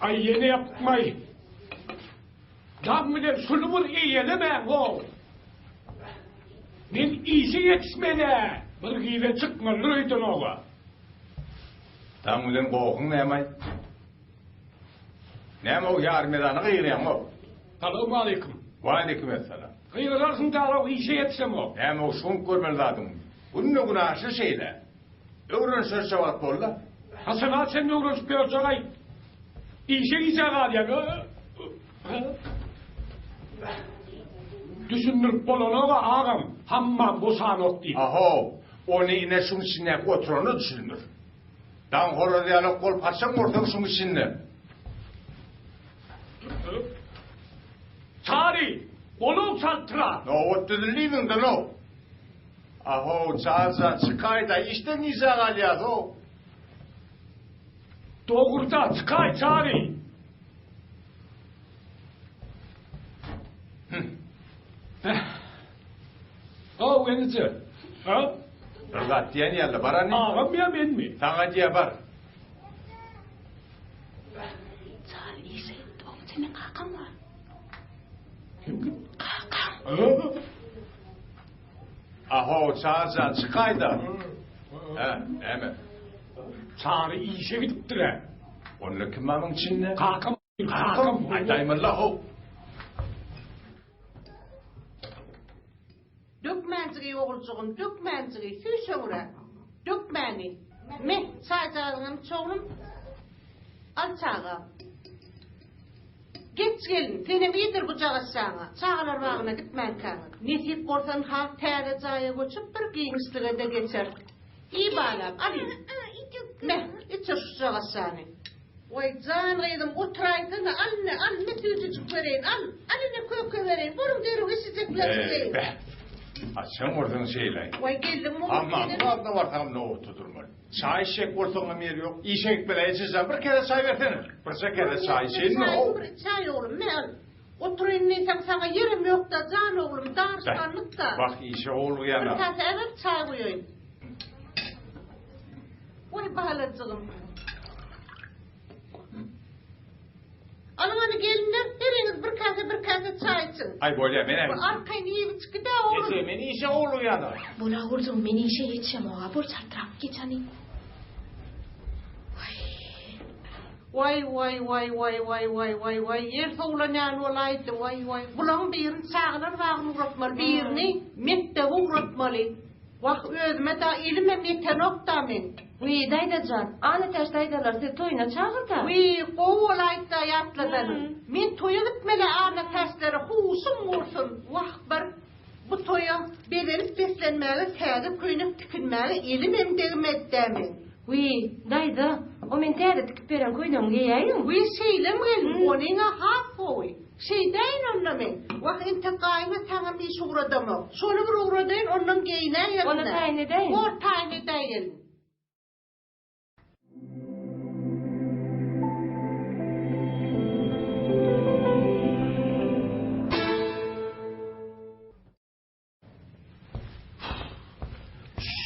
Ay yeni yapmayı. Damılar sulumur iyeleme o. Men iyice yetişmene. Bir giyle çıkmalıydın ola. Damılar kokun nemay. Nema o yarmedanı gıyırıyam o. Selamun aleyküm. Ve aleykümselam. Gıyırarsın da o iyice yetişem o. Nema o şunk görmeli zaten. Bunun günahı şeyle. Öğren söz cevap bolla. Hasan sen ne uğraşıp göreceğin? İyice icra ya. Düşündürüp bolana da ağam. Hammam bosan ok değil. Aho. Onu yine şunun içine oturunu düşünür. Dan horor diyalog kol patsam ortam şunun içine. Çari. Onu saltıra. No, what do the living the no? Aho, çağza çıkayda işte niza galyaz o. Doğurda çıkay çari. O enice. Ha? Rıgat diyen yerle bara ne? Ağam ya ben mi? Sana diye bar. Çağrı iyisi. Doğum senin kakan var. Kim? Kakan. Aho, çağza çıkayda. He, eme. Çağrı iyice gidiptir ha. Onunla kim mamın içinde? Kakam. Kakam. Aydayımırla ho. Dökmenzigi oğulcuğum, dökmenzigi, süsöğüre. Dökmeni. Me, sayacağım çoğunum. Al çağı. Geç gelin, senin iyidir bu cağı sana. Çağılar bağına gitmen kanı. Nesip borsan halk tෑge caya göçüp bir giyingslige de geçer. İyi bağlam, alayım. Me, içir şu cağı sana. Vay can gıydım, oturaytın, al ne tüyücük vereyim, al ne kökü vereyim. Burun derim, içecekler vereyim. Açın oradan şeyle. Vay geldim, Ama ne var tam ne oturdurma. Çay içecek borsanla meri yok. İçecek bile içeceğim. Bir kere çay versene. Bir kere çay içeyim ne o? Çay oğlum, ne al? Oturayım neysem sana yerim yok da can oğlum, darışkanlık da. Bak işe oğlu Bir yana. tane evet çay koyayım. Vay bahalacığım. Alın hadi gelinler, biriniz bir kase çay için. Ay böyle benim. Arkayın iyi bir çıkı da oğlum. Geçemin işe oğlu yana. Bula uğurcuğum beni işe yetişem oğa. Bor çartırak geç hani. Vay. Yer soğulan yani olaydı vay. Bulan birini sağlar bağını uğratmalı. Birini mektebi uğratmalı. Vak özüme da ilime mekte nokta men. Uy daydacan. Anı ters daydalar se toyuna çağır da. Uy olaydı da yatladan. Men toya gitmeli ana tersleri husum vursun. Vak bir bu toya bedenip beslenmeli, tədip köynüp tükünmeli, ilim emdirmedi men. Uy dayda. O men təyde tikip veren koyduğum geyayım. Uy şeylem gel, onina haf oy. Şeydeyin onunla men. Vak intikayına sana bir şey uğradamı. Şunu bir uğradayın onun geyine yanına. Ona tayin edeyim. O tayin edeyim.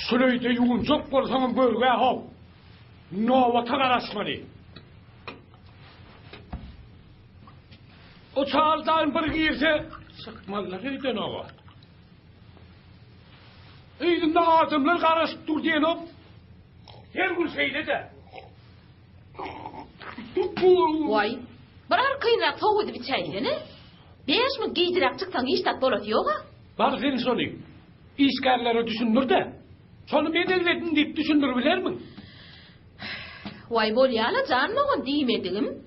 Süleyde yuğun çok bolsanın bölge hov. Nova tagarasmalı. O çağırdan bir girse sıkmalılar eyden hava. Eydin de adımlar karışıp dur diyen hop. Her gün şeyle de. Vay. Bir arkayınrak soğudu bir çaylı ne? 5 mi giydirak çıksan iştak bolat yoga? Bak seni sorayım. İşgarları düşündür de. Sonu ben elvedin deyip düşündür biler mi? Vay bol yala canlı on diyemedim.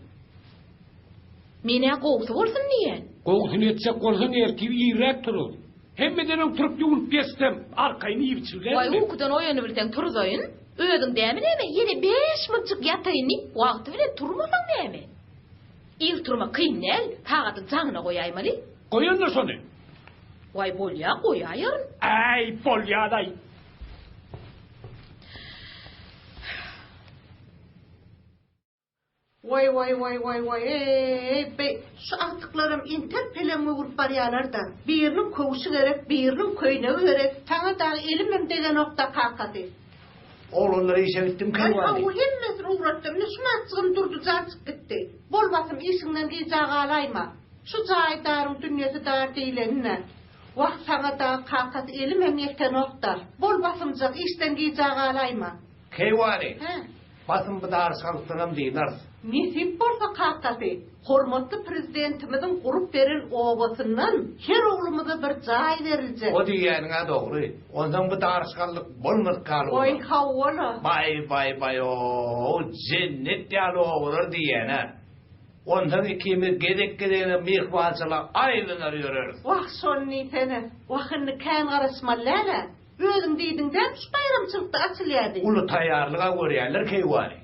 Mene kovsu olsun diyen. Kovsun etsek olsun erkeği iyirak durur. Hemmeden oturup yumup bestem arkayını iyi biçirler Vay mi? uykudan oyanı bilsen turzayın. Ödün demin eme yine 5 mıncık yatayın ni. Vakti bile turmasan deme. İlk turma kıyım nel. Tağatın canına koyayım ali. Koyun da sonu. Vay bol ya koyayım. Ay bol ya day. Vay. Be, şu artıklarım interpelemi vurup baryalar da. Birinin kovuşu gerek, birinin köyüne gerek. Sana da elimim degen nokta kalkadı. Oğlanlara işe gittim Ay kayvaldi. o hemmesini uğrattım. Ne şuna atsığım durdu, zaten gitti. Bol işinden gijaga alayma. Şu jaýdarın dünyasy dar diýlenine. Wagt saňa da kakat elim emekden oktar. Bol basymjak işden gijaga alayma. Keýwany. He. Basym bu darşalyktynam diýler. Nisip bolsa kakaty. Hormatly prezidentimizin gurup beren obasından her oglumuza bir jaý berilje. O diýeniňe dogry. Ondan bu darşalyk bolmaz kaly. Oy hawala. Bay o cennet ýaly olar diýene. Ondan ikimiz gedek-gedene mihmançylar aýlynar ýörer. Wah sonni tene. Wahynny kän garasmallala. Özüň diýdiňden şu bayramçylykda açylýardy. Ulu taýýarlyga görýärler keýwany.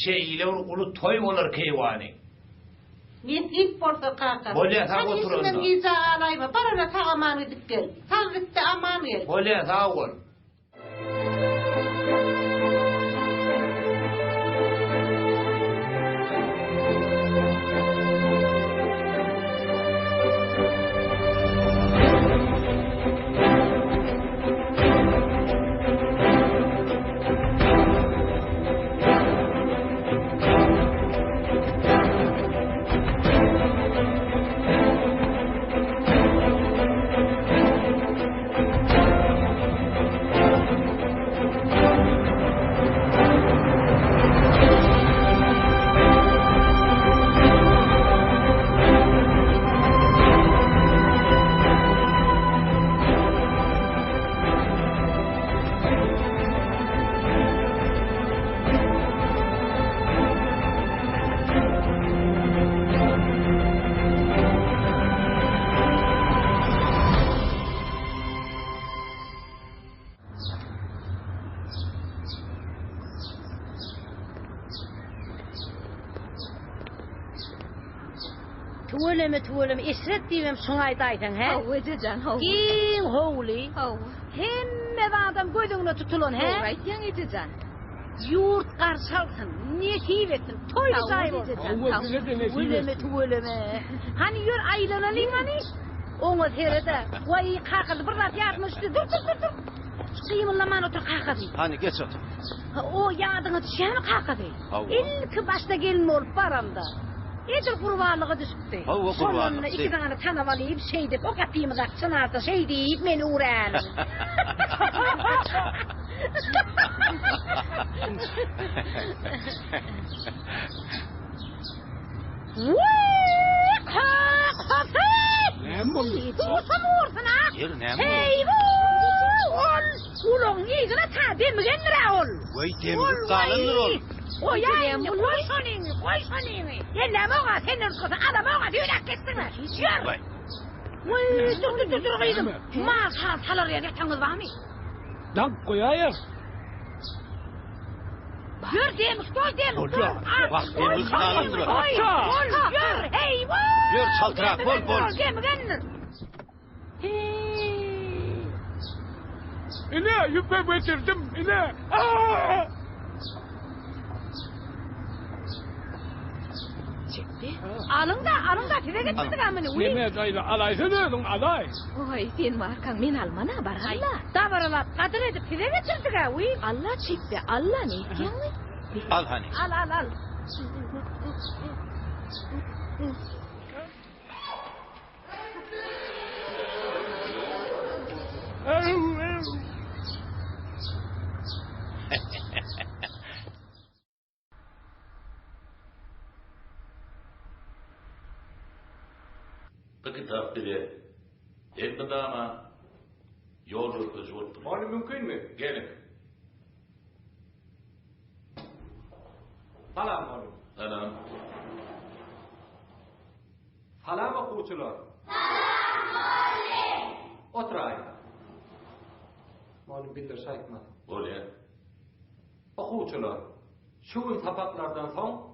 Şeýle ulu toy bolar keýwany. Niyet bolsa kaka. Bolýa sag oturanda. Sen gijaga alayma. Barana tagamany edip gel. Saglypda aman gel. Bolýa sag ol. Tuvaleme isret diýmem şoňa aýtaň he. Hawa ejejan hawa. Giň howly. Hawa. Hemme adam gözüňe tutulan he. Aýtýan ejejan. Yurt garşalsın, netip etsin, toy saýy bolsun. Tuvaleme. Hani ýör aýlanalyň hani? Oňa terede, goý kakady bir rat ýatmışdy. Dur. Kıymıllaman otur kakady. Hani geç otur. O ýadyňa düşýärmi kakady? İlki başda gelin bolup baramda. Edir kurbanlığı düşüpdi. Hava kurbanlığı. Sonunda iki tane tanavalayıp şey deyip, o kapıyımıza çınarsa şey deyip beni uğrayan. Ne bu? Tuğsam uğursun ha. Yer ne bu? Hey bu. Ol. Ulun iyigine ta demigendir ha ol. Vay demir dalındır ol. O yani koy sonini. Yelleme oğa senin ırkısı adam oğa düğünek gitsinler. Yürü. Vay. Dur kıydım. Mağaz salır ya geçeniz var mı? Dank koyayım. Yürü demiş koy demiş. Bak demir dalındır ol. Koy yürü hey bu. Yürü çaltırak bol. Demigendir. İne yüpe getirdim ine. Çıktı. Alın da tüve getirdik amını. Yeme dayla alaysın ödün alay. Oy sen markan men almana baralla. Davarala kadın edip tüve getirdik ha. Allah çıktı. Allah ne etken mi? Al hani. Al. Bu kitap bile elbette ama yol yurttu. Onu mümkün mü? Gelin. Salam oğlum. Selam. Salam okuwçylar. Salam oturayın. Oğlum bildir şaýtma. Bolýa. Okuwçylar, şu sapaklardan soň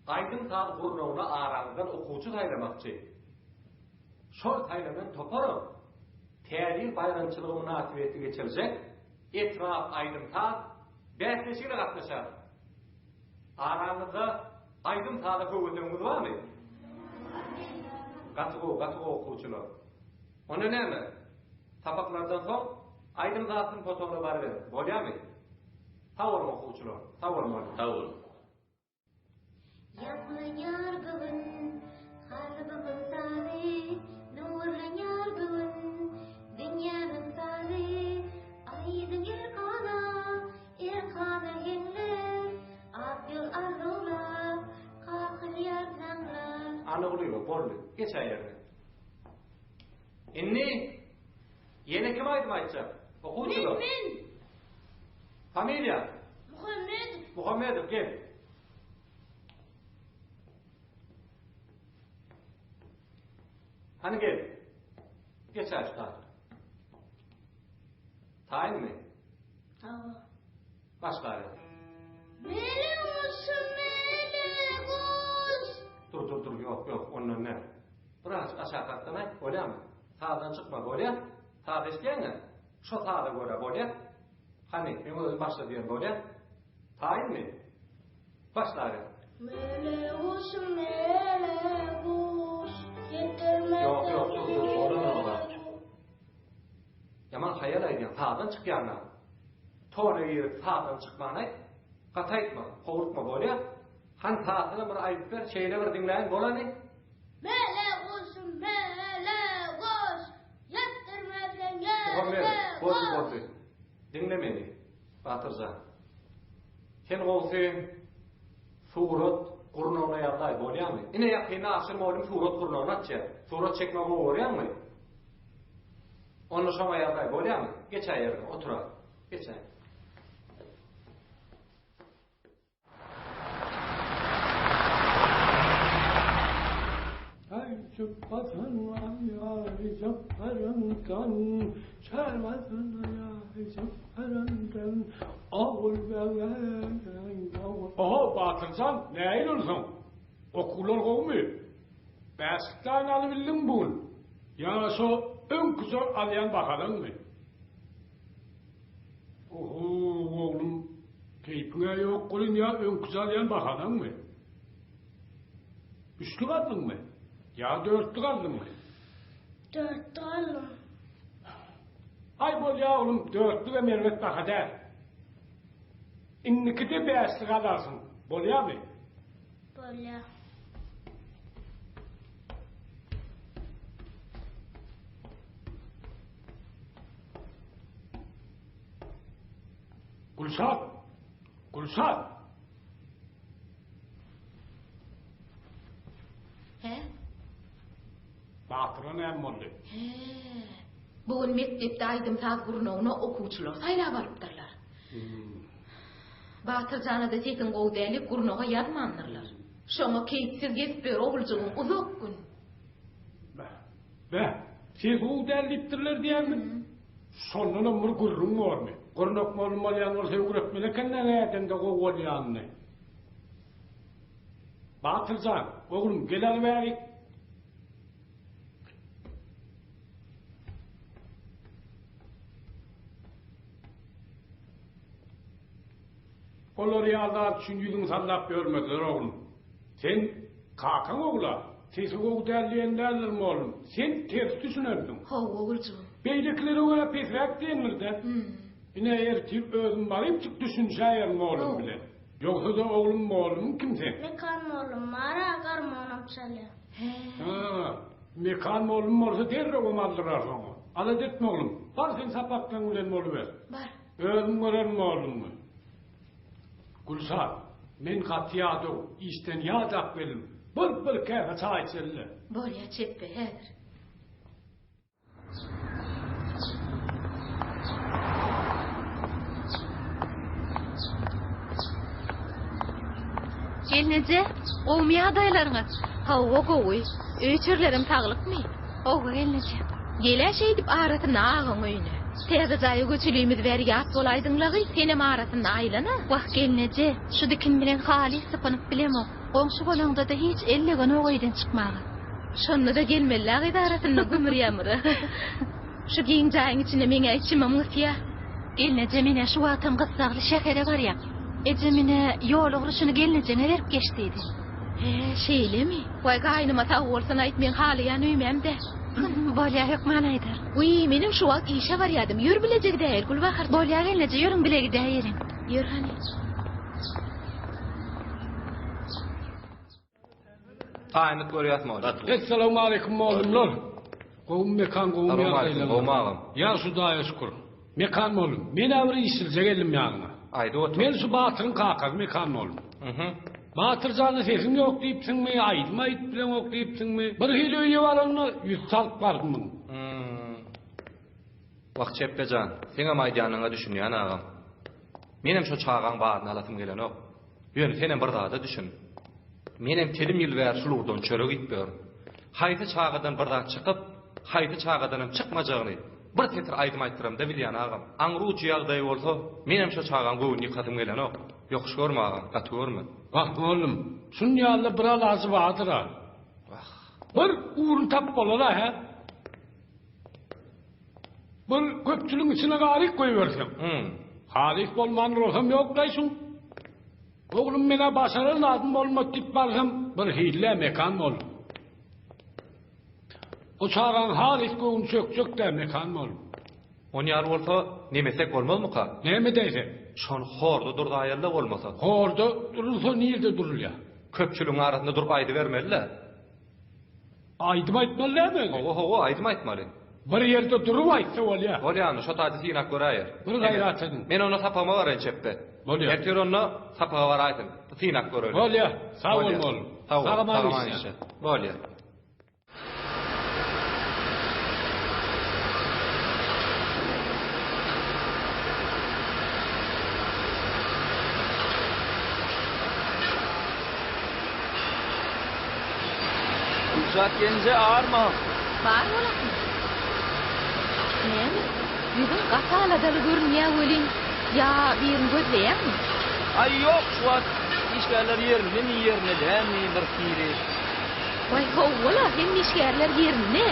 Aydın saat gurnuğuna aranızdan okuwçy taýlamakçy. Şol taýlanan toparam. Täzir bayramçylygy münasibeti geçirecek. Etraf Aydın saat bäsleşigine gatnaşar. Aranızda Aydın saat höwüdüňiz barmy? Gatygo okuwçylar. Ona näme? Sapaklardan soň Aydın zatyn fotoğrafy bar ber. Bolýarmy? Tawar okuwçylar. Tawar. Tavır. Yaplanıyor bugün, kalbimın sazi, nurlanıyor bugün, dünyanın sazi, aydın erkana yenler, akıl arzular, kalkılıyor zanlar. Anıqlıyor, boldu. Geç ayarına. Inni, yeni kim aydım aytacak? Okuçulu. Men. Familia. Muhammed, gel. Hani gel. Geç aç tayin. Tayin mi? Hava. Başka ayet. Mele olsun mele koş. Dur, yok, ondan ne? Biraz aşağı katlanay, öyle mi? Sağdan çıkma, öyle. Sağda isteyen mi? Şu sağda göre, böyle. Hani, ben özüm başla diyorum, böyle. Tayin mi? Başla ayet. Mele olsun mele koş. Yetermez. Yok, dur, ola. Yaman hayal aydan, sağdan çık yanına. Toğru yeri sağdan çıkmanay. Kataytma, kovurtma böyle. Han sağdan bir ayıp ver, şeyle bir dinleyin, bola ne? Mele olsun mele koş. Yetermezden gel. Muhammed, bozu. Dinle beni, Batırcan. Sen olsun, surat kurnağına yallay, bolya mı? Yine yakını asırma oğlum surat kurnağına atacak. Surat çekme uğrayan mı? Onu sonra yallay, bolya mı? Geç ayarına, otur abi. Geç ayarına. Ay çıkmasın ay çıkarımdan, çarmasın ay çıkarımdan, ağır bebeğin ağır. Oho Batırcan, ne eylülsün? Okullar kovmuyor. Bəslikten alıbildin bugün. Ya so ön kızor alayan bakalım mı? Oho oğlum, keyfine yok kulun ya ön kızor alayan bakalım mı? Üçlü aldın mı? Ya dörtlü aldın mı? Dört alım. Ay bol ya oğlum dörtlü ve mervet bakader. İnniki de bəslik alarsın. Bol ya mı? Böyle. Gülsat. He? Batıran em oldu. He. Bugün mektepte aydım saz kurnağına okuçular sayla barıptırlar. Batırcan'a da sekin kovdaylık kurnağa yadmanırlar. Şoňa keyipsiz geçip bir oğulcuğun uzak gün. Be, siz o derliptirler diyen mi? Sonuna bir gurrun var mı? Kurnak mı olmayan olsa üretmeli kendine nereden de kovul yanını. Batırcan, oğlum gel alıverik. Onları yalda üçün yüzün sallap görmediler oğlum. Sen kakan oğla, sesi oğul derleyenlerdir mi oğlum? Sen ters düşünürdün. Oğulcuğum. Beylikleri ona pesrak denir de. Yine ertip özüm barıp çık düşünce ayarım oğlum bile. Yoksa da oğlum mu oğlum kimse? Mekan oğlum mara karmanam çalı. Ha, mekan mı oğlum olsa derre omaldırar sana. Alat etme oğlum. Var sen sapaktan ulen oluver. Var. Özüm görer mi oğlum mu? Gülsat, men katiyatı işten yadak benim. Bir kefe çay içerler. Bolya çetpe hedir. Gelnece, oğmuya adaylarına. Hava kovuy, öğütürlerim tağlık mı? Oğu gelnece. Gele şey dip ağrıtın ağın öyle. Teze zayı göçülüğümüz veriyat bolaydınlağı, senem ağrıtın aylana. Vah gelnece, şu dikin bilen hali sıpanıp bilemo. Komşu bolanda da hiç ellegan oğuydan çıkmağı. Şonda da gelmeliler idaratını gümür yamırı. Şu giyin cayın içinde mene içimem ısya. Gelnece mene şu atan kıssağlı şekere var ya. Ecemine yol uğruşunu gelnece ne verip geçtiydi. Şeyle mi? Vay gaynıma tağı olsan aytmen hali ya nüymem de. Bolya yok manaydır. Uy, menim şu vakt işe var yadım. Yür bilecek değil, gül bakar. Bolya gelnece yürün bile gideyirim. Yür hani. Qaynyt görýärmi? Assalamu alaykum oğlumlar. Qoğum mekan qoğum ýagdaýlar. Qoğumağım. Ya Hudaýa şükür. Mekan oğlum. Men awry işilje geldim ýaňyna. Aýdy otur. Men şu Batyryň kakasy mekan oğlum. Batyrjany sesim ýok diýipsiňmi? Aýdym bilen ok diýipsiňmi? Bir hili öýe baranyny ýüz salyp barmyň. Wagt çepdejan, seňe maýdanyňa düşünýän agam. Menem şu çağan baryny alatym gelenok. Ýöne senem bir daha da düşün. Menem telim ýyl bäri şulurdan çörek gitber. Haýty çağadan birden çykyp, haýty çağadan çykmajagyny bir tetir aýdym aýtdyram da bilýän agam. Aňruçy ýagdaý bolsa, menem şu çağan gowy ýykatym gelenok. Ýokşy görme agam, gaty görme. Bak oğlum, şun ýaly bir alazy bardyr ha. Bir uğrun tap bolara ha. Bir köpçülüň içine garyk goýbersem. Halis bolman ruhum ýok daýşyň. Oğlum mene başarı lazım bolmak diýip barsam, bir hille mekan bol. O çağıran halis goýun çökçök de mekan bol. On ýar bolsa, nemesek bolmazmyka? Näme diýse? Şon horda durdy aýalda bolmasa. Horda durulsa nirde durulýar? Köpçülüň arasynda durup aýdy bermeliler. Aýdym aýtmalylarmy? Oho, aýdym aýtmaly. Bir ýerde durup aýtsa bolýar. Bolýar, şo taýdy synak göräýär. Bir gaýratyn. Men onu sapama baran çepde. Bolýar. Ertir onu sapama baraýdym. Synak görelim. Bolýar. Sag bol bol. Sağman işe. Bolýar. Uzat gelince ağırma. Bar bolasyn. Näme? Ýüzüň gataladaly görünýär welin. Ya birini gözleýärmi? Ay yok şu an işgärler yerine dämi bir kiri. Vay howla, hem işgärler yerine.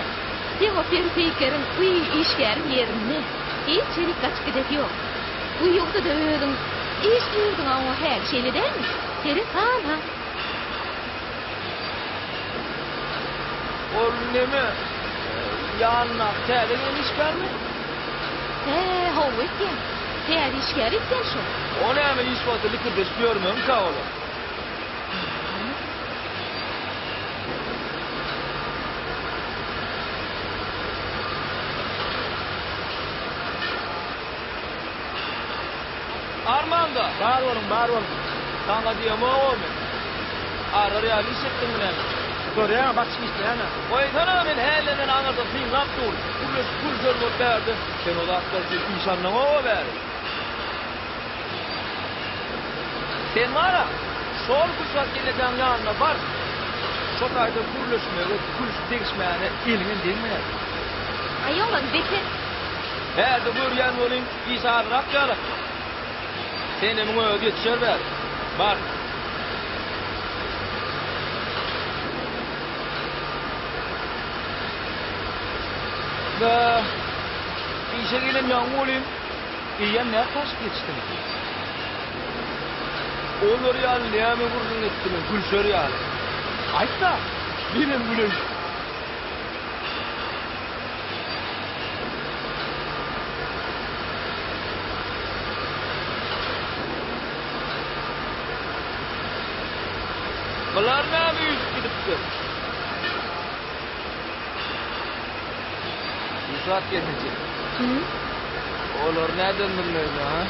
Sen o perpeykerin uy işgär yerine. Hiç çelik kaçık gidip yok. Bu yokta da ödüm. İş yurdun ama her şeyle değil mi? Seri kan ha. Ol neme? Yanına tälegen işgär mi? Hovet ya. Täze işgär etsen şu. O näme iş wagtyly kirdeş görmem ka ola. Armanda, bar bolun. Sana diýem oğlum. Arar ýaly işetdim bilen. Görýän başga işleýän. Oý sana men häleden aňarda syňap dur. Kul görmep berdi. Sen o wagtda işanlaň owa berdi. Sen mara, şol kuşak gelegen ýanyna bar. Şo taýda kuruluşmagy, kuruş degişmäni ilmin diňme. Aýoňlan beti. Herde görýän bolyň, işarrak ýaly. Sen emine ödüye düşer ver. Bak. Ve işe gelen yağmurlayım. İyiyen ne taş geçti mi? Olur yani ne mi vurdun etti mi? Gülşör yani. Ayt da. Benim gülüş. Bunlar ne mi yüz gidipti? Bu saat geçecek. Olur nereden bilmiyorum ha?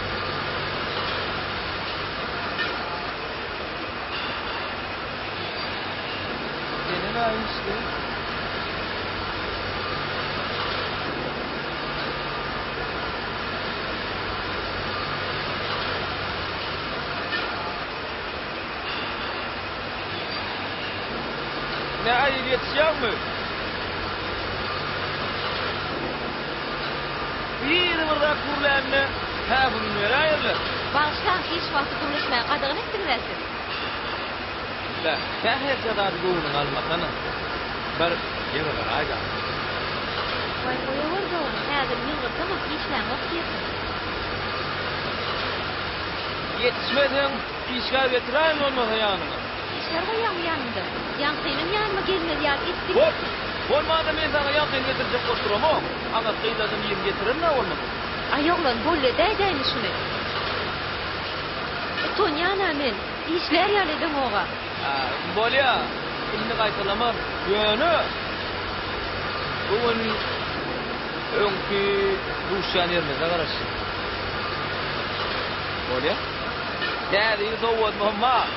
Senin aynı işte. Ne ayır yetişecek mi? Bir burada kurlarını ha bunu ver ayırlar. Baştan hiç vakti kuruluşmaya kadığını ettin versin. La, sen her kadar doğunun almasana. Bir yere ver ayda. Vay koyu vurdu onu. Hazır yılgırsam o işlem okuyorsun. Yetişmeden işgal getireyim olmasa yanına. İşler koyan mı yanında? Yan senin yanıma gelmedi ya. Ettik. Olmadı ben sana yankın getirecek oturum o. Ama kıyıladım yem getirir ne olmadı? Ay oğlan böyle değdeyini şunu. Tonyana men. İşler yaledim oğa. Bolya. ilini qaytalamam. Yönü. Bugün öňki Russiýa ýerine garaşy. Bolýa? Däri sowat Muhammad.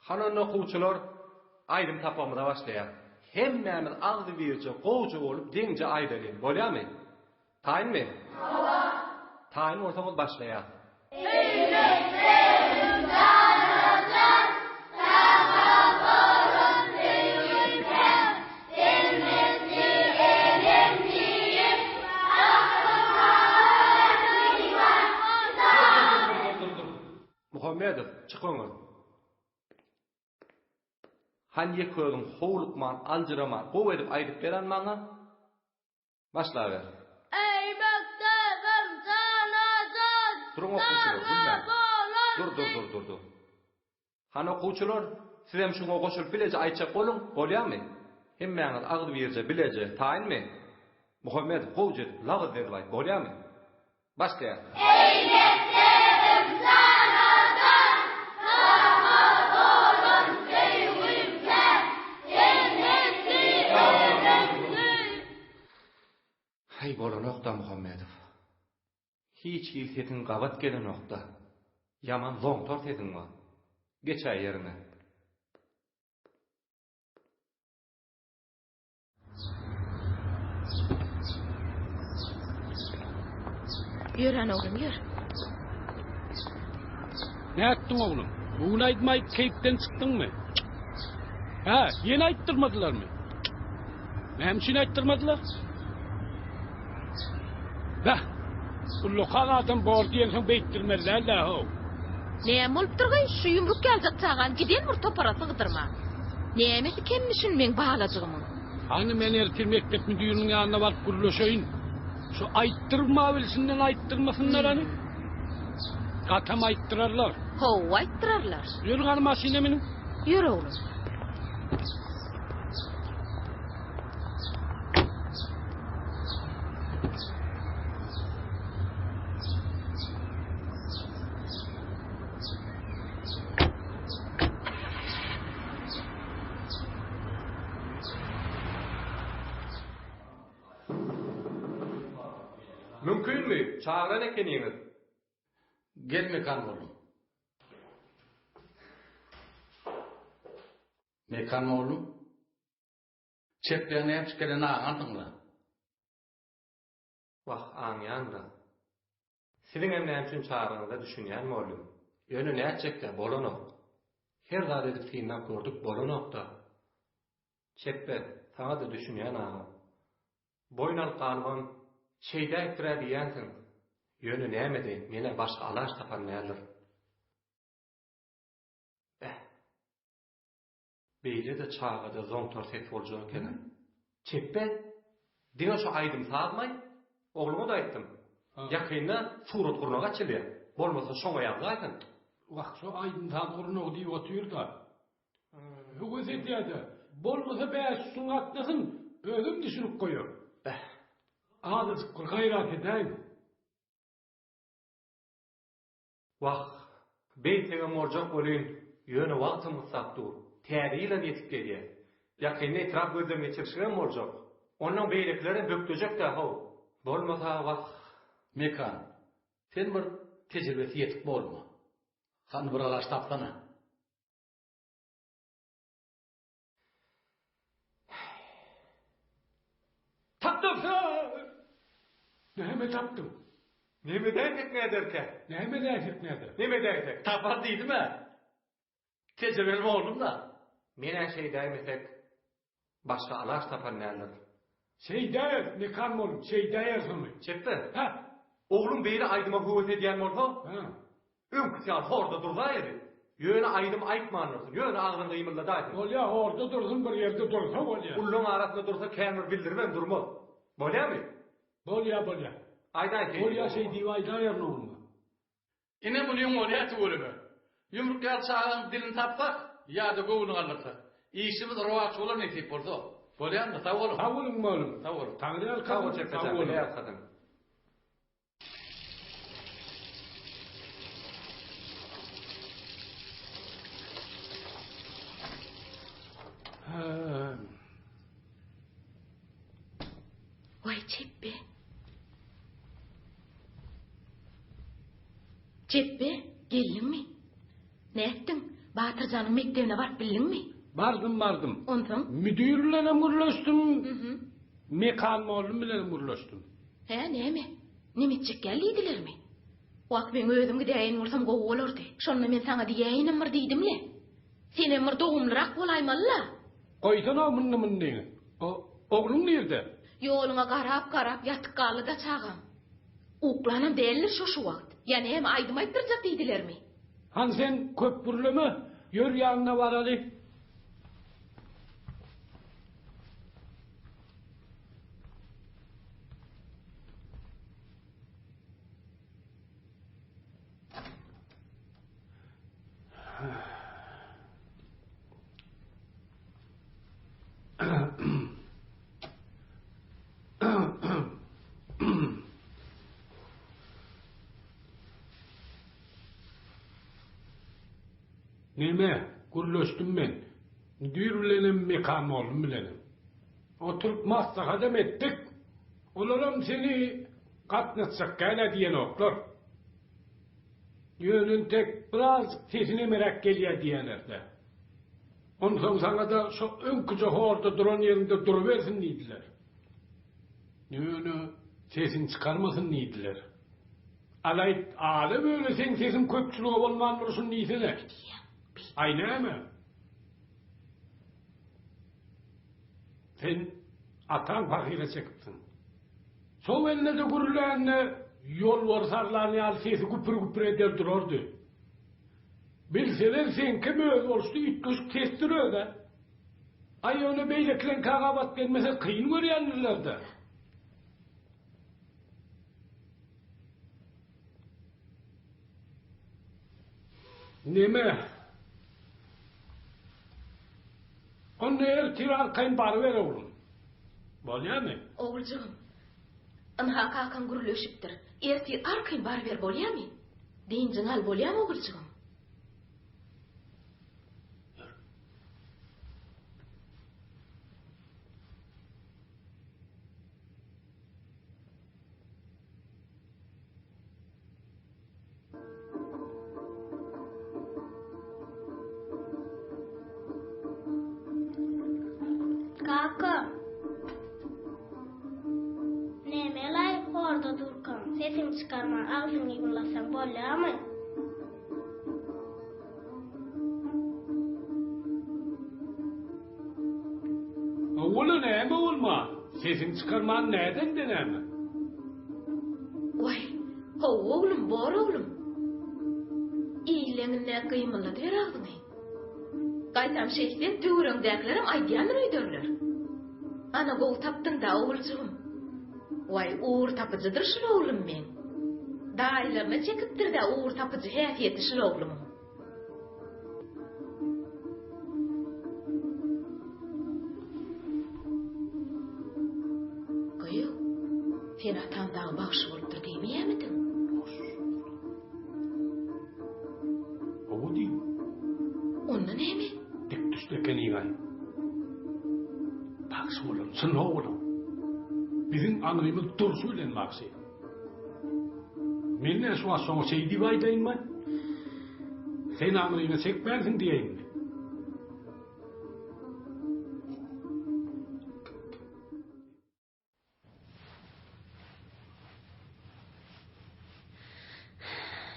Hanan okuwçylar aýdym tapamyza başlaýar. Hemmämiz agdy birçe gowçu bolup deňje aýdalyn. Bolýarmy? Taýynmy? Ola. Taýyn bolsaňyz başlaýar. Muhammedov, çıkıňyz. Hangi köýüň howlukman, aljyraman, gow edip aýdyp beren maňa? Başlaýar. Ey mektebim sana zat, Durun okuwçylar, bilmem. Dur. Han okuwçylar, siz hem şuňa goşulyp bileje aýtjak boluň, bolýarmy? Hemmeňiz agdy birje bileje, taýynmy? Muhammed howje lagyd derip aýt, bolýarmy? Başga. Hay bolan nokta Muhammedow. Hiç ilsetin gabat gelen nokta. Yaman zoň tort edin wa. Geçäy ýerine. Ýören oglum ýör. Näetdiň oglum? Bugün aýtmay keýpden çykdyňmy? Ha, ýene aýtdyrmadylarmy? Näme aýtdyrmadylar? Bah, bu lokal adam bor diýen beýtdirmerler la ho. Näme bolup durgay? Şu ýumruk geljek çagan giden bir toparasy gydyrma. Näme kim düşünmeň bahalajygymyň? Hani men ertirmekdek müdürüniň ýanyna baryp gurulşaýyn. Şu aýtdyrma bilsinden aýtdyrmasynlar hani. Gatam aýttyrarlar. Ho, aýttyrarlar. Ýör gany maşina meniň. Ýör oglum. Mümkünmü? Çağıran ekeniňiz. Gelme kan oğlum. Mekan oğlum. Çeplerini hep çıkarına ağantınla. Wah, aňýanda. Siziň hem näme üçin çağıranyňyza düşünýän bolum. Ýöne näçekde bolano. Her zat edip synap gördük bolanokda. Çeppe, saňa da düşünýän aňa. Boýnal galban şeyde etire diýensiň. Ýöne nämedi? Mene başga alaş tapan näler? Beýle de çağada zoň torset boljak eken. Çeppe, diňe şu aýdym sagmay, ogluma da aýtdym. Ýakynda surat gurnaga çylýar. Bolmasa şoňa ýagdaýdyn. Waq şu aýdym ta gurnaga diýip oturýar da. Bu gözet ýa-da. Bolmasa bäş suň atdysyn, özüm düşünüp goýar. Adyk gayrat edäň. Waq, beýtege morjak bolýan, ýöne wagtymyz sakdur. Täriýle ýetip gelýär. Ýakynda etrap gözden geçirişgen morjak. Onuň beýlekleri bökdejek-de haw. Bolmasa waq. Mekan, sen bir tejribesi yetip bolma. Han bir alaş tapsana. Tapdym. Näme tapdym? Näme däýtek näderke? Näme däýtek näder? Näme däýtek? Tapar diýdimi? Tejribeli oldum da. Mene şey däýmesek, başga alaş tapan näler? Şey däýer, mekan bolum, şey däýersiňmi? Çepde. Ha, Oglum beýle aýdyma höwet edýän bolsa, ha. öňküsýan horda durgaýdy. Ýöne aýdym aýtmandyrsyn, ýöne agdyň gymylda daýdy. Bolýa, orada dursun, bir ýerde dursa bolýa. Ullun arasynda dursa kämir bildirmem durmaz. Bolýarmy? Bolýa. Aýdan Bolýa şey diýip aýdaýar nolma. Ine bulyň olýaty bolýar. Yumruk ýalçagyň dilini tapsak, ýa-da gowuny alyrsak. İşimiz rowakçy bolan etip bolsa. Bolýarmy? Sag bolun. Sag bolun malum. Sag bolun. Taňryal Kawo kabul çepde sag bolun. bilýär kadyn. Vay çeppe. Çeppe, geldinmi? Näetdiň? Batyrjanyň mektebine baryp bildinmi? Bardım. Ondan? Müdürle murlaşdym. Mekan oğlum bilen murlaşdym. He, näme? Nimetjek geldilermi? Wak men özüm gidäýin bolsam gowy bolardy. Şonda men saňa diýäýinim bir diýdimle. Senem bir dogumlyrak bolaýmalla. Goýsana munny. Oglum nerede? Ýoluňa garap ýatyk galy da çagam. Uklanam däller şu wagt. Ýani hem aýdym aýtdyrjak diýdilermi? Han sen köp burlama, ýör ýanyna barady. Neme? Gürleştim ben. Dürülenim mekan oldum bilenim. Oturup maslahat ettik. Olalım seni katlatsak gene diyen oklar. Yönün tek biraz sesine merak geliyor diyenler. Ondan sonra sana da şu önküce orada duran yerinde duruversin neydiler. Yönü sesin çıkarmasın neydiler. Alay ağlı böyle sen sesin köpçülüğü olman dursun neysene. Aynı mı? Sen atan fakire çıktın. Son eline de gürülenle yol varsarlarını al sesi güpür eder dururdu. Bilseler sen kim öyle oluştu itmiş kestiriyor da. Ay onu beyleklen kagabat gelmese kıyın görüyenler de. Neme? Onu ertirar kayın barıver oğlum. Bolya mı? Oğulcuğum, ınha kakan gürleşiptir. Ertir arkayın barıver bolya mı? Deyincin hal bolya mı oğulcuğum? Kaka. Nemelay orada durkan. Sesini çıkarma. Ağzını yumlasan bolya mı? Oğlu neyme olma? Sesini çıkarman neden deneme? Vay, oğlum, bor oğlum. İyilenin ne kıyımını der ağzını. Qaytam şeyhden tüğürüngdäkilerim aýdýan öýdürler. Ana gol tapdın da oğulcuğum. Vay uğur tapıcıdır şul oğlum men. Dağylarına çekipdir de uğur tapıcı häfiyeti şul oğlum. Goýu, sen atandağı bagşy bolupdyr diýmeýärmidin? Oğu diýim. Onda näme? Dik düşteken iğay. Baksı oğlum, sen oğlum. Bizim anrımız dur söylen baksı. Menne şu an sonra şey divaydayım ben. Sen anrımı çekmezsin diyeyim mi?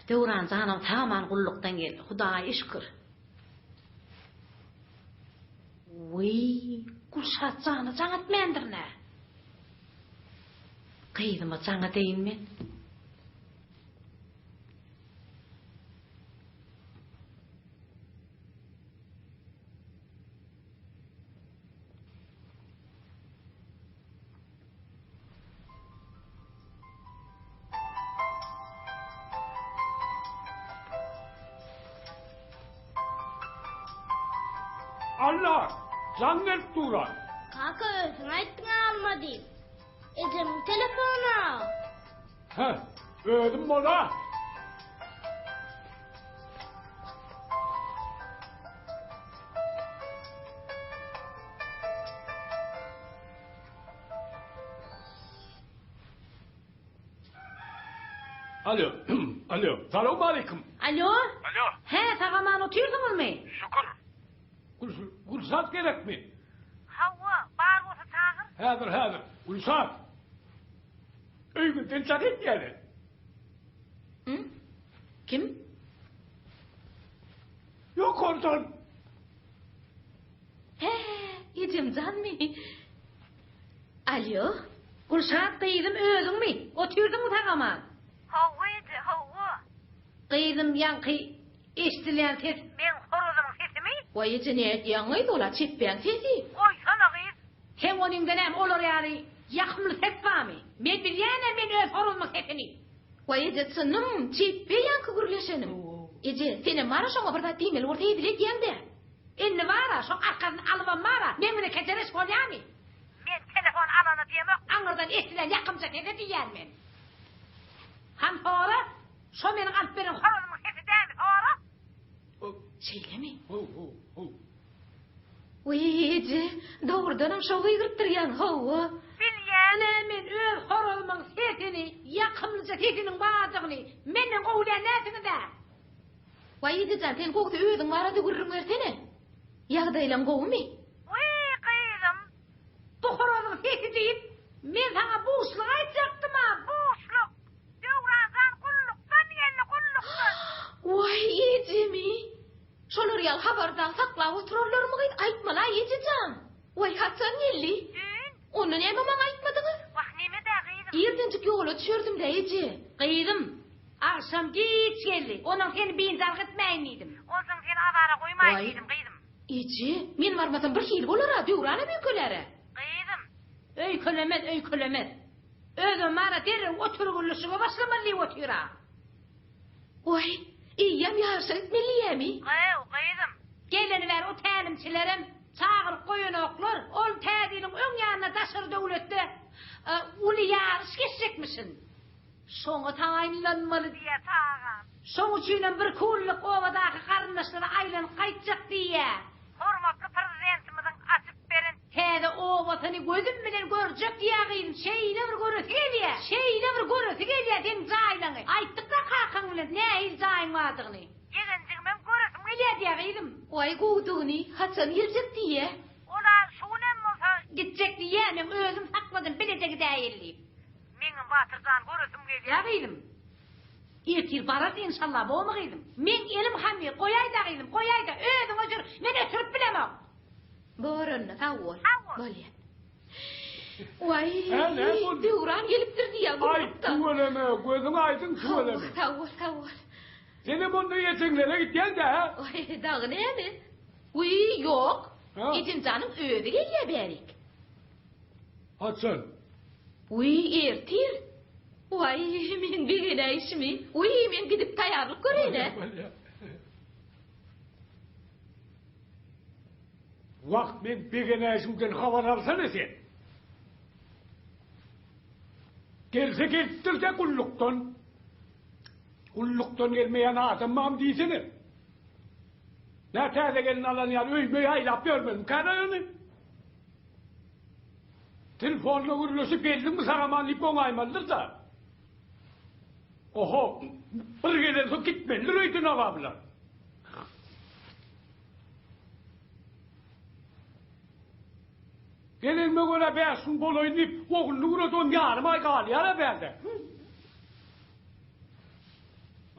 Döwran janam taman gullukdan geldi. Hudaýa şükür. Wey, Gülşat jany jaňat mendirne. Kıydıma jaňa deýinme. Allah! Zannet duran. Kaka özün aýtdyň almady. Ejem telefona. Heh, ödüm bola. Alo, alo, selam aleyküm. Alo? Alo. He, tagaman oturdunuzmy? Gülsat gerek mi? Hawa, bar bolsa çağır. Hazır, Gülsat. Öýgünden çakyp geldi. Hı? Kim? Yok oradan. He, Ecemcan mı? Alo? Gülşat kıydım özüňmi? Oturdunmy tagaman? Hawa edi, hawa. Kıydım yankı eşdilen ses. Men horozumyň sesimi? Vay Ecenet, yaňy dola çepben sesi. Oy sana gyz. Hem onuňdan hem olar ýary ýakymly ses barmy? Men bilýänem men öz horozumyň sesini. Vay Ece sınım, çeppe yankı gürleşenim. Ece, seni mara şoňa bir zat diýmeli orta edilek ýende. Enni bara, şo arkasyny alyp mara. Men mene keçeres bolýarmy? Men telefon alany diýmek. Aňyrdan eşdilen ýakymça sesi diýärmen. Han hora, şo meniň alyp beren horozumyň sesi dämi hora? Şeylemi? Ho. Uyji, doğrudan şoğa giripdirýän hawa. Bilýän men öz horolmaň setini, ýakymlyca setiniň bajagyny menden gowlaýan näsini de. Uyji sen kokty özüň barada gürrüň bersene. Ýagdaýlan gowmy? Kızım. Bu horolmaň seti diýip men sana buşluk aýtjakdym ha, buşluk. Döwrandan kullukdan ýelli kullukdan. Uyji. Şolar ýal habarda saklap oturarlarmy gyn aýtmala ýejejem. Way Hasan geldi. Onu näme maňa aýtmadyňyz? Wah näme de kızım? Ýerdençik ýola düşürdüm de ýeje. Kızım, akşam geç geldi. Onuň seni beýinzal etmeýin diýdim. Olsun sen azara koymaýyn dedim kızım. Ýeje, men barmasam bir hil bolar ha, döwrana mümkinlere. Kızım. Öýkölemez. Özüm mara derin oturguluşyna başlamaly otura. Oy, iýem ýarşa etmeliyemi? Kızım. Geleniver o tälimçilerim, çağırıp koyun oklar, ol tädinin öň ýanyna daşır döwletde. Uly ýarş geçecekmisin. Şoňa taýinlanmaly diýe tağam. Şoň üçin bir kulluk obadaky garyndaşlara aýlanyp gaýtjak diýe. Hormatly prezidentimiziň açyp berin. Täze obatyny gözüm bilen görjek diýägin, şeýle bir göresi gelýär den jaýlany. Aýtdyk da kakan bilen näil jaýyn wadygyny. Ýegenjigim göresim gelýär diýägin. Oy gowduny, Hasan geljek diýe. Olar şunem bolsa gitjek diýe, men özüm sakladym bilecek däýildi. Meňin batyrdan göresim gelýär. Ýagylym. Ertir barat inşallah bolmagydim. Men elim hamy goýaý da özüm öjür men ötürüp bilemem. Borunna tawol. Bolýar. Oy, döwran gelipdir diýär. Ay, tuweleme, gözüň aýdyn tuweleme. Tawol. Seni bunda yeteňlere gitýän de. Oy, dagy näme? Uy, ýok. Etin janyň özi gelýär berik. Hasan. Uy, ertir. Oy, men begene işimi. Uy, men gidip taýarlyk göreyne. Vakt men begene işimden habar alsana sen. Gelse gelipdir de kullukdan. Kullukdan gelmeyen adamam diýsene. Nätäze gelin alan ýar öýmöý aýlap görmedim. Kanaýany. Telefonla gürleşip geldim mi saramanlyp oňaýmandyr da. Oho, bir gelen so gitmendir öýdün agablar. Gelinme göre beşin boloýup, oğulny guradan ýarym ay galýar berde.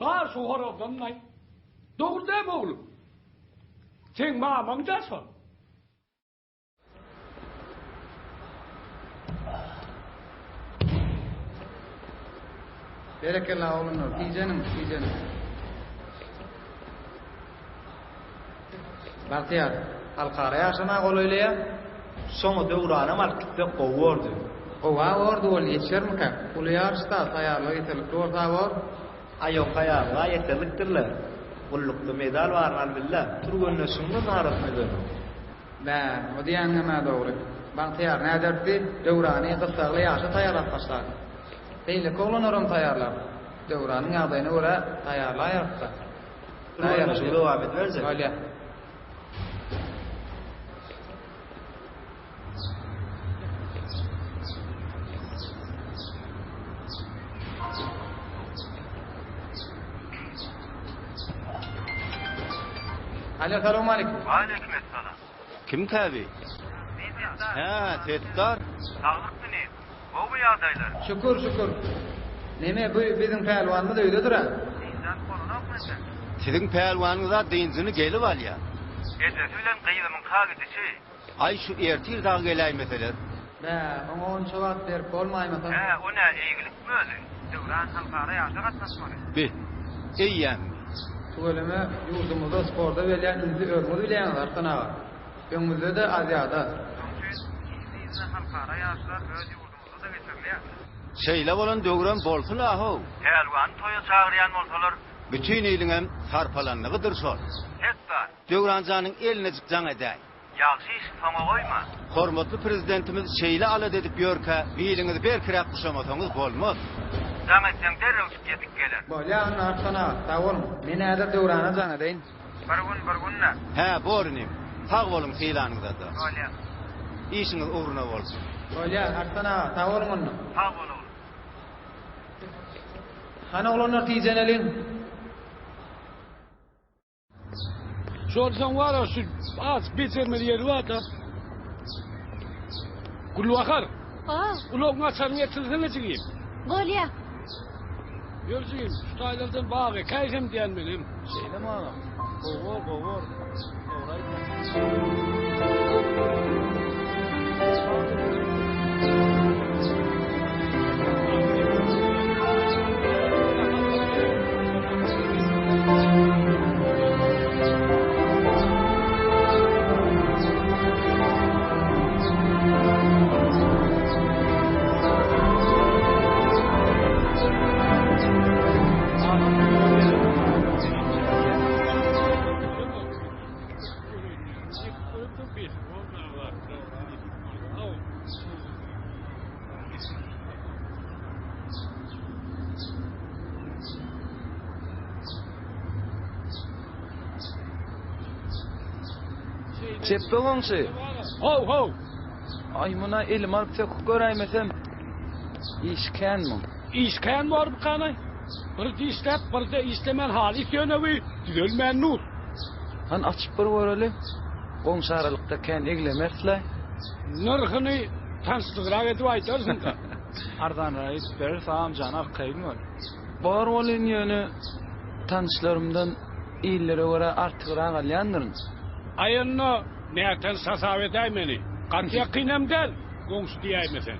Bar şu horobdan nay. Dogurda oğlum. Sen mamam jaşa. Berekella oğlum, tijenim. Bahtiyar, halkara yaşana goloýlaýar. Soňa döwrana marketde gowurdy. Ordu ol yetişermika? Ulu yarışda taýarlyk etilip orta bor. Aýokaya gaýetlikdirler. Gullukda medal bar albillah. Turgönleşiňde zarat medal. O diýen näme dogry. Bahtiyar näderdi? Döwrany gysagly ýaşa taýarlap başlady. Beýle kolanaram taýarlap. Döwranyň ýagdaýyna görä taýarlaýarda. Turgönleşiňde dowam etberse. Bolýar. Alo, selamun aleyküm. Aleykümselam. Kim tabi? Ha, tetdar. Sağlıklı ne? Bu ýagdaýlar. Şükür. Neme bu bizim pehliwanmy da öýde durar? Dindan korunakmı sen? Siziň pehliwanyňyza diňjini gelip alýar. Edesi bilen gyýdymyň kagydyşy. Ay şu ertir dag gelýär meseler. Oňa on şowat berip bolmaýmasa. O nä eýgilikmi özü? Döwran halkara ýaşa gatnaşmaly. Eýýän. Tuweleme ýurdumyzda sporda welýän indi örgüdi bilýänler tanaga. Öňümizde de azýada. Bizde halkara ýaşlar öz ýurdumyzda da geçerler. Şeýle bolan döwran bolsun aho. Pehliwan toýa çagyrýan bolsalar, bütün ýylyňam sarpalanlygydyr şol. Hektar. Döwranjanyň eline çykjan edäý. Ýagşy iş soňa goýma. Hormatly prezidentimiz şeýle alad edip ýörkä, biýliňizi berkirap guşamasaňyz bolmaz. Dametden derrew gidip geler. Bolýan artana, sag bolun. Men häzir döwrana jana deýin. Bargun. He, borunim. Tag bolun filanınızda da. Bolya. İşiniz uğruna bolsun. Bolya, arsana, ta bolun onu. Sağ bolun. Hani olanlar tijenelin. Sorsan var ya şu az becermeli yeri var da. Kullu akar. Ulan açarını getirsene çıkayım. Bolya. Görüşeyim. Şu taylardan bağı kaysam diyen benim. Şeyle mi ağam? Kovur. Çeppeğonsu. Hov. Ay muna elim alıp tek görəymesem. İşken mi? İşken var bu kanay. Bir de işlep, bir de işlemen hali sönevi. Dülmen nur. Han açıp bir göreli. Qoňşaralıkda kän eglemersle. Nırhını tanslıqrak edip aytarsın. Ardan rais berir sağam canar kayılmıyor. Bar olun yönü tanışlarımdan iyilere göre artıqıran alyanırın. Ayınno neyten sasavet aymeni. Kat yakinem del. Gongsu diyeymesen.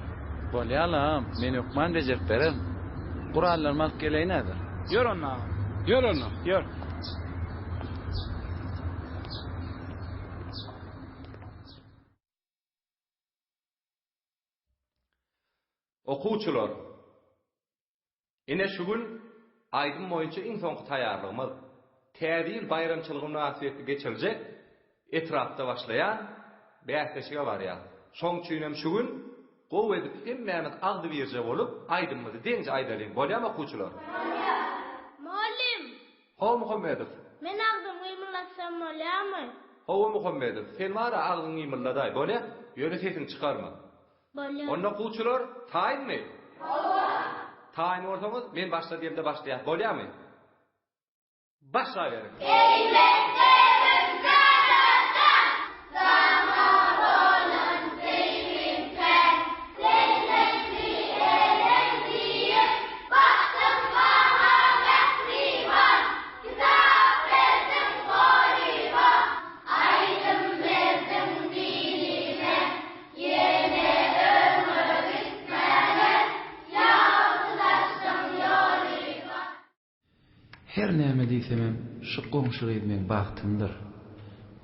Bolyalam, men okman bejerip bererim. Kurallar mal geleynedir. Yor ona. Yor. Okuwçular. Ine şu gün aydın boyunca iň soňky taýýarlygymyz täzil bayramçylygy münasibetli geçiljek etrapda başlayan bäsleşige barýar. Şoň üçin hem şu gün gow edip hemmämiz agdy berje bolup aydymyzy deňje aýdalyň. Bolýarmy okuwçular? Muallim. Hawa Muhammedow. Men agdym ýymlatsam bolýarmy? Hawa Muhammedow. Sen wara agdyň ýymladay. Bolýar? Ýöne sesini çykarma. Bolýar. Onda okuwçular taýynmy? Taýyn bolsaňyz men başla diýende başlaýar. Bolýarmy? Başlaýaryň. Her näme diýsemem, şu goňşulygy men bagtymdyr.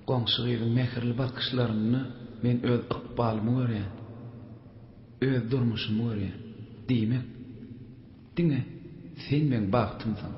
Goňşulygyň mehirli bakışlaryny men öz ykbalymy görýän. Öz durmuşymy görýän. Diýmek. Diňe, sen men bagtymsyň.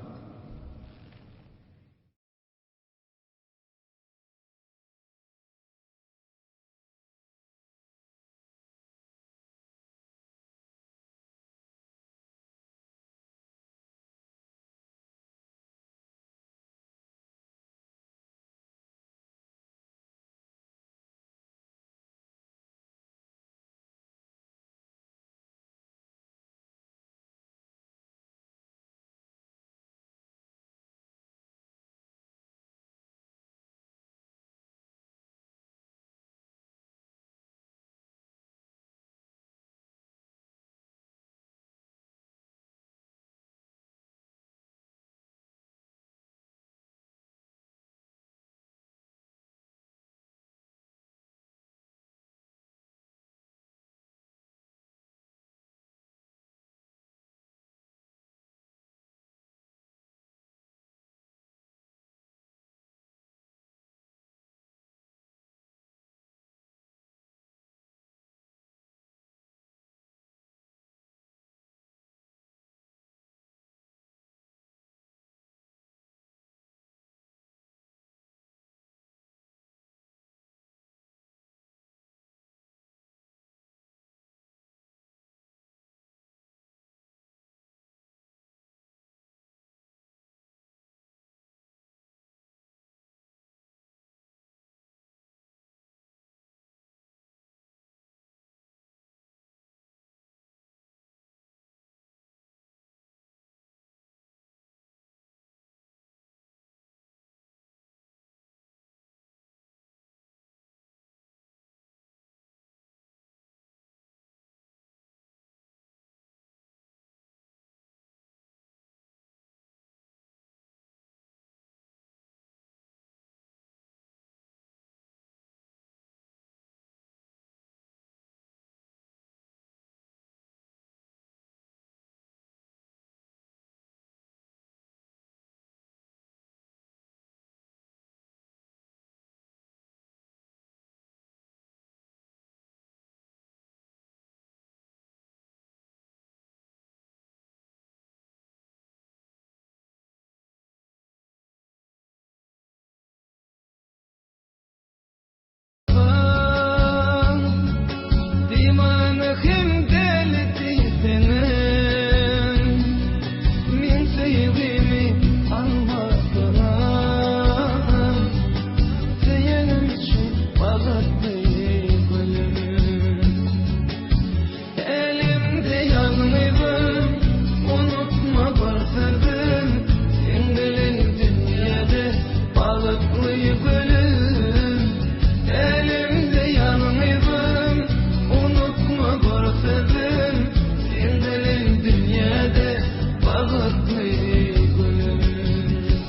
gülüm.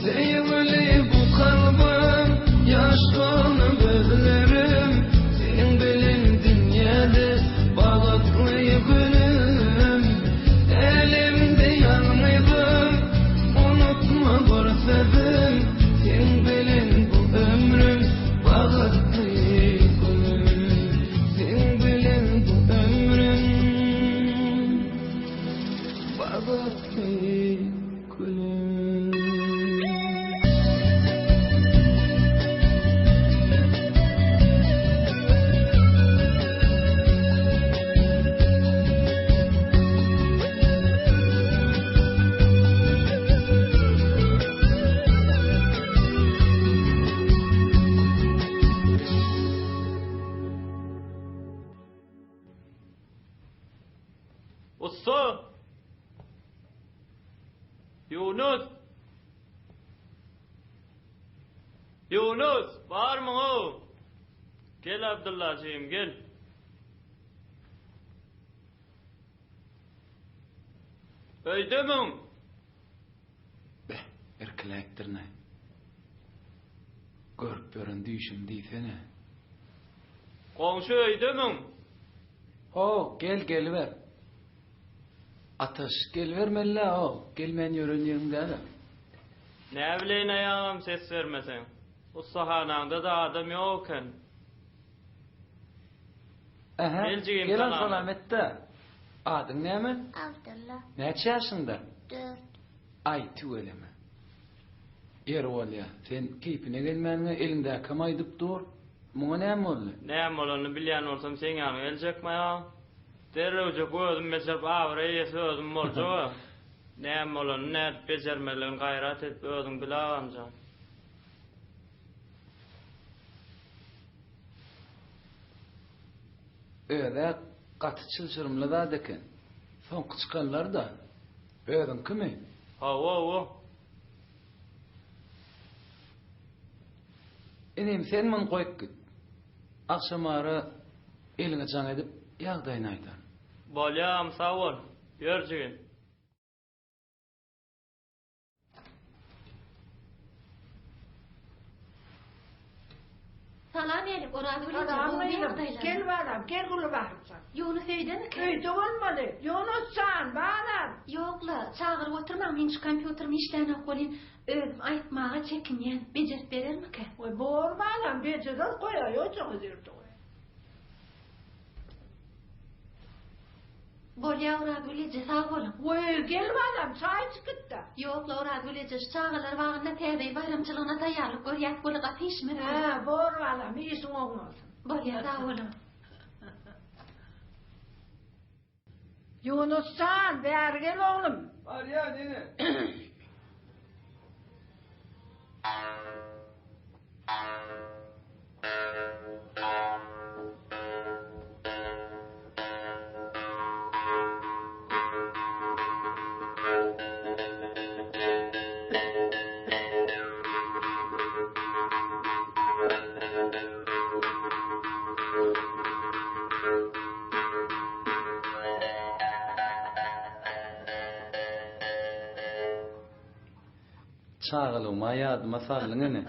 Sevgili bu kalbim, yaşlı gözlerim, sen bilen dünyada bağıtlı gülüm. Elimde yanmıydım, unutma bir sözüm, sen bilen bu ömrüm bağıtlı gülüm. Sen bilen bu ömrüm bağıtlı gülüm. Usta! Yunus! Yunus! Var mı o? Gel Abdullah'cığım gel. Öyle mi? Erkelektirne. Görüp görün düşüm diysene. Komşu öyle mi? O gel ver. Ataş gel vermelle o. Gelmen yörün yerinde de. Ne bileyim ayağım ses vermesen. O sahananda da adam yokken. Aha. Geleceğim Gel sana. salamette. Adın ne mi? Abdullah. Neçe yaşında? 4. Ay tüveleme. Erol ya. Sen keyfine gelmenme elinde kamaydıp dur. Muğa ne mi oldu? Ne molonu bilyan olsam sen yanı gelecek mi ya? Derrewce gözüm mesela ağrıya sözüm borcu. Ne molonu ne becermelerin gayret et özün bilanca. Öyle katı çılçırımlı da deken. Son çıkanlar da. Özün kimi? Ha. Enem sen min koyup git. Akşamarı eline can edip yağdayın aydan. Bolyam sağ ol. Görüşürüz. Salam elim, orada öyle Gel balam, gel gulu bakırsan. Yunus öyde mi? Öyde olmalı. Yunus can, balam. Yokla, çağırıp oturmam, hiç kompüterimi işlerine koyayım. Özüm aytmağa çekinyen, becerip verir mi ki? Oy, boğur balam, becerir koyay, ocağı zirdi oy. Bolya orada öylece sağ olun. Oy, gel balam, çay çıkıt da. Yokla orada öylece çağırlar bağında tevbeyi bayramçılığına tayarlık görüyak bolu kapı işmi? Ha, boğur balam, iyisin olmasın. Bolya sağ olun. Yunus can, ver gel oğlum. Var ya nene. Çağılım ayadıma sallın ne?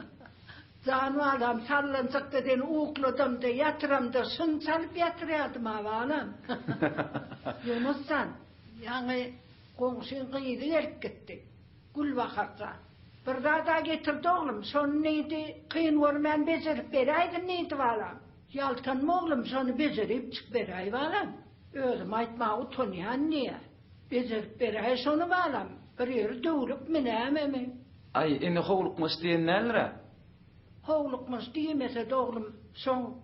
Canı adam sallancak dedin uğukladım da yatıram da sın çalıp yatırıyordum avalam. Yunus can, yani komşun kıyıdı erk gitti. Gül bakarsa. Bir daha getirdi oğlum, son neydi? Kıyın var ben becerip beraydım neydi valam? Yaltanma oğlum, sonu becerip çık beray valam. Özüm aytma utanıyan niye? Becerip beray sonu valam. Bir yeri dövülüp minememi. Ay, eni hovlukmuş diyen nelere? Hovlukmuş diyemese de oğlum, son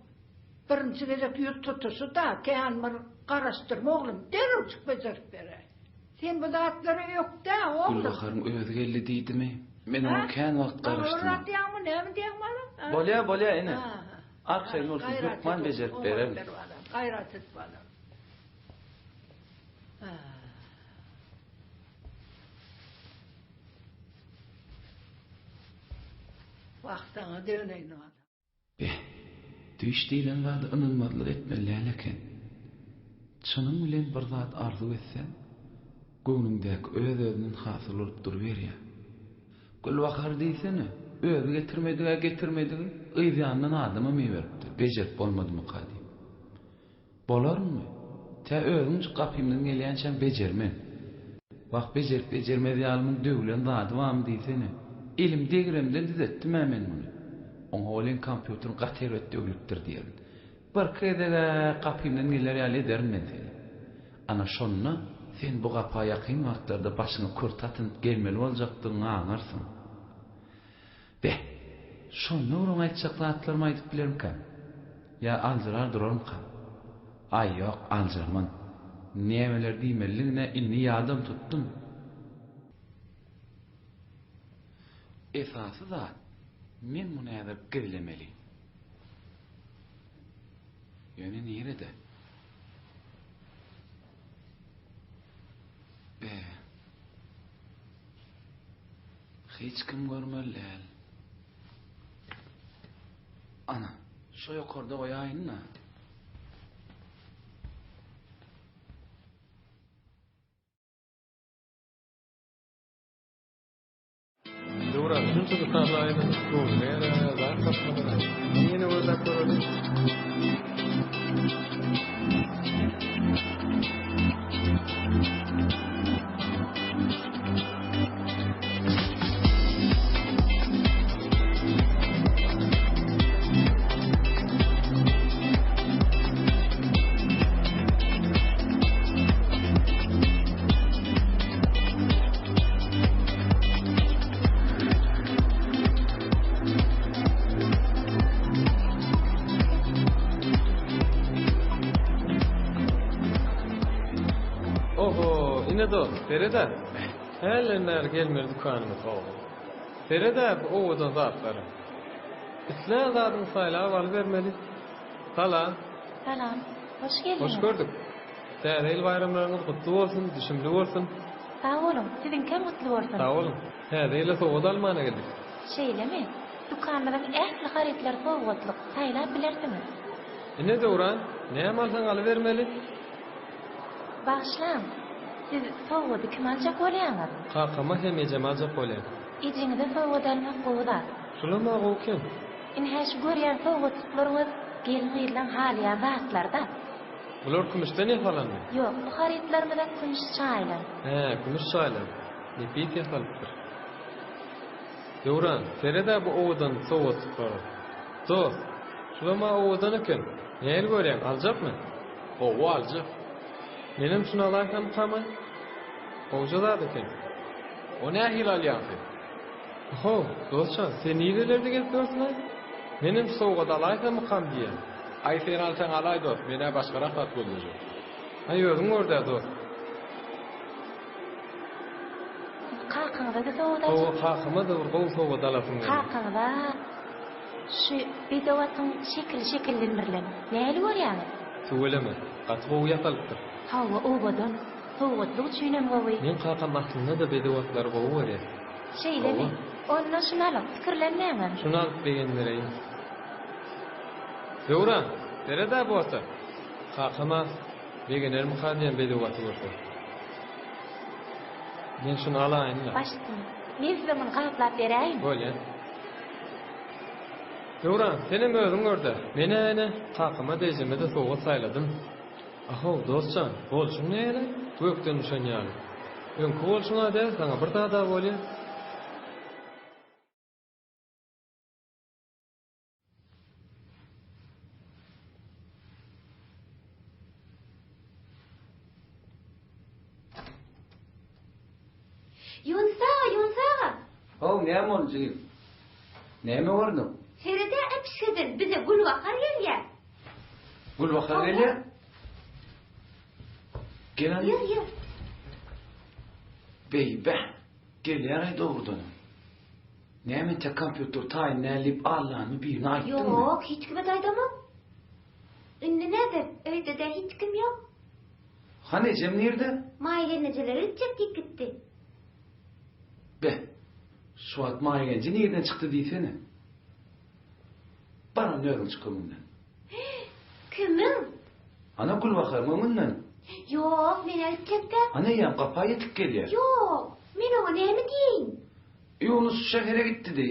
birinci gezek yurt tutusu da, kehanmır karıştırma oğlum, derul çık becerip beray. Sen bu dağıtları yok da oğlum. Gül bakarım özgelli deydi mi? Men onu kehan vakt karıştırma. Ağırlat diyen mi, ne mi diyen bana? Bolya ene. Arkayın olsun, Lukman becerip berelim. Gayret et bana. Vaktana döneyin adam. Düş değilen vardı ınılmadlık etmeli leken. Çının bilen bir zat arzu etsen, göwnündäki öz-özünden hasyl bolup durberýär. Gulbahar diýsene, özü getirmedigi ýzyandan adama meýberipdi. Bejerip bolmadymy kady? Bolarmy? Tä özüň gapymdan gelýänçem bejermen. Wagt bejermedi ýalymyň döwlen zady barmy diýsene. Ilim degiremden düzetdim men muny. Oňa bolan kompýuteryň gateret döwlükdir diýerin. Bir kedege gapymdan geler ýaly edermen seni. Ana şonna sen bu gapa ýakyn wagtlarda başyňy kurtatyn gelmeli boljakdygyny aňarsyň. Şonna urun aýtjak zatlarmy aýdyp bilermkä? Ya aldyrar durarmka? Ay ýok, aldyramyn. Nämeler diýmeligine inni ýadam tutdum. Esasy zat, men muny äzip gizlemeli. Ýöne nerede? Hiç kim görmeli. Ana, şu ýokarda goýaýyn-na. Dura, şunça da tarlaydı. Bu nere zar kasmadı. Yine orada koradı. Feride, helenler gelmir dükkanımız oldu. Feride bu oğudan zatları. İslam zatını sayla var vermeli. Salam. Salam. Hoş geldiniz. Hoş gördük. Değerli bayramlarınız kutlu olsun, düşümlü olsun. Sağ olun. Sizinki mutlu olsun. Sağ olun. Hedeyle soğud almana geldik. Şeyle mi? Dükkanların ehli haritler soğudluk sayla bilirsiniz. Ne doğran? Ne amalsan alıvermeli? Bağışlam. Siz soğudu kim alacak olayanız? Kakama hemeyeceğim alacak olayan. İcinize soğudu almak qoğudar. Şulama qoğu kim? İnheş görýän soğudluklarınız gelin gıyırlan haliyan zatlarda. Bular kümüşten yafalanmı? Yok, bu haritlarımda kümüş çaylan. Kümüş çaylan. Nepiyet yafalıktır. Doğran, Feride bu oğudan soğudlukları. Dost, şulama oğudan kim? Neyel görýän, alacak mı? Oğu alacak. Benim şunu alarken kamay. Oğucalar da kim? O ne hilal yaptı? Oho, dostcan, sen iyilelerde getiriyorsun ha? Benim soğuğda alayken mı kam diye? Ay sen alsan alay dost, mene başka rahat bulacak. Ay özün orada dost. Kakınıza da soğuda. Soğuk kakıma da vurgul soğuda alasın. Kakınıza şu bidavatın şekillenmirilen. Neyli var yani? Söyleme, katı oğu yapalıktır. Hava oğudan, soğudluğu çüynem goğuy. Men kakam aklına da bedavatlar goğu var ya. Şeyle mi? Onunla şunu alıp fikirlenmeyen. Şunu alıp beğendireyim. Doğran, nerede bu ata? Kakama beğenir mi kadiyen bedavatı görse? Ben şunu alayım da. Baştım. Men size bunu kanıtlat vereyim. Böyle. Doğran, senin özün orada. Mene kakama dejime de soğuk sayladım. Aho, dostcan, bol şun neyle? Gökten düşen yani. Ön kol şuna de, sana bir daha da bolya. Yunsa. Oğlum, neyem olacak? Neyme vardın? Feride epşedin, bize Gulbahar gelýär. Gulbahar gelýär? Gelen? Yer. Beybe, gelýär ay doğrudan. Näme te kompýuter taýinlip allanmy birine aýtdymy? Yok, hiç kime aýdamam. Ünlü nedir? Öýde de hiç kim yok. Hani jem nerede? Maýgeneceler çekip gitti. Be, şu at maýgence nereden çıktı diýsene? Bana nörün çıkımından. Kimin? Ana Gulbahar mımından. Yok, men alıp ketdim. Ana ýa gapa ýetip gelýär. Yok, men ona näme diýin? Yunus şähere gitdi di.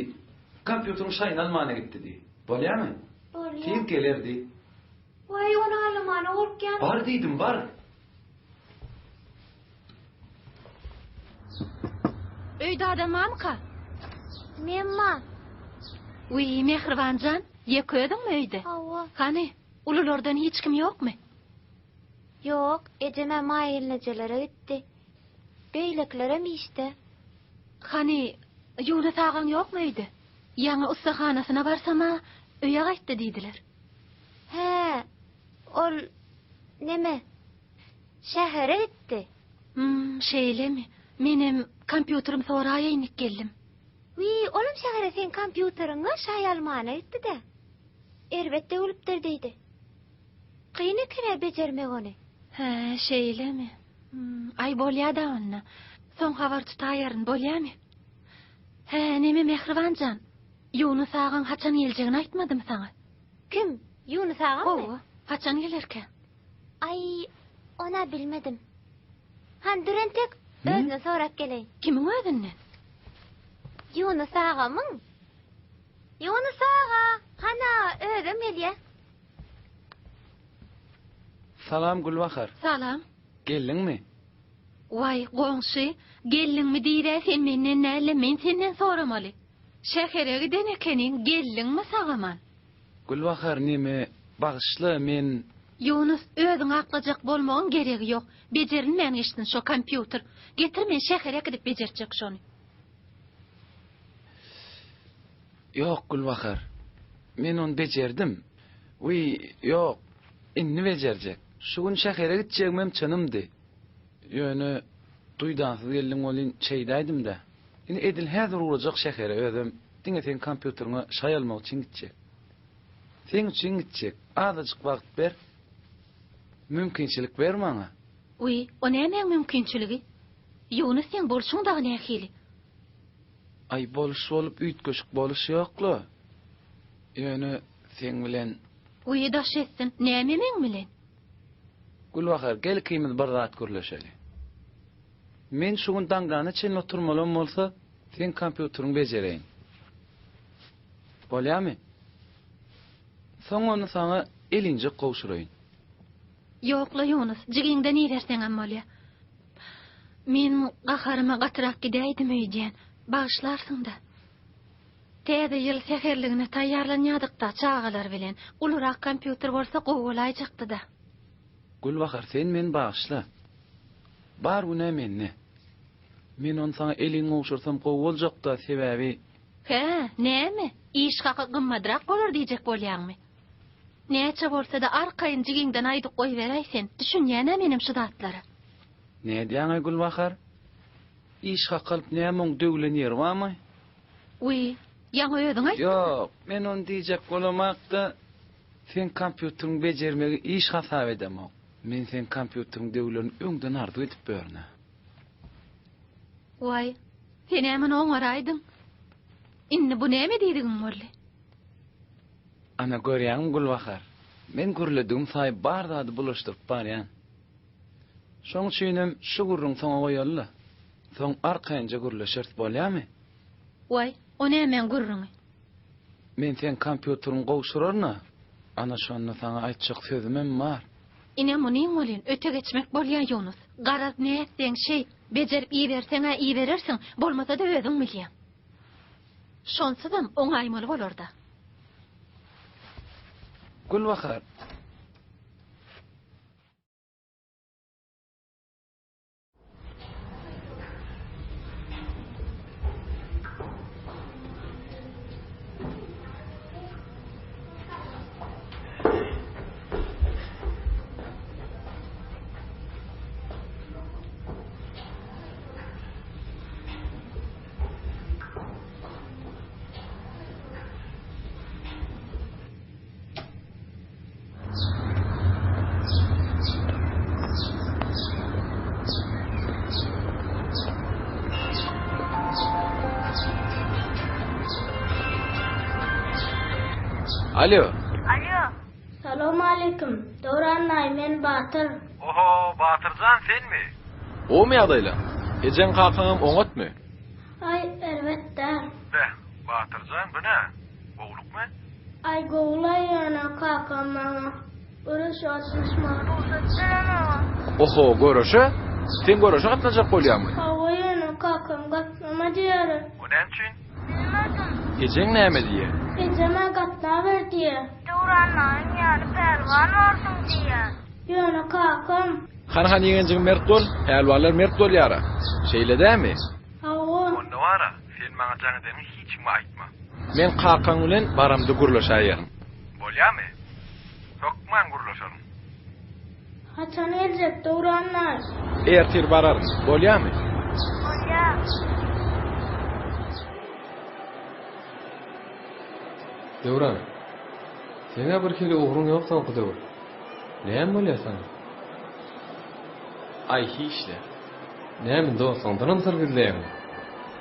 Kompýuteryň şaýyny almana gitdi di. Bolýarmy? Bolýar. Kim gelerdi? Vay, ona almana gorkýan. Bar diýdim, bar. Öýde adam mamka? Men ma. Uy, Mehribanjan, ýeködüňmi öýde? Hawa. Hany, ululardan hiç kim ýokmy? Yok, ejeme maýylnajalary gitdi. Beýleklerem işte. Hany, Yunus agan ýokmy öýde? Ýaňy ustahanasyna barsama, öýe gaýtdy diýdiler. He, ol neme? Şähere gitdi. Şeýlemi? Menim kompýuterim soraýa inik geldim. Oğlum şähere sen kompýuteriňe şaý almana gitdi de. Erbetde ölüpdir diýdi. Kıyını kire becermek onu. He, şeýlemi? Ay bolýa-da onna. Soň habar tutaýaryn bolýamy? He, neme Mehribanjan? Yunus agan haçan geljegini aýtmadymy saňa? Kim? Yunus agan mı? Haçan gelerke? Ay, ona bilmedim. Han dürentek özüne sorap geleýin. Kimiň özünden? Yunus agamyň. Yunus aga, hana özüm gelýär. Salam Gulbahar. Salam. Geldiňmi? Vay, goňşy, geldiňmi diýre sen menden näle, men senden soramaly. Şähere giden ekenin, geldiňmi sagaman? Gulbahar nime bagyşly men Yunus özüň aklajak bolmagyň geregi ýok. Bejerilmän işin şo kompýuter. Getir men şähere gidip bejerjek şonu. Yok Gulbahar. Men onu bejerdim. Yok. Inni bejerjek. Şu gün şähere gitjegmem çynymdy. Ýöne duýdansyz geldim bolyn çeýdaýdym da. Indi edil häzir urajak şähere özüm diňe sen kompýuteryňy şaý almak üçin gitjek. Sen üçin gitjek. Azajyk wagt ber. Mümkinçilik ber maňa. O näme mümkinçiligi? Yunus sen bolşuň da nähili? Ay boluş bolup üýtgeşik boluş ýokla. Ýöne sen bilen daş etsin. Näme men bilen? Gulbahar, gel kıymet bir rahat görleşeli. Men şugun dangany çyn oturmalam bolsa, sen kompýuteryň bejereýin. Bolýarmy? Soň onu saňa elinje gowşuraýyn. Ýokla Yunus, jigiňden ýererseň bolýar. Men gaharyma gatyrak gidäýdim öýden, bagyşlarsyň da. Täze ýyl seherligine taýýarlanýadykda çağalar bilen, ulurak kompýuter bolsa gowulaýjakdy da. Gulbahar, sen men bagyşla. Bar güne menne. Men onu saňa eliň gowşursam gowuljak da sebäbi. He, näme? İş haky gymmadrak bolar diýjek bolýarmy? Näçe bolsa da arkaýyn jigiňden aýdyp goýberäýsen, düşünýäne menim şydatlary. Ne diýäň Gulbahar? İş hakalyp näme oň döwlenýär wamy? Ýa-ni özüň aýt. Ýok, men onu diýjek bolamakda sen kompýuteryň bejermegi iş hasap edemok. Men sen kompýuteryň döwlerini öňden ardy etip berne. Sen hemen oňaraýdyň. Indi bu näme diýdiň bolly? Ana görýäňmi Gulbahar? Men gürledim saý bardady bulaşdyryp barýan. Şoň üçinem şu gurrun soňa goýarly. Soň arkaýynja gürleşert bolýarmy? O näme gurrun? Men sen kompýuteryň gowşurarna. Ana şonu saňa aýtjak sözümem bar. Ine munyň bolýan, öte geçmek bolýar Yunus. Garaz näçeň şey, bejerip iýerseňä iýerersiň, bolmasa da özüň bilýän. Şonsuzam oňaýmaly bolar da. Gulbahar. Alo. Salam alaikum. Döwran men Batyr. Oho, Batırcan sen mi? O mu adayla? Ecen kalkanım oňat mı? Ay, elbette. Batırcan bu ne? Oğluk mu? Ay, goğulay yana kakam bana. Görüş açmışma. Oho, görüşe? Sen görüşe katlanacak bolýarmy? Hava yana kakam katlama diýär. O näçin? Bilmedim. Ecen näme diýe? Eceme katla ver diýär. Duranlaryň ýaly perwan bolsun diýär. Yana kakam. Han ýegenjiň mert bol, pelwanlar mert bolýara. Şeýle dämi? Hava. Onda wara, sen maňa jaňyny hiç mi aýtma. Men kalkan bilen baramdy gurlaşaýarym. Bolýarmy? Sokman gurlaşalım. Haçan eljek Duranlar. Ertir bararym. Bolýarmy? Bolýar. Döwran. Seňe bir kile ugruň ýoksan Kudaw. Näme bolýarsan? Ay hiçle. Näme dostundan sırgylýar?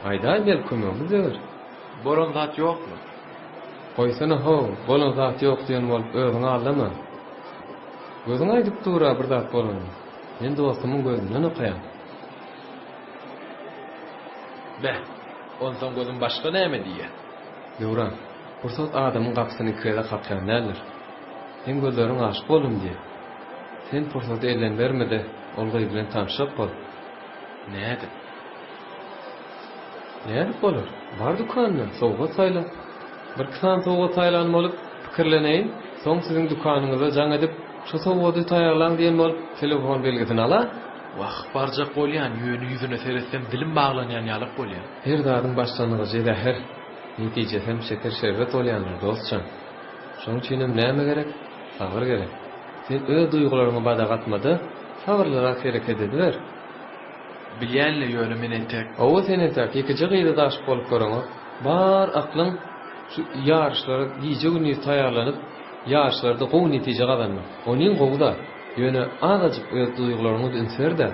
Aýda gel kömegimiz eder. Boron zat ýokmy? Goýsana ho, bolan zat ýok diýen bolup özüňi aldama. Gözüň aýdyp dura bir zat bolan. Men dostumyň gözünden okaýam. Bäh, ondan gözüm başga näme diýe? Döwran, pursat adamyň gapysyny kirede kapýan näler? Sen gözleriň aşyk bolum diýe. Sen pursat elden bermede, ol goý bilen tanışyp bol. Näde? Näde bolar? Bar dukanyna, sowgat saýla. Bir kisan sowgat saýlan bolup pikirleneýin, soň siziň dukanyňyza jaň edip, şu sowgady taýarlan diýen bolup telefon belgesini ala. Wah, barjak bolýan, ýöni ýüzüne seretsem dilim baglanýan ýalyk bolýar. Her dadyň başlanýagy zäher. Netije hem şeker şerbet bolýanlar dostçan. Şoň üçin näme gerek? Sabır gerek. Sen öz duýgularyňy bada gatmady, sabırlara hereket ediber. Bilýänle ýöne men entek. Owa sen entek, ikiji gyýda daş bolup görüňi. Bar aklyň şu ýarşlara giýje güni taýarlanyp, ýarşlarda gowy netije gazanmak. Onuň gowda ýöne azajyk öz duýgularyňy ünser-de.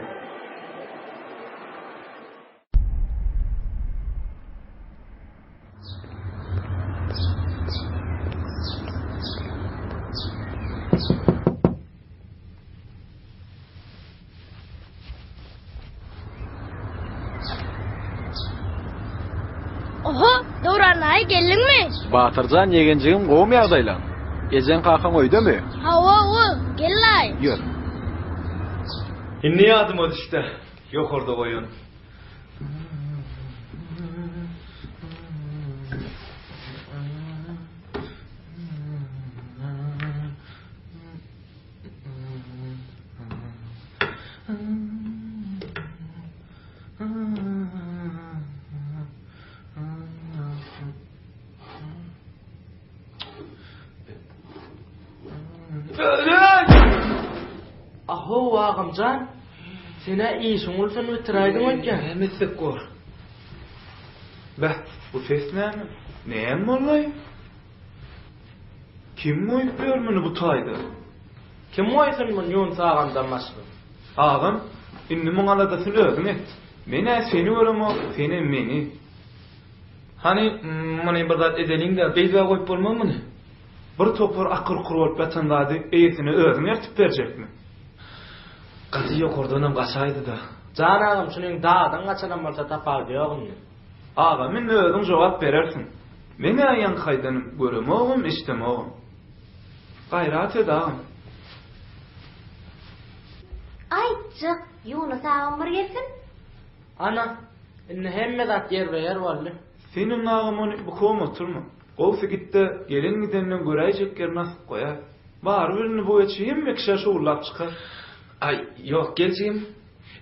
Oho, Duranlar geldinmi? Batırcan ýegenjigim gowmy ýagdaýlan. Ejen kalkan öýdemi? Hava, gellay. Ýör. Inni adım o işte. Yok orada koyun. Aho ağamcan, sene iyi şoňulsan ötüraýdyň öňe. Näme gor? Bäh, bu ses näme? Näme bollay? Kim moýup bermeni bu taýda? Kim moýsyn men ýon sağandan başga? Ağam, indi muňa da sen özüň et. Mene seni göremo, seni meni. Hani meni bir zat edeliňde beýle goýup bolmamyny? Bir topur akyr kurup batandady, eýsini özüň ertip berjekmi? Gaty ýokurdanam gaçaýdy da. Jan agam şunyň dağdan gaçanan bolsa tapar diýogmy? Ağa, men özüň jogap berersiň. Mene aýan haýdanyp göremogum, iştemogum. Gaýrat ed ağam. Ayçyk, Yunus ağam bir gelsin. Ana, inne hemme zat yer beýer boldy. Senin ağam onu bu kom oturma. Gowsy gitdi, gelin gidenden göräjek yer nasip goýar. Bar birini bu etşi hemme kişi şuurlap çykar. Ay, yok gelçigim.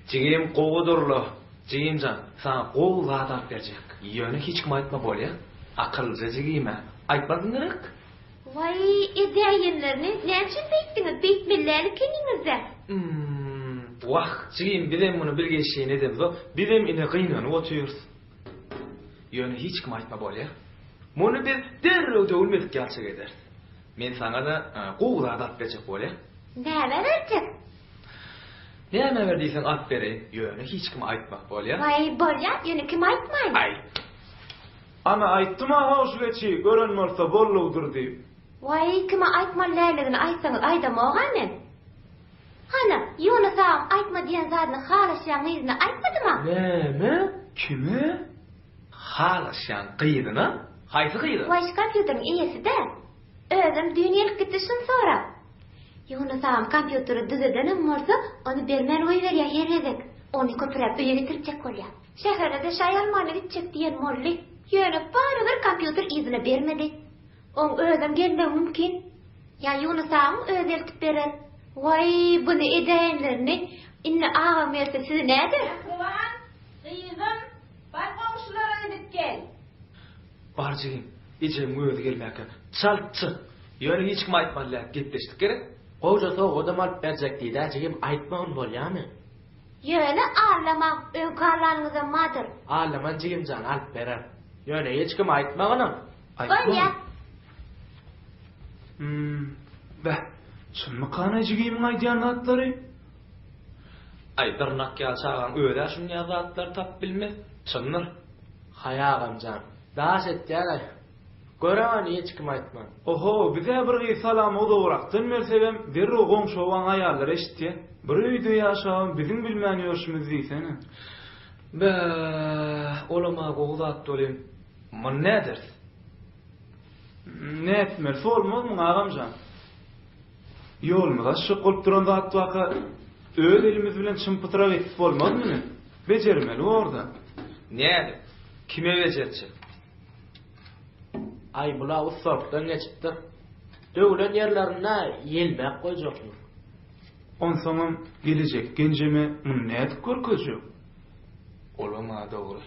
Jigim gowudurlu. Jigimjan, sana gow zat ap berjek. Ýöne hiç kim aýtma bolýa. Akylja jigime. Aýtmadyň gerek. Vay, edäýenlerini näçe beýtdiňiz? Beýtmelläri keniňizde. Wah, jigim bilen muny bilgeşiň edemzo, bilen ine gynanyp oturýars. Ýöne hiç kim aýtma bolýa. Muny biz derrew döwülmedik ýalçyk eder. Men sana da gow zat ap berjek bolýa. Näme berjek? Näme berdiysen at beri, ýöne hiç kim aýtmak bolýa. Vay, bolýar, ýöne kim aýtmaýyn? Ay. Ana aýtdym ha şu geçi, gören bolsa bolludur diýip. Vay, kime aýtmalyligini aýtsaňyz aýdamagan men. Hana, Yunus ağam aytma diyen zadını halaşyan izini aytmadı mı? Näme? Kimi? Halaşyan qyydına? Haýsy qydy? Vay şu kompüterin iyisi de. Özüm dünyelik gitişin sonra. Yunus ağam kompüteri düzeden morsa onu bermen oy ver ya herezek. Onu köpürep öye getiripcek kolya. Şehirde şay almana gitcek diyen molli. Yönüp barıdır kompüter izini bermedi. On özüm gelme mümkün. Ya Yunus ağam öz eltip berer. Vay bunu edenlerini inne ağam etse sizi nedir? Ulan, kızım, bak komşulara gidip gel. Barjygym, icem öýüdi gelmäkä. Çalçy. Ýöne hiç kim aýtmadylar, gitleşdik gerek. Goja soğudum alıp berjek diýdi, jigim aýtmagyň bolýarmy? Yöne ağlama, önkarlarınıza madır. Ağlaman jigim jan alıp berer. Ýöne hiç kim aýtmagyny. Bolya. Bäh, şunmy kanajygyň aýdýan atlary? Aýdyrnak ýalçagan öýdä şun ýazatlar tap bilmez. Çyndyr. Haýagam jan. Daş etýär. Gören hiç kim aýtma. Oho, bize bir salam o dowrakdan mersebem derre goňşowan aýallar eşitdi. Bir öýde ýaşawan bizim bilmän ýöşümüz diýsene. Olama gowzat dolym. Men nädir? Näetmer sormadyň agamjan. Ýolmyza şu golup duran zat waka öz elimiz bilen çympytyra getip bolmadymy? Bejermeli orda. Nädir? Kime bejerçi? Ay bula ussortdan geçipdir. Döwlet ýerlerine ýelbäk goýjaklar. Onsoňam gelecek genjeme näet görkezjek? Olama dogry.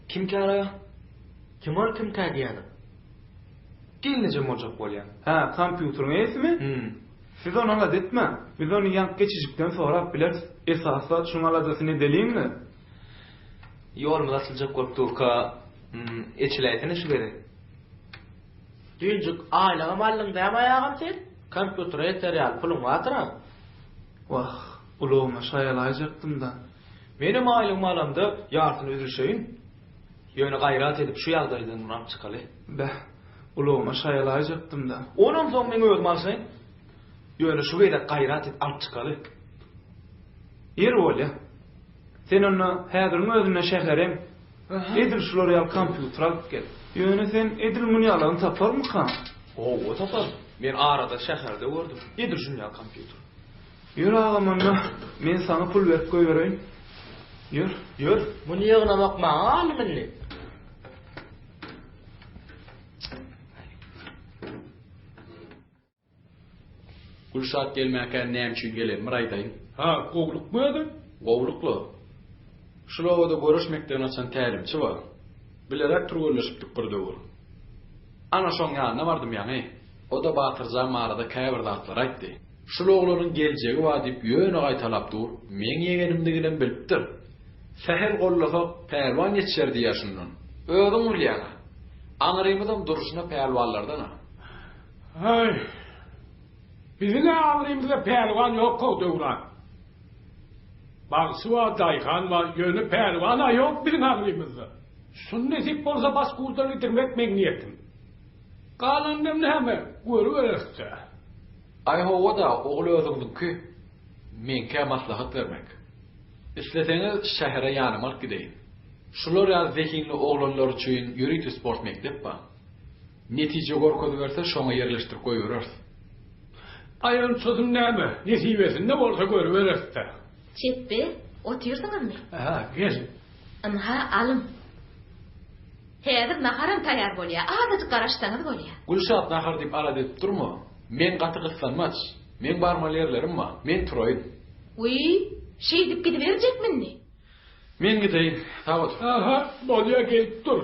Kim kara? Kim ol kim tädiýany? Gelneje mojak bolýan. Ha, kompüteriň esmi? Siz onu alad etme. Biz onu yank geçicikten sonra bileriz. Esasat şunu aladasını deliyim mi? Yolumuz asılacak korktuğuka eçilayetine şu beri. Düncük aylığım allım dayam ayağım sen? Kompüter yeteriyal pulun vatıra. Vah, uluğuma şayalayacaqtım da. Benim aylığım alamda yartını üzülşeyin. Yönü gayrat edip şu yağdaydan uram çıkalı. Beh, uluğuma şayalayacaqtım da. Onun son beni özüm alsayın. Yönü şu gayrat gayrat edip alıp çıkalı. Yer ol ya. Sen onu häzirň özüne şäherem. Edil şuları al kompüter alıp gel. Yönü sen edil muni alan tapar mı kan? O tapar. Men arada şäherde gördüm. Edil şunu al kompüter. Yür ağam onu. Men sana pul verip koyvereyim. Yür. Yür. Bunu ýygna bakma alymyny. Gülşat gelmäken näme gelir Miraýdaýyn? Ha, gowluk mu edi? Gowluklu. Şulavada görüşmekden açan tälimçi bar. Bilerek turgullaşypdyk bir döwür. Ana şoň ýanyna bardym ýa-ni. O da Batyrjan marada käbir zatlar aýtdy. Şulaglaryň geljegi wa diýip ýöne gaýtalap dur. Men ýegenimdiginem bilipdir. Sähel gollasa pälwan ýetişerdi ýaşyndan. Özüň bilýär. Aňrymydam duruşuna pälwanlardan. Hay. Bizine ağrıyımızda pehlivan yok kovduğulan. Bağısı var, dayıkan var, yönü pehlivana yok bizim ağrıyımızda. Şunu nesip olsa bas kurdan itirmek mekniyetim. Kalandım ne hemen, görü verirse. Ay hova da oğlu özündün ki, menke maslahat vermek. İsleteniz şehre yanımak gideyin. Şular ya zekinli oğlanlar için yürüytü sport mektep var. Netice gorkodu verse şona yerleştir koyuyoruz. Ayın sözüm näme? Nesibesin ne bolsa görüverirse. Çeppi, oturýarsyňyzmy? Ha, gel. Anha alym. Häzir naharam taýar bolýar. Azajyk garaşsaňyz bolýar. Gülşat nahar diýip ara edip durma. Men gaty gyslanmaz. Men barmal ýerlerim var. Men turaýyn. Uy, şey dip gidiberjekminni? Men gideýin. Sag ol. Aha, bolýar gelip dur.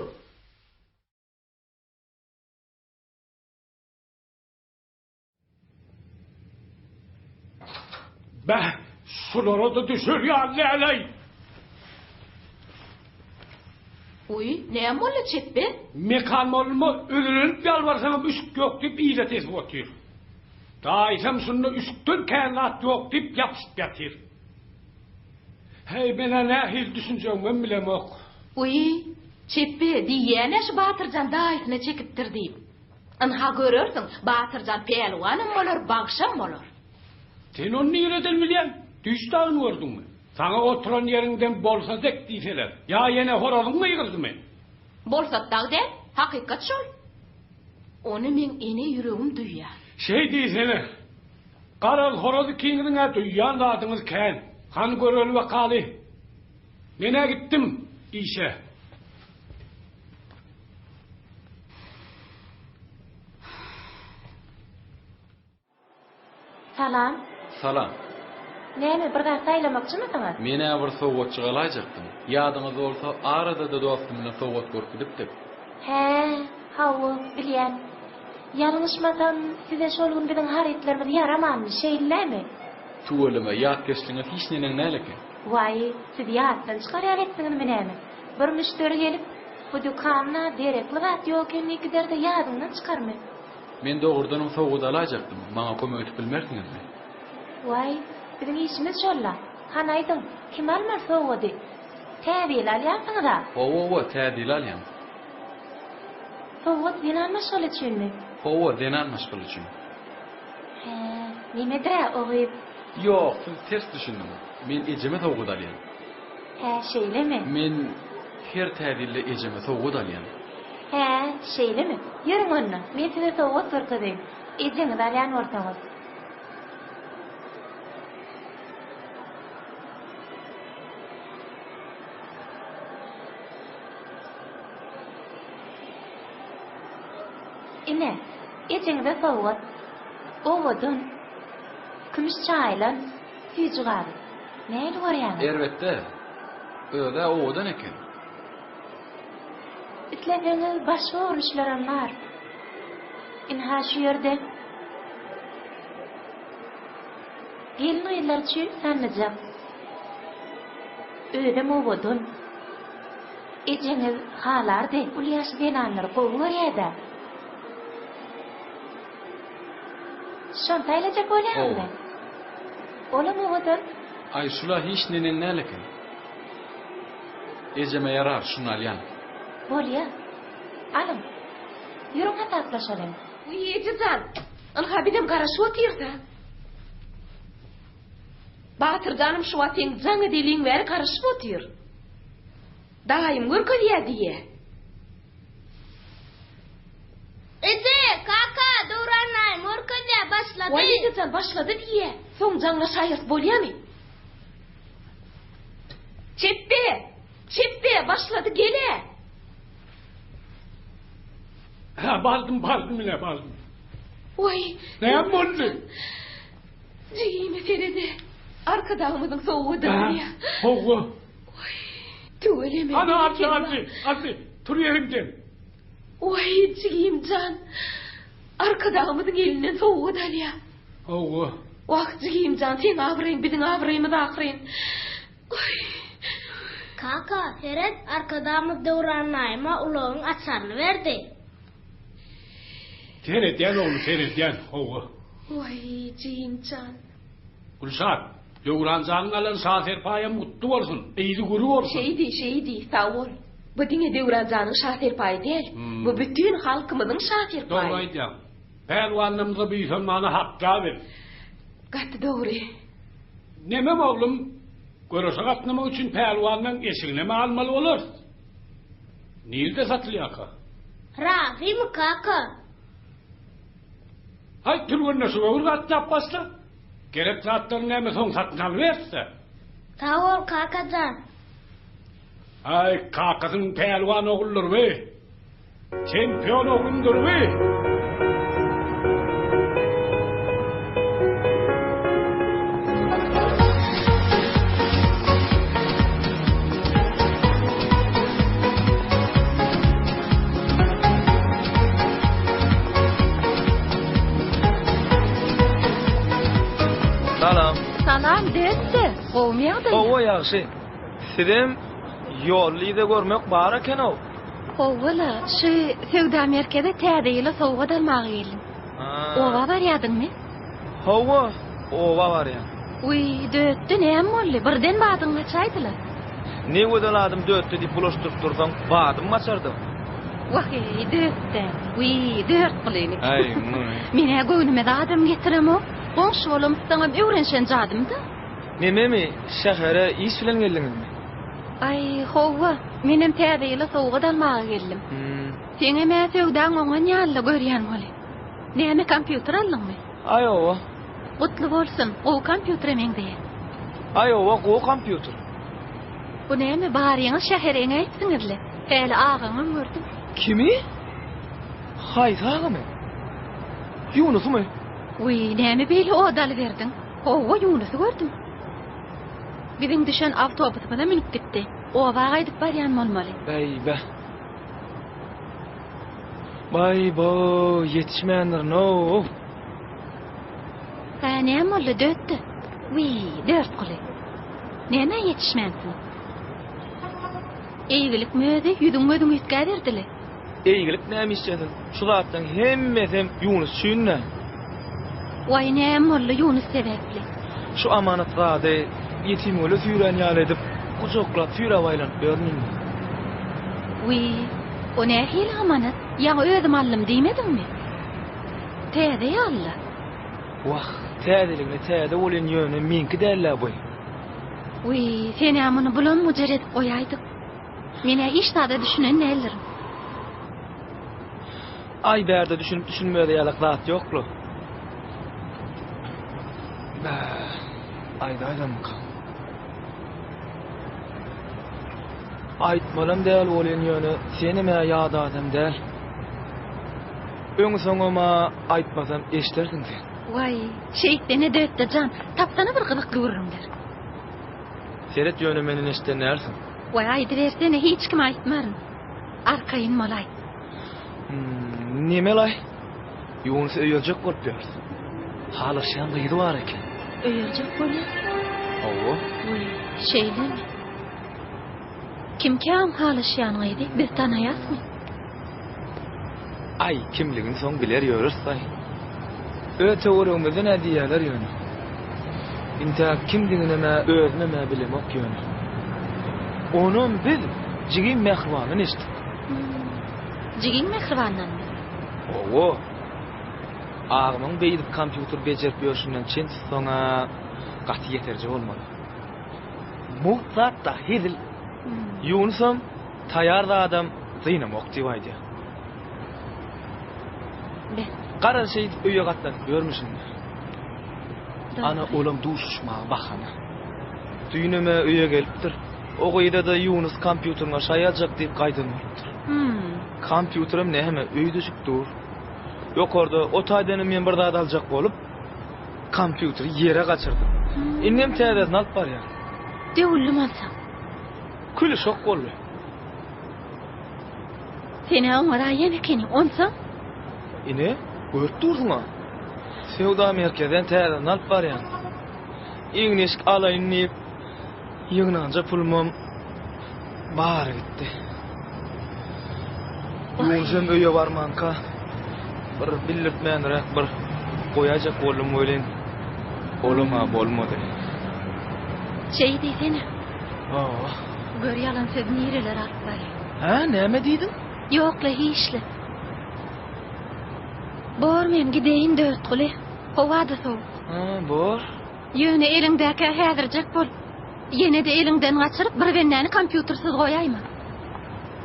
Bah, şulara da düşür ya leley. Uy, näme bolýar çeppi? Mekan molma ölürüp yalvarsam üst yok dip iýle tez otyr. Daýsam şunda üstün känat yok dip ýapyşyp ýatyr. Hey mene nähil düşünjegim bilemok. Uy, çeppi diýene şu Batyrjan daýysyna çekipdir diýip. Anha görürsiň, Batyrjan pehlwanam bolar, bagşam bolar. Sen onu nereden bilýän? Düşdağını gördünmü? Sana oturan yerinden bolsa zek diýseler. Ya yine horazın mı yıkıldımy? Bolsa dağ der, hakikat şol. Onu men ene yüreğim duýýar. Şey diýsene. Qaral horozy kiňiňe duýýan zadyňyz kän. Han göreli wakaly. Mene gittim işe. Salam. Salam. Näme bir gap saýlamakçymysyňyz? Mene bir sowgat çygalajakdym. Ýadyňyz bolsa arada da dostum bilen sowgat görüp gidipdik. He, hawa bilýän. Ýalňyşmasam size şol gün biziň haritlerimiz ýaramanmy, şeýlelämi? Tuwelime ýatkeşliňiz hiç nenen nälekin? Vay, siz ýatdan çykarýar etdiňizmi näme? Bir müşteri gelip, bu dükanyna derekli zat ýok emniki derde ýadyňdan çykarmy? Men dogurdan sowgat alajaktym. Maňa kömek edip bilmersiňizmi? Vay, biziň işimiz şolla. Han aýdyň, kim almar sowgady? Täbil alýarsyňyz-da? Owo, tädil alýam. Sowgat dinan maşgal üçinmi? Owo, denan maşgal üçin. He, nimedir oýup? Yok, siz ters düşündüm. Men ejeme sowgat alýam. He, şeýlemi? Men her tädille ejeme sowgat alýam. He, şeýlemi? Ýeriň onda, men size sowgat berkedim. Ejeňiz alýan ortaňyz. Ine, ejeňize sowgat. Owodun. Kümüş çaylan, süýjü gary. Näme görýäňiz? Elbetde. Öde owadan eken. İtleňiz başga uruşlaran bar. Inha şu ýerde. Gelin ýyllar üçin sanajak. Öde owodun. Ejeňiz halardy, ul ýaş denanlar goýýarda. Şon taýlajak bolýarmy? Ola owodun. Ay şula hiç nenen nälekin? Ejeme yarar şunu alýan. Bolýar. Alym. Ýürüň hataplaşalım. Uy, ejizan. Anha bilim garaşy otyrda. Batyrdanım şu watyň jaňy deliň bäri garaşyp otyr. Daýym görkezýär diýe. Ede, kaka, Duranay, morkada başladı. Vay, ejizan başlady diýe. Soň jaňla şaýyrt bolýarmy? Çeppe, başladı gele. Ha, baldım bile baldım. Vay. Ne yapmadı? Cigimi Feride. Arkadağımızın soğuğu da ya. Oğlu. Tuğuleme. Ana atlı. Tur yerimden. Vay cigim can. Arkadağımızın elinden soğuğu da ya. Oğlu. Vak cigim can sen avrayın bizim avrayımı da akrayın. Kaka, Ferhat arkadamız Duranay'ma ulağın açarını verdi. Ferhat oğlu Ferhat oğlu. Vay cigim can. Gülşat, Duran canın alan Şafer Paya mutlu olsun. İyisi guru olsun. Şeydi, sağ ol. Bu dine Duran canın Şafer Payı değil. Bu bütün halkımızın Şafer Payı. Doğru aydık. Pervanımıza bir sonmana hakka ver. Gatı doğru. Nemem oğlum? Görüşe katlamak için pervandan eşiğine almalı olur. Nerede satılıyor ka? Rafi mi kaka? Hay Türk'ün nasıl olur katlap basla? Gerek zatların neme son satın alıverse. Sağ ol kakacan. Ay kakasın pervan oğuldur be. Çempiyon oğlumdur be. Salam detse, gowmýagdy. Owo ýaxşy. Sizem ýollyda görmek bar eken o. Owala, şu Sewda merkezde täzeýle sowgat almagy geldim. Owa barýadyňmy? Owa barýan. Uy, dötdi näme boldy? Birden badyň açaýdylar. Ne gödeladım dötdi diýip bulaşdyryp dursaň, badym açardy. Wahy, dötdi. Uy, dört qylyny. Ay, mene göwnüme adam getirem o. Qoňşy bolam saňa öwrenşen jadymda. Nememi şähere iş bilen geldiňizmi? Ay, howa, menem täze ýyla sowga dalmaga geldim. Seňe mä söwdan oňan ýaly görýän boli. Näme kompýuter aldyňmy? Ay owa. Gutly bolsun, o kompýuter emeňde. Ay owa, o kompýuter. Bu näme baryňyz şäherine aýtdyňyzly? Häli ağaňy gördüm. Kimi? Haýsagamy? Yunusmy? Uy, näme beýle odaly berdiň? Howa Yunusy gördüm. Biziň düşen awtobus bilen minip gitdi. Owa gaýdyp barýan bolmaly. Beýbe. Bay bo, yetişmeýänler no. Näme oldy dötdi? Uy, dört guly. Näme yetişmänsiň? Eýgilik mözi ýüzüň mödüň üýtgärdirdiler. Eýgilik näme işledin? Şu zatdan hemmesem Yunus şünne. Vay näme oldy Yunus sebäpli? Şu amanatzady ýetim öle süýren ýaly edip, uçoklap süýre baýlanyp görnün. Uy, o nähil amanat? Ýa özüm allym diýmedingmi? Täze ýalla. Wah, täzeligine täze bolan ýöne menki däller boy. Uy, sen amany bulan mujarret goýaýdyk. Mene hiç nada düşünen näler? Ay berde düşünüp düşünmöde ýalak zat ýoklu. Aydaydan mı kal? Aytmalam däl bolan ýöne senime ýada adam däl. Öňe soňama aýtmasam eşdersiň sen. Vay, şeýtene dötdi jan. Tapsana bir gyzyk görürümler. Seret ýöne meni eşdenärsiň. Vay, aýdy bersene hiç kim aýtmaryn. Arkaýyn malay. Nime lay? Yunus öýüljek bolup ýörsin. Halaşan gyýdy bar eken. Öýüljek bolýar. Owo. Uy, şeýlemi? Kim kam halaşan gyýdy? Biz tanaýasmy? Ay, kimligini soň biler ýörürsay. Öte orumyzda nädiýäler ýöne. Inte kimdigine mä özüne mä bilemek ýöne. Onun biz jigin mehriwanyny eşitdik. Jigin mehriwandan. Owo. Ağamyň beýdip kompýuter bejerip ýörşünden çen soňa gaty ýeterje bolmady. Mutlak da hidil. Yunusam taýar da adam zynamok diýýär. Qarar şeýdi öýe gatlanıp görmüşsüňdir. Ana olam duşma bahana. Düýneme öýe gelipdir. O gyýda da Yunus kompýuteryňa şaýajak diýip gaýdanýardyr. Kompýuterim näme öýde düşüpdir. Ýokarda o taýdany men bir zat aljak bolup kompýuteri ýere gaçyrdy. Innem täzesini alyp barýar. Dewully masa. Küli şok boldy. Seni oňara ýene keni onsa? Ine, görtdürmä? Sewda merkezden täzesini alyp barýar. Iňneşik alaýyn diýip ýygnanja pulmam bar gitdi. Ýoljem öýe barmanka. Bir bildirmänrek bir goýajak bolum ölen. Oluma bolmady. Şey diýsene. Gör yalan söz nireler alyp barýar. Ha, näme diýdin? Ýokla hiçli. Bor men gideýin dört guly. Howada sowuk. Bor. Ýöne eliňdäki häzirjek bol. Ýene de eliňden gaçyryp bir wennäni kompýutersiz goýaýma.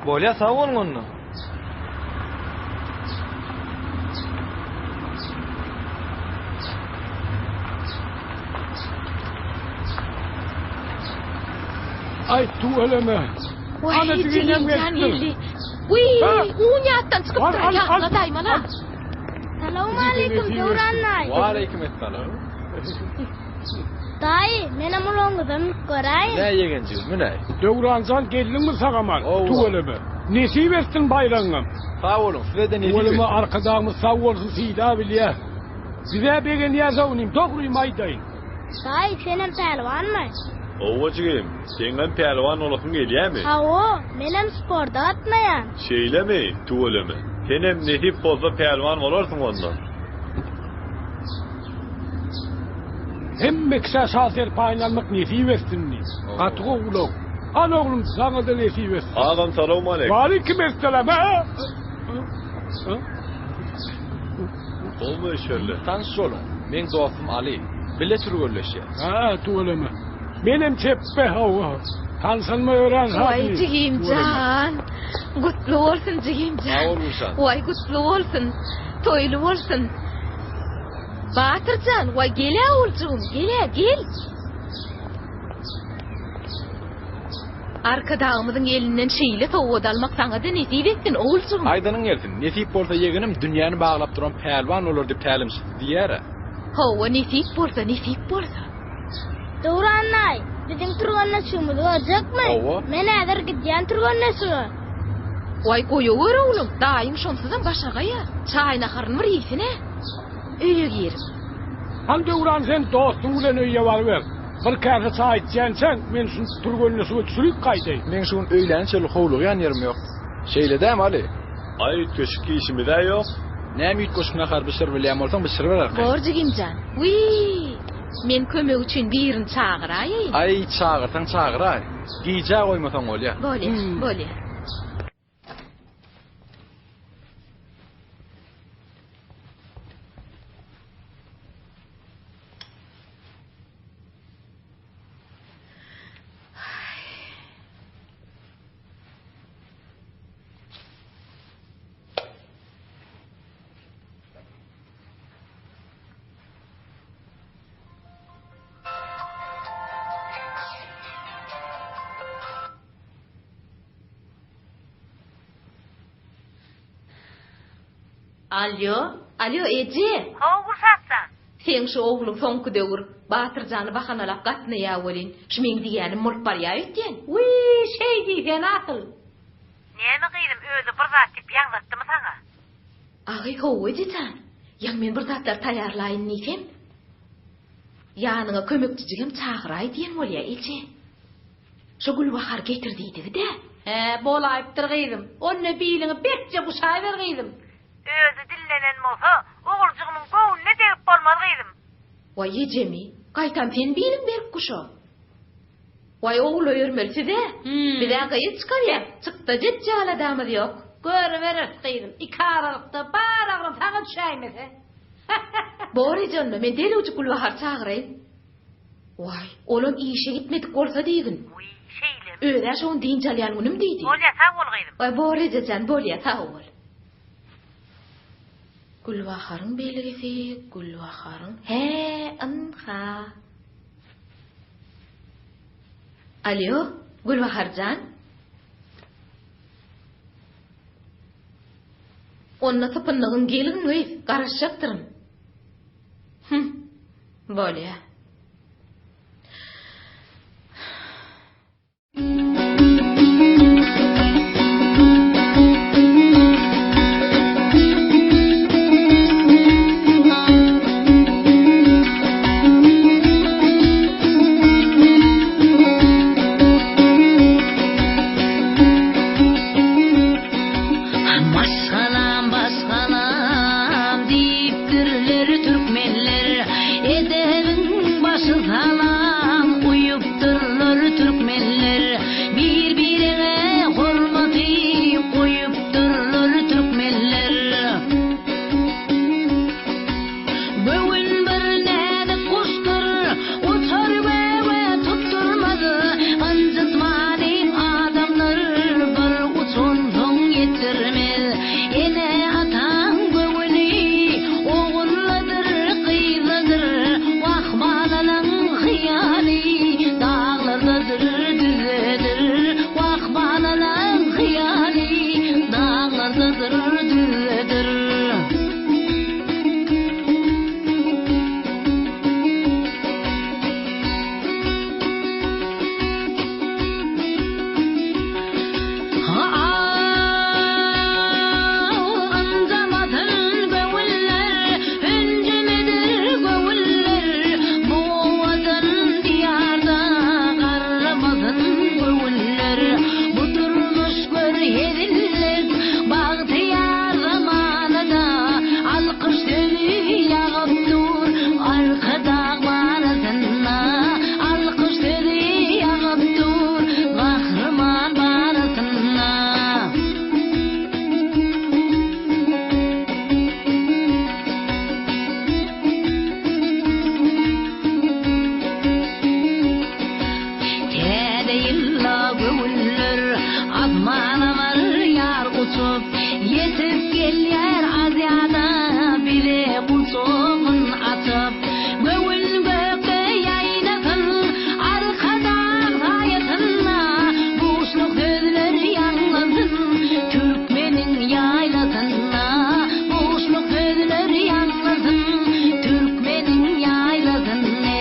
Bolýa sawol onu. Ay tu öleme. Ana düğünem geldi. Uy, uňatdan çykyp durýar daýmala. Assalamu alaykum Döwranlar. Wa alaykum assalam. Daýy, meni muloňyzdan göräýin. Ne ýegenjiz, mene? Döwranjan geldinmi sagaman? Tu öleme. Nesip etsin bayraňam. Sağ olun, sizden nesip. Öleme arkadağımız sağ olsun sida bilýär. Bize begen ýazawynym dogruym aýdaýyn. Daýy, senem pälwanmy? Ovacığım, sen pehlivan olasın geliyor mi? Ha o, menem sporda atmayan. Şeyle mi, tuğle mi? Sen hem nesip bozda pehlivan olarsın ondan. Hem meksa şahser paynalmak nesip etsin ni. Atığı ulok. An oğlum sana da nesip etsin. Ağam selamu aleyküm. Aleyküm esselam. Olmuyor şöyle. Tanış olun. Men dostum Ali. Bile türgölleşýär. Ha, tuğulama. Benim teppe hava. Tansanma öğren. Vay Cigimcan. Gutlu olsun Cigimcan. Sağ ol Gülşen. Vay gutlu olsun. Toylu olsun. Batırcan, vay gele oğulcuğum, gel. Arkadağımızın elinden şeyle tavuğu dalmak sana da nesip ettin oğulcuğum. Aydanın gelsin. Nesip bolsa yeginim dünýäni bağlap duran pälwan olur dip tälim diýär. Hova nesip bolsa. Döwranay, bizim turganna şumudu olacakmı? Hova. Men äder gidýän turganna şumu. Vay goýuwer oğlum, daýym şonsuzdan başaga ya. Çaýna haryn bir ýesine. Öýe girim. Hal Döwran sen dostun bilen öýe barber. Bir kase çay içýänsen, men şu turgönüne suwa düşürip gaýdaýyn. Men şuň öýlençeli howlugy ýanyarym ýok. Şeýledem Ali. Ay köşkü işimi de yok. Näme ýetgoşuna har bir sir bilýän bolsaň bir sir berer. Borjigimjan. Men kömek üçin birin çağıraýyn. Ay çağırtaň çağıray. Giýjä goýmasaň bolýar. Bolýar. Alo Ece. Hawa gursatsan. Sen şu oğlum soňky döwür Batyrjany bahanalap gatnaýa welin. Şmeň diýänim mult barýa ötden. Şey diýsen akyl. Näme gyýdym özü bir zat diýip ýaňlatdymy saňa? Agy howe diýsen. Ýa men bir zatlar taýarlaýyn niýsem? Ýanyňa kömekçijigim çagyray diýen bolýa Ece. Şu Gülbahar getirdiýdi-de. Bolaýypdyr gyýdym. Onne biýliňi bekçe guşaý ber gyýdym. Özü dillenen bolsa, oğulcugymyň göwüne degip bolmaz gyýdym. Vay Ejemi, gaýtan sen bilim berip kuşa. Vay oğul öýürmelsi-de. Bile gaýy çykarýar. Çykda jetjal adamyz ýok. Görüverir gyýdym. İkaralykda baragym taga düşäýmese. Borejanmy men deli uçuk Gülbahar çagyraýyn. Vay, olam işe gitmedik bolsa diýgin. Öýre şoň diňjalýan günim diýdi. Bolýa sag bol gyýdym. Vay borejan bolýa sag bol. Gülbaharın belgisi, Gülbaharın. Anha. Alo, Gülbaharcan. Onna tapınlığın gelin mi? Karışacaktırım. Böyle. uçup yetip gelýär azyada bile bulçoğun atıp göwül gökde ýaýlasyn arkadan hayatına boşluk sözler yanlasın Türkmenin yaylasına boşluk sözler yanlasın Türkmenin yaylasına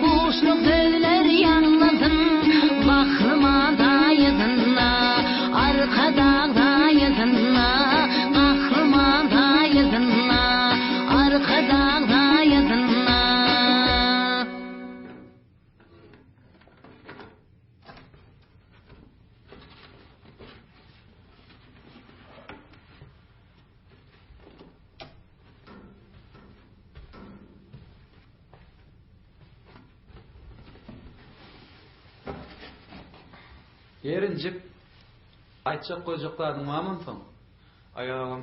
boşluk sözler yanlasın Bahrıma dayızına arkadan dayızına Bahrıma dayızına arkadan dayızına Yerincip aytjak goýaklaryň barmyň soň? Ayağım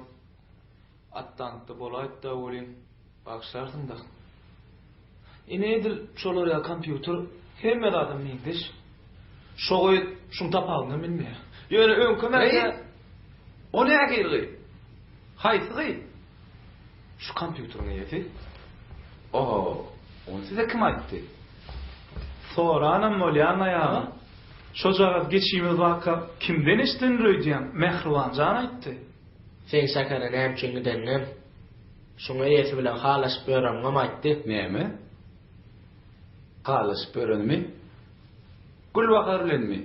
attanıkta bolayt da bolin bagşarsın da. Inedil şolar ya kompýuter hemme adam mingdiş. Şogy şun tapagyny bilmeýär. Ýöne öňkümärde O näge ýygy? Haýsy? şu kompýuteriň ýeti. Onu size kim aýtdy? Sonra anam bolýan ýa. Şo jaga geçýimiz waka kimden eşden röýdýän Mehriban jan aýtdy. Sen sakara näçe gidennem. Şoňa ýeti bilen halaşyp ýörenmem aýtdy. Näme? Halaşyp ýörenmi? Gulbahar bilenmi?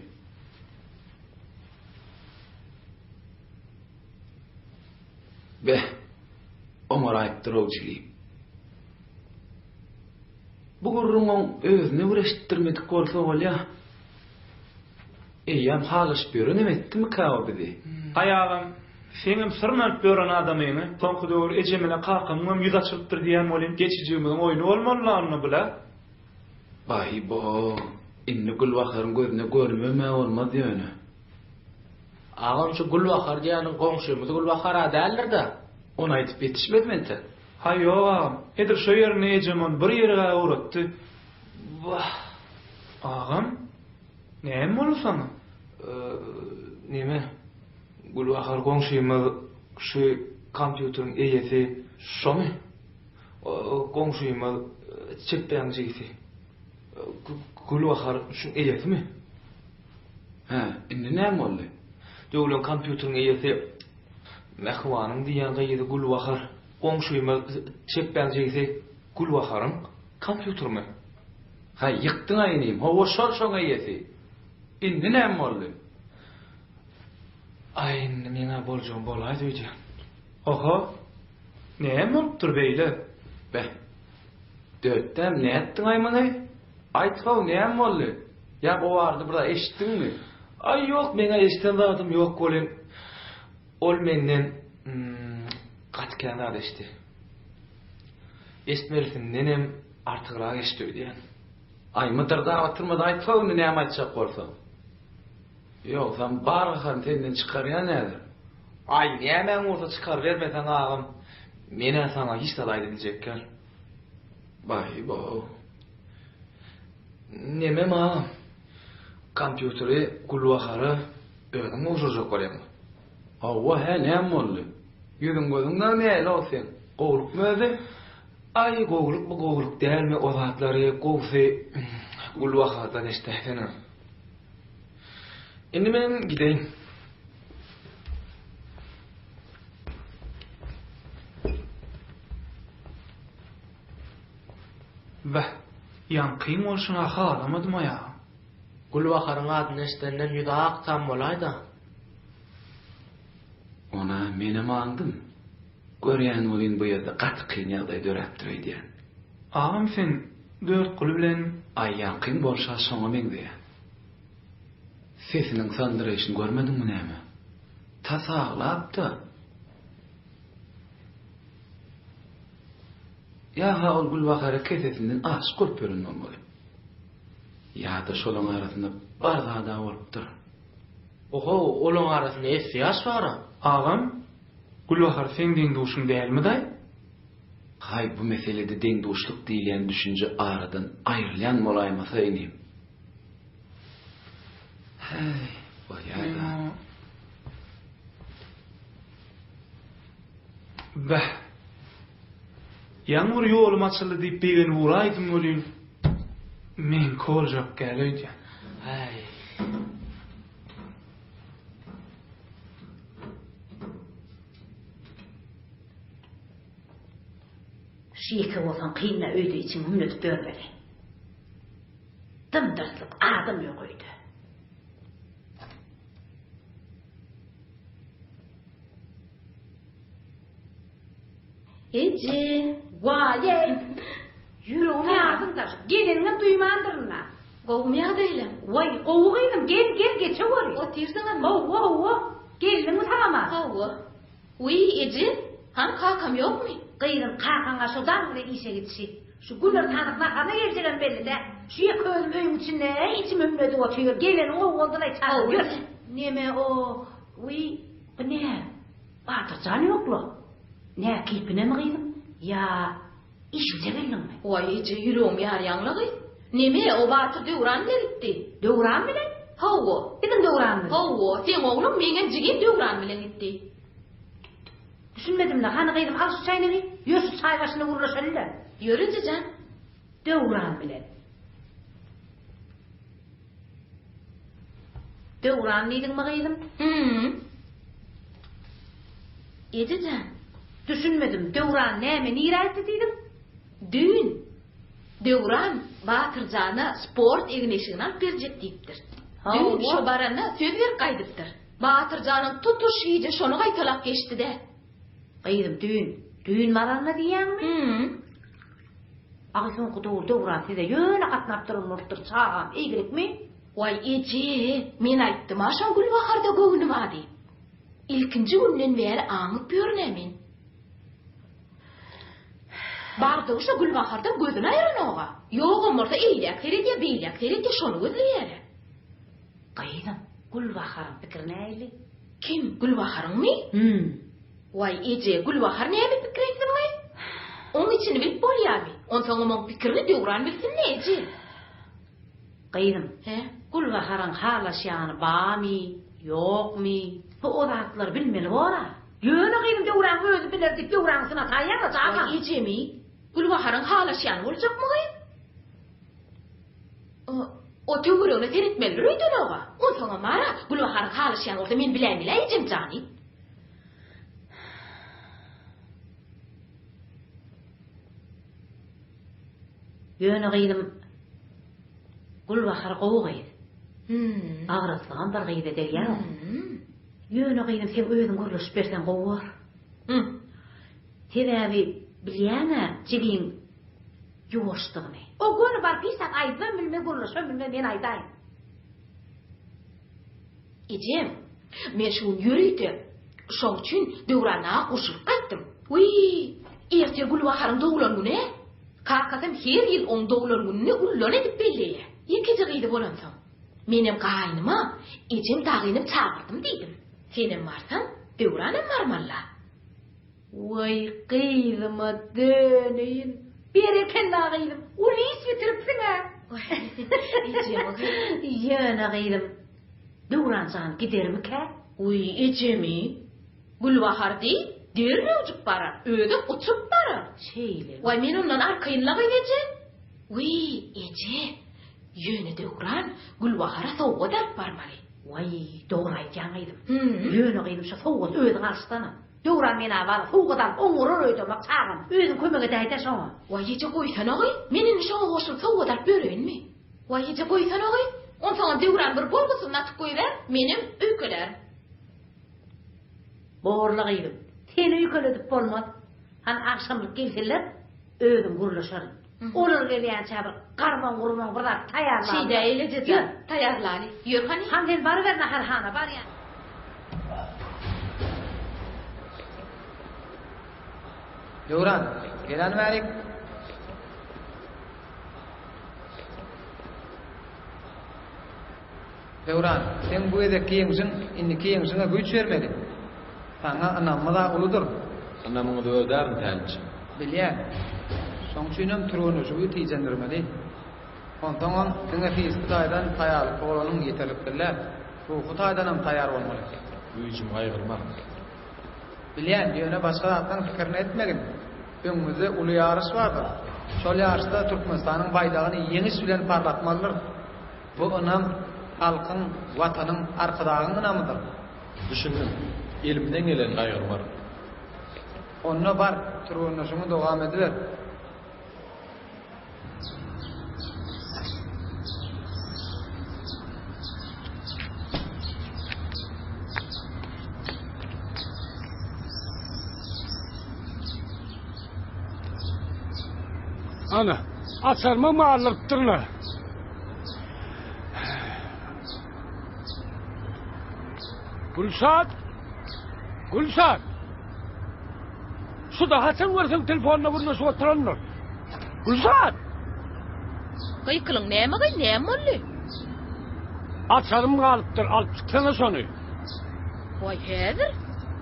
Omar aýtdyr owjyly. Bu gurrunň özüni ureşdirmedik bolsa bolýa. Eýem halaşyp ýörenem etdimi kawa bizi? Ayağım senim sırmanıp ýören adamyny soňky döwür ejemine kakymym ýüz açylypdyr diýen bolim geçijimiň oýny bolmalylaryny bile. Baý bo, inni Gulbaharyň gözüne görmeme bolmaz ýöne. Ağam şu Gulbahar diýäniň goňşymyz Gulbahar adaldyr da. Onu aýtyp ýetişmedimi ente? Ha ýok, edir şo ýerine ejemon bir ýerge uratdy. Wah. Ağam, näme boldy sana? Neme? Gulbahar goňşymyz şu kompýuteriň eýesi şomy? Goňşymyz çekpeňjigi. Gulbahar şu eýesimi? Ha, indi näme boldy? Döwlen kompýuteriň eýesi Mehwanyň diýen gaýdy Gulbahar. Goňşymyz çekpeňjigi Gulbaharyň kompýuterimi? Ha, ýykdyň aýnym. Hawa şol eýesi. Indi näme boldy? Aýn meňe boljon bolaýdy diýdi. Oho. Näme bolupdyr beýle? Dötdem ne etdiň aýmany? Aýtgaw näme boldy? Ya o wardy burada eşitdiňmi? Ay ýok, meňe eşiten zadym ýok bolin. Ol menden gatykana eşdi. Eşitmelisin nenem artygyrak eşdi diýen. Aýmydyr da atyrmada aýtgaw näme aýtjak bolsa? Ýok, sen bargan senden çykarýan nädir? Ay, näme orda çykar bermesen ağam. Mene sana hiç de aýdyljekler. Baý bo. Näme ma? Kompýuteri Gulbahary özüň uşurjak bolýarmy? Hawa ha näme boldy? Ýüzüň gözüňden näle olsun? Gowlukmy özi? Ay, gowluk bu gowluk dälmi o zatlary gowsy Gulbahardan eşdähden. Indi men gideýin. Bah, ýankyň bolşuna halamadym ýa. Gulbaharyň adyny eşdenden ýüzak tam bolaydy. Ona meni maňdym. Görýän bolyn bu ýerde gaty kyn ýagdaý döräpdir diýen. Ağam sen dört guly bilen aýýan bolşa soňa meňdi. Sesiniň sandyryşyny görmedimmi näme? Tasaglapdy. Ya ha ol Gulbahar kesesinden aşk bolup görünmem boly. Ya da şolaň arasynda bar zada bolupdyr. Oho, olaň arasynda essi ýaş bar. Ağam, Gulbahar sen deň duşuň dälmi daý? Hay bu meselede deň duşluk diýilen düşünje aradan aýrylýan bolaýmasa enim. Hey, bolýarda. Bah. Yağmur yolum açıldı deyip beni uğraydım ölüyün. Men kol yok gelöydü. Hay. Şiyeke olsan kıyımla öydü için hümlet börmeli. Dımdırtlık adım yok öydü. Ece, vay, yüreğime yardım taşı. Gelinin duymandırına. Kovmaya değilim. Vay, kovuyum, gel, geçe var. Otirsin ama. Ov. Gelinin tamam. Ov. Uy, Ece, han kakam yok mu? Kıyırın kakana şuradan bile işe gitsi. Şu güller tanıklar kana geleceğim belli de. Şuya köyüm öyüm içinde, içim ömredi otuyor. Gelin o oldu da çağırıyor. Neme o, uy, bu ne? Batırcan yok mu? Ne kipine mi kıydım? Ya işimize geldin mi? Vay Ece yüreğim yar yanlığı. Neme o batır dövran ne gitti? Dövran bile? Havu. Dedim dövran bile. Havu. Sen oğlum menen jigin dövran bile gitti. Düşünmedim de hani kıydım al şu çayını. Yürü şu çay başına vuruluşalım da. Yürü Cecan. Dövran bile. Dövran neydin mi kıydım? Ececan. Düşünmedim. Dövran neyme nirayet ediydim? Düğün. Dövran Batırcan'a sport egneşiğini alıp verecek deyiptir. Düğün şobarana söz ver kaydıptır. Batırcan'ın tutuş iyice şonu kaytalak geçti de. Kıydım düğün. Düğün maranma diyen mi? Ağzın kutuğul dövran size yöne katnaptırılmıştır çağam. İyilik mi? Vay Ece, men aytdım aşan Gülbaharda göğünüm adi. İlkinci günden beri ağıp görünemin. Bardı uşa Gülbahardan gözün ayırın oğa. Yoğun orada eylek terediye beylek terediye şonu gözleyere. Kıydım. Gülbahar'ın fikri neyli? Kim? Gülbahar'ın mı? Vay Ece, Gülbahar neye bir fikri ettin mi? Onun için bilip bol ya mi? On sana onun fikrini dövran bilsin ne Ece? Kıydım. Gülbahar'ın halaşyanı bağ mi? Yok mi? Bu odatları bilmeli var. Yöne kıydım dövran özü bilirdik dövransına tayyana çağın. Vay Ece mi? Gülbahar'ın halaşyanı olacak mı kıyım? O tövürüğünü teritmelidir öydün oğa. On sana mara Gülbahar'ın halaşyanı olsa men bileyim bileyim cani. Yöne kıydım Gülbahar qovu kıydı. Ağrıslığın bir kıydı der ya. Yöne kıydım sen özün kuruluş bersen qovu var. Tedavi bilyana cilin yoğuştuğunu. O günü var pisak aydan bilme kuruluş bilme ben aydayım. Ecem, men şun yürüydü. Şoň üçin döwrana koşup qaytdym. Uy, ertir Gülbahar'ın doğulan güne. Kakasam her yıl on doğulan gününe ullon edip belliye. Yekece gıydı bolansam. Menem gaýnyma, Ecem dağynıp çağırdım deydim. Senem varsan, döwranem marmalla. Vay kıydıma döneyin. Bereken dağıydım. Ulis bitiripsin ha. Ecem Yöne kıydım. Döwransan giderim ke? Uy Ecemi. Gülbahar değil, derre uçup barar. Öde uçup barar. Şeyle. Vay men ondan arkayınlağı Ece. Uy Ece. Yöne döwran Gülbahar'a soğuk derp barmaly. Vay doğru aytýanydım. Yöne kıydım şu soğuk özüň arstana. Döwran mena var soğukdan oňurur öýdemek çağım. Özüň kömege daýda şoňa. Vay Ece goýsana goý. Meniň şoňa goşup soğuk derp berenmi? Vay Ece goýsana goý. On sana döwran bir bolgusyny atyp goýber, menim öýkeler. Borlagıydım. Seni yükledip bolmaz. Han akşamlık gelseler, özüm guruluşarım. Olur gelen çabuk, karman kurman bırak, tayarlar. Şeyde eyleyeceğiz, tayarlar. Yürü hani. Hamden barıver naharhana, bar ya. Döwran, gelen verik. Döwran, sen bu ede kiýeňsin, indi kiýeňsiňe güç bermeli. Sana anamma da uludur. Anamyňy da ödärin täňçi. Bilýär. Soň üçinem turgyny şu tiýjendirmeli. Ondan diňe fiýisdaýdan taýarlyk bolanyň ýeterlik bilýär. Bu Hudaýdanam taýar bolmaly. Üýjüm gaýgyrma. Bilýän ýöne başga zatdan fikirini etmegin. Öňümizde uly ýarış bardyr. Şol ýarışda Türkmenistanyň baýdagyny ýeňiş bilen parlatmalydyr. Bu önam halkyň, watanyň arkadagyň önamidir. Düşündüm. Elimden gelen gaýry bar. Onna bar, türgünleşiňi dowam ediler. Ana, açarma mı ağırlıktırlar? Gülşat! Gülşat! Şu da haçan varsan telefonuna vurnaşı oturanlar. Gülşat! Kıykılın näme gay, näme oldu? Açarım ağırlıktır, alıp çıksana sonu. Vay häzir?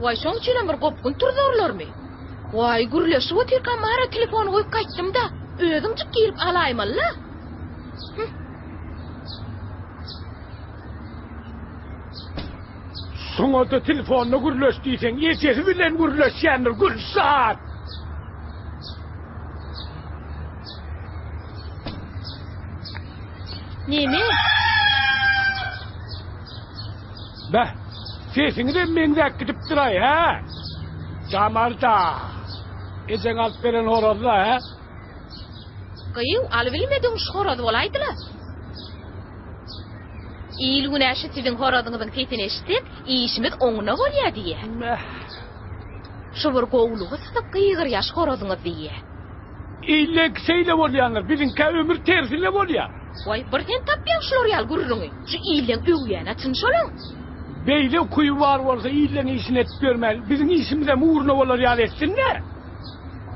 Vay şoň üçin bir gopkun turdurlar mı? Vay gürleşip oturkan mara telefonu koyup kaçtım da. Özüm çık gelip alayım Allah. Sonra da telefonla gürleş diysen, yetesi bilen gürleşendir Gülşat. Nemi? Be, sesini de mengzak gidip duray ha. Camarda. Ezen alt veren horozla ha. Kıyıv, alıbilmedin şu horoz olaydılar. İyil güneşi sizin horozunuzun sesini eşitip, işimiz oňuna bolýar diye. Şu bir gowlugy sıtıp kıygır yaş horozunuz diye. İyilek seyle bolýanlar, bizimki ömür tersine bolýar. Vay, bir sen tapýan şular ýal gürrüňi. Şu iyilen öwýäne çynşolan. Beýle kuyu var bolsa iyilen işini etip görmeli. Bizim işimize uğruna bolar ýal etsinler.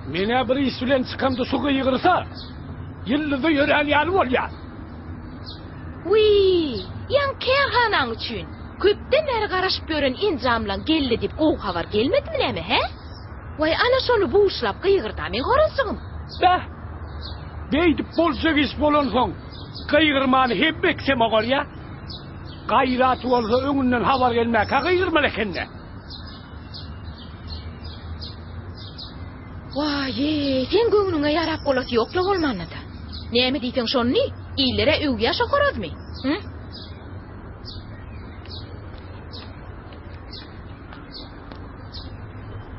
Mene bir iş bilen çıkamda su kıygırsa, yıllıda yören ýal bolýar. Uy, yan kerhanaň üçin köpden beri garaşyp gören injamlan geldi dip gow habar gelmedimi näme he? Vay ana şonu buýşlap kıygırda men horasyňym. Da. Beýdip bolsa iş bolan soň, kıygırmany hep beksem ogar ya. Gayraty bolsa öňünden habar gelmek, kıygırmaly ekende. Vay, sen göňüňe ýarap bolasy ýokla bolmanydy. Näme diýsen şonni? İllere öwýä şo horazmy? Hı?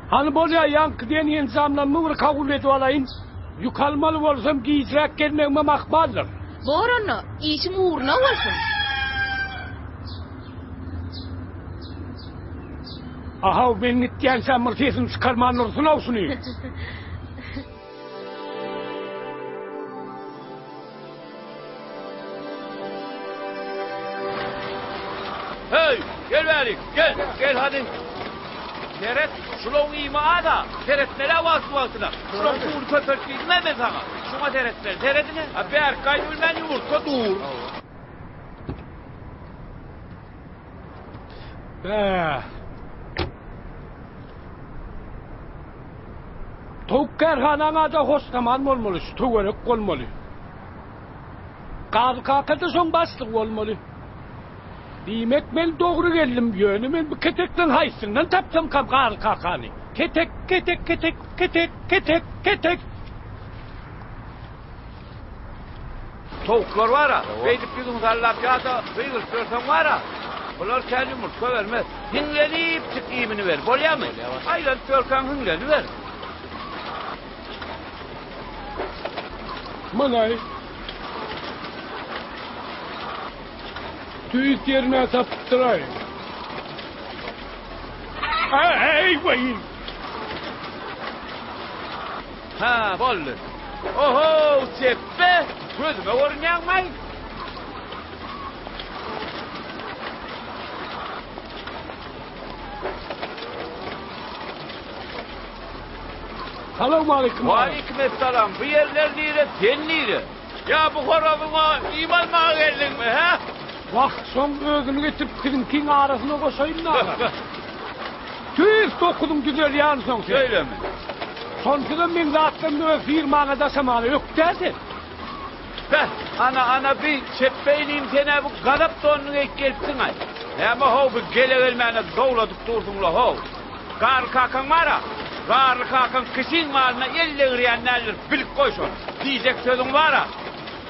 Hani bolýar ýanky diýen ensamdan mıwr kabul edip alaýyn. Ýukalmaly bolsam giýsirek gelmegime makbaldyr. Borony, işim uğruna bolsun. Aha, ben nitdiýän samyr sesini çykarman ursun awsuny. Hey, gel bari, gel hadi. Teret, şulon ima da, teretlere vasıvasına. Şulon dur köpürtüyme mi sana? Şuna teretler, teretine. Abi arkayı bilmen yumurta dur. Tok kerhanaňa da hoşlaman bolmaly, töwerek bolmaly. Gazkakada soň başlyk bolmaly. Diýmek men dogry geldim ýöne men bu ketekden haýsyňdan tapsam gazkakany. Ketek. Tavuklar var ha, beydip bizim zallap ya da beygir sörsen var ha. Bunlar kendi yumurta vermez. Hınlenip çık iyimini ver, bolya mı? Aylan sörsen hınleni ver. Manay. Tüyüt yerine taptırayım. Ay vay. Ha, bollu. Oho, seppe. Gözüme orunyanmay. Selamun aleyküm. Aleykümselam. Bu yerler nire, sen nire? Ya bu horabıma iman mı geldin mi ha? Bak son özünü getirip kızınkin arasına koşayım da. Tüyüz dokudum güzel yani son sen. Öyle mi? Sonsudan ben zaten böyle firmana da samanı yok dersin. Be, ana bir çeppeyniyim sene bu gadap donunu ek gelsin ay. Ama ho bu gele gelmeyene doğladık durdun la ho. Garly kakan mara. Garly kakan kişin malına elle girenlerdir. Bilip koysun. Diyecek sözün vara.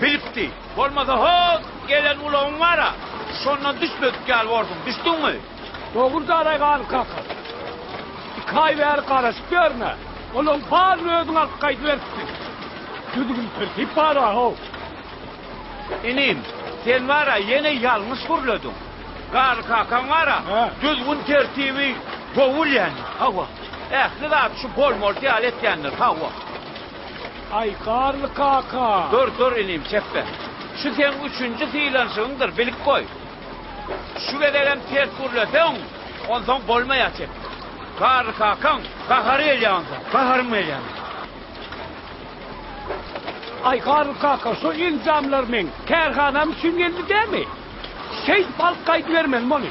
Bilipti. Olmasa ho gelen ulan vara. Şondan düşmedik gel vurdum. Düştün mü? Doğru aray Garly kakan. İkay ver karışıp görme. Olan bağırını ödün alıp kaydı versin. Düdüğün tertip para ho. İnim, sen vara yine yanlış kurladın. Garly kakan vara. Düzgün tertibi govul yani. Hava. Ne da şu bol mol diyalet yanır. Hava. Ay Garly kaka. Dur inim çekme. Şu sen üçüncü fiilansındır bilip koy. Şu bedelen ters kurladın. Ondan bolmaya çek. Garly kakan kaharı elyandı. Kaharım elyandı. Ay Garly kaka şu ilzamlar men kerhanam için geldi değil mi? Balık kaydı vermem onu.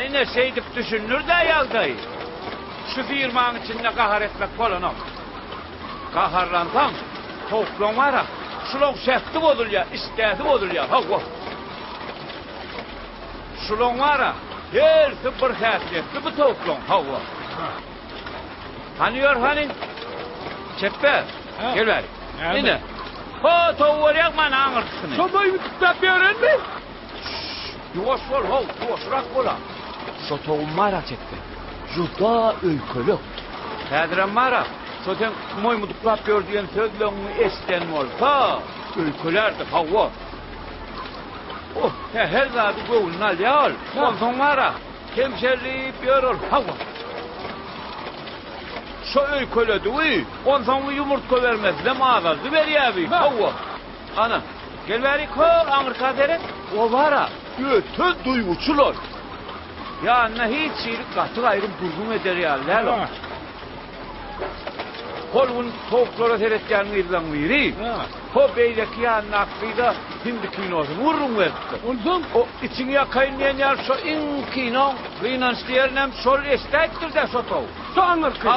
Yine şeydip düşünür de yaldayı. Şu firmanın içinde kahar etmek falan yok. Kaharlansan toklon var ha. Şulon şefti olur ya, istedi olur ya. Hava. Şulon var ha. Her sıfır hasiyetli bu toklon. Hava. Hani Çeppe. Gel ver. Yine. Ho toğur yakman ağırtısını. Sobayı tutup verin mi? Yuvaş ol, yuvaşrak ola. Şu toğum mara Çeppe. Juda öykölü. Kadran mara. Soten moymuduklap gördüğün sözlüğünü esten olsa öykülerdi hava. Her zadı göğünün al ya ol. Ondan mara. Hemşerleyip yor ol hava. Şu öykölödü uy. Ondan yumurtka vermezdi mağazazdı veri abi. Hava. Ana. Gel verik ho Amerika deren. O vara. Öte duyuçulur. Ya ne hiç şeylik katı ayrım durgun eder ya. Lalo. Kolun tavuklara seyretken verilen veri. O beydeki yanına aklıyla hindi kinosu vurun verdi. Ondan o içini yakayınlayan yer şu in kino. Kıyınan isteyerinem sol estektir de şu tavuk. Şu anır kıyı.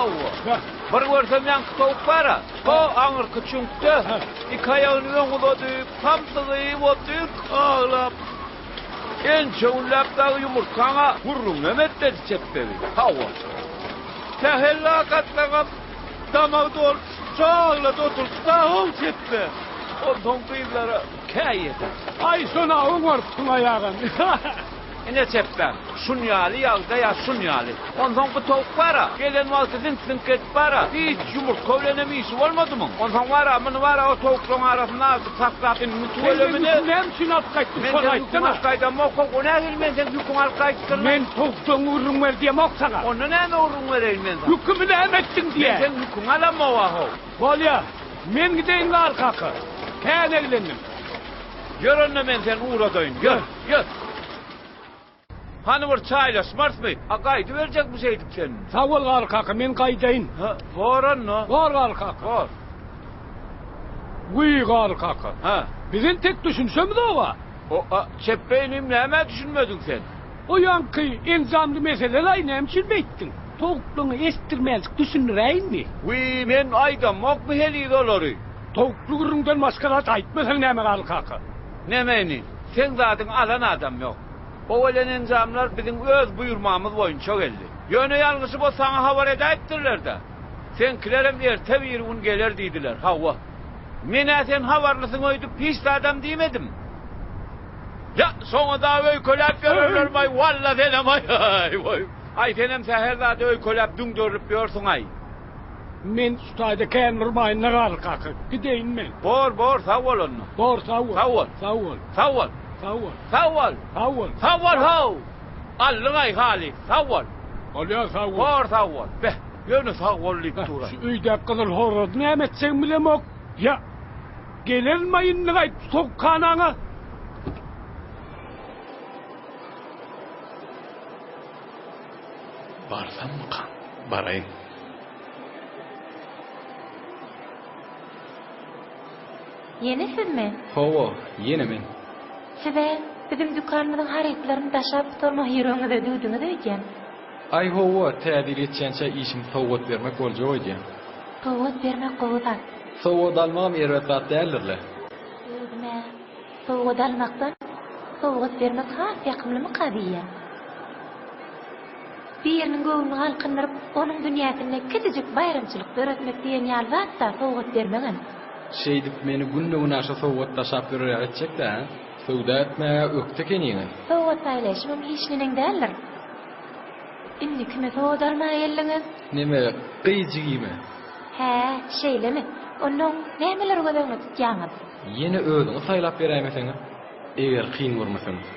Bir görsem yankı tavuk var. O anır kıçınkta. İki ayağını yonuladı. Pamtılıyı otup ağlap. En çoğunlap da yumurtkana vurun Mehmet dedi Çeppevi. Hava. Tehella katlağa damak doğru çağla da oturdu da ol Çeppe. Ondan kıyımlara kayyedir. Ay sana umarttın ayağın. Ne Çeppe? Şunyali yağda ya şunyali. Ondan bu tavuk var ha. Gelen vaktin sınket var ha. Hiç yumurtka öğlenemiysi olmadı mı? Ondan var ha. Bunu var ha o tavukların arasında azı saklayıp. Mutlu ölemini. Sen ne için atkaydın? Men sen yukun atkaydın mı? O ne değil men sen yukun atkaydın mı? Men tavuktan uğrun ver diye mi sana? Onu ne uğrun vereyim men sana? Yukumu ne emettin diye. Men sen yukun alamma o aho. Bolya. Men gideyim Garly kaka. Kâne eğlendim. Gör onunla men sen uğradayım. Gör. Hani var çayla smart mı? Kaydı verecek mi şeydik senin? Sağ ol Garly kaka, men kaydayın. Var anna. Var Garly kaka. Var. Uy Garly kaka. Bizim tek düşünsem de o var. Çeppeğinim ne hemen düşünmedin sen? O yankı enzamlı meseleler ne hemşirmeyttin? Tavukluğunu estirmezlik düşünüreyim mi? Uy men aydan mok mu heliyi olori? Tavukluğundan maskarat aytmasan ne mi Garly kaka? Ne meni? Sen zaten alan adam yok. O ölen enzamlar bizim öz buyurmamız boyunca çok elli. Yönü yalnızı bu sana havar edayettirler de. Sen kilerim erte bir un gelir deydiler. Hava. Mine sen havarlısın oydu pis adam demedim. Ya sonra da öykölap görürler bay. Valla denem ay. Ay senem seher zaten öykölap dün görüp görürsün ay. Men ustayda kendirmayın ne Garly kaka. Gideyim men. Bor sağ ol onu. Bor sağ ol. Allın ay hali. Sağ ol. Olya sağ ol. Bor sağ ol. Be. Yönü sağ ol lik dura. Şu üyde kızıl horod ne emetsen bile mok. Ya. Gelirmeyin ne gayet sok kanana. Barsam mı kan? Barayım. Yeni siz mi? Hova, yeni men. Sebep bizim dükkanımızın hareketlerini taşap tutarma yüreğinize duydunuz diyeceğim. Ay hova, tədil etçençe işim soğut vermek olca oyca. Soğut vermek kovuzat. Soğut almam yervetat değerlerle. Özme, soğut almaktan soğut vermek has yakımlı mı kadiye? birinin göwüni halkındırıp onun dünýäsine kedijik bayramçylyk öğretmek diýen ýalwatda sowgat bermegen. Şeýdip meni günne aşa sowgat taşap berýär etjek-de, sowda etme ökte keniňe. Sowgat aýlaşmam hiç nening däldir. Inni kime sowgat almagy geldiňiz? Neme, gyjygime? He, şeýlemi? Onuň nämeleri göbeňe tutýaňyz? Yeni öýdüňi saýlap berýärmiňiz? Eger kyn görmeseňiz.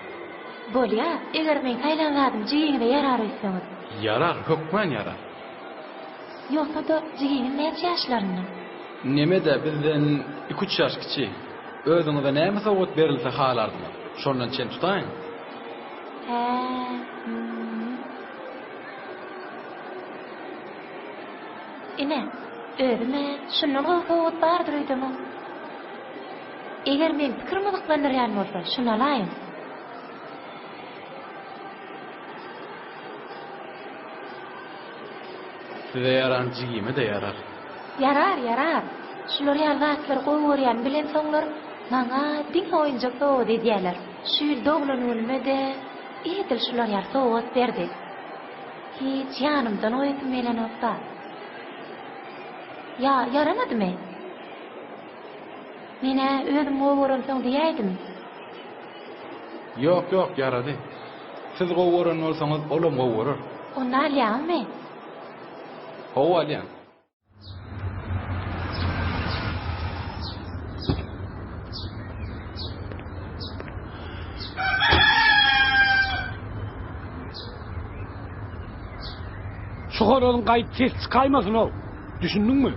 Bolýa, eger men saýlanadym jigiňe ýarar etseňiz. Yarar, hökmen yarar. Ýoksa da jigiňiň näçe ýaşlaryny? Neme de bizden 2-3 ýaş kiçi. Özüňize näme sowgat berilse halardyňyz. Şondan çen tutaýyn. He. Ine, özüme şundan sowgat bardyr edimi? Eger men pikirimi ýaklandyrýan bolsa, şunu alaýyn. Size yaran jigime de yarar. Yarar. Şular ýalwatlar goýgorýan bilen soňlar maňa diň oýunjak sowgat edýärler. Şu doglan ölmede edil şular ýar sowgat berdi. Hiç ýanymdan oýup melen olsa. Ya, yaramadymy? Mene özüm goýgoran diýädim. Yok, yarady. Siz goýgoran bolsaňyz, olam goýgorar. Onda alýarmy? Hawa alýan. Şu horolun gaýt ses çykaýmasyn o. Düşündiňmi?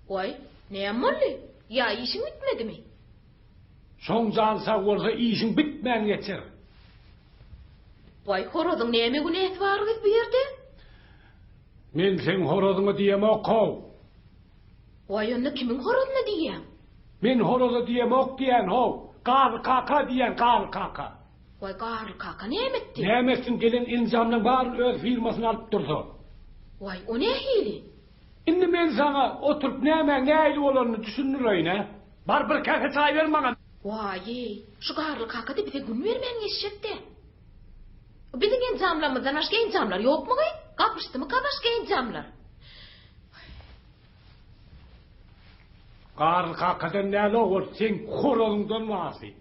Oy, näme boldy? Ya işin bitmedimi? Şoň jansa bolsa işin bitmän geçer. Vay horodyň näme günäsi bargyz bu ýerde? Men sen horodyňy diýemek gow. Vay onda kimiň horodyny diýýäň? Men horozy diýemek diýen how. Gar kaka diýen gar kaka. Vay gar kaka näme etdi? Nämesin gelen injamnyň bary öz firmasyny alyp durdy. Vay o ne hili? Indi men sana oturup näme bolanyny düşündireyne. Bar bir kafe çay bermeňem. Vay, şu garly kaka da bize gün bermän geçecekdi. Bizim enjamlarymyzdan başga enjamlar ýokmy gay? Gapyşdymy başga enjamlar? Garly kakadan näle bol sen horodyňdan wasy.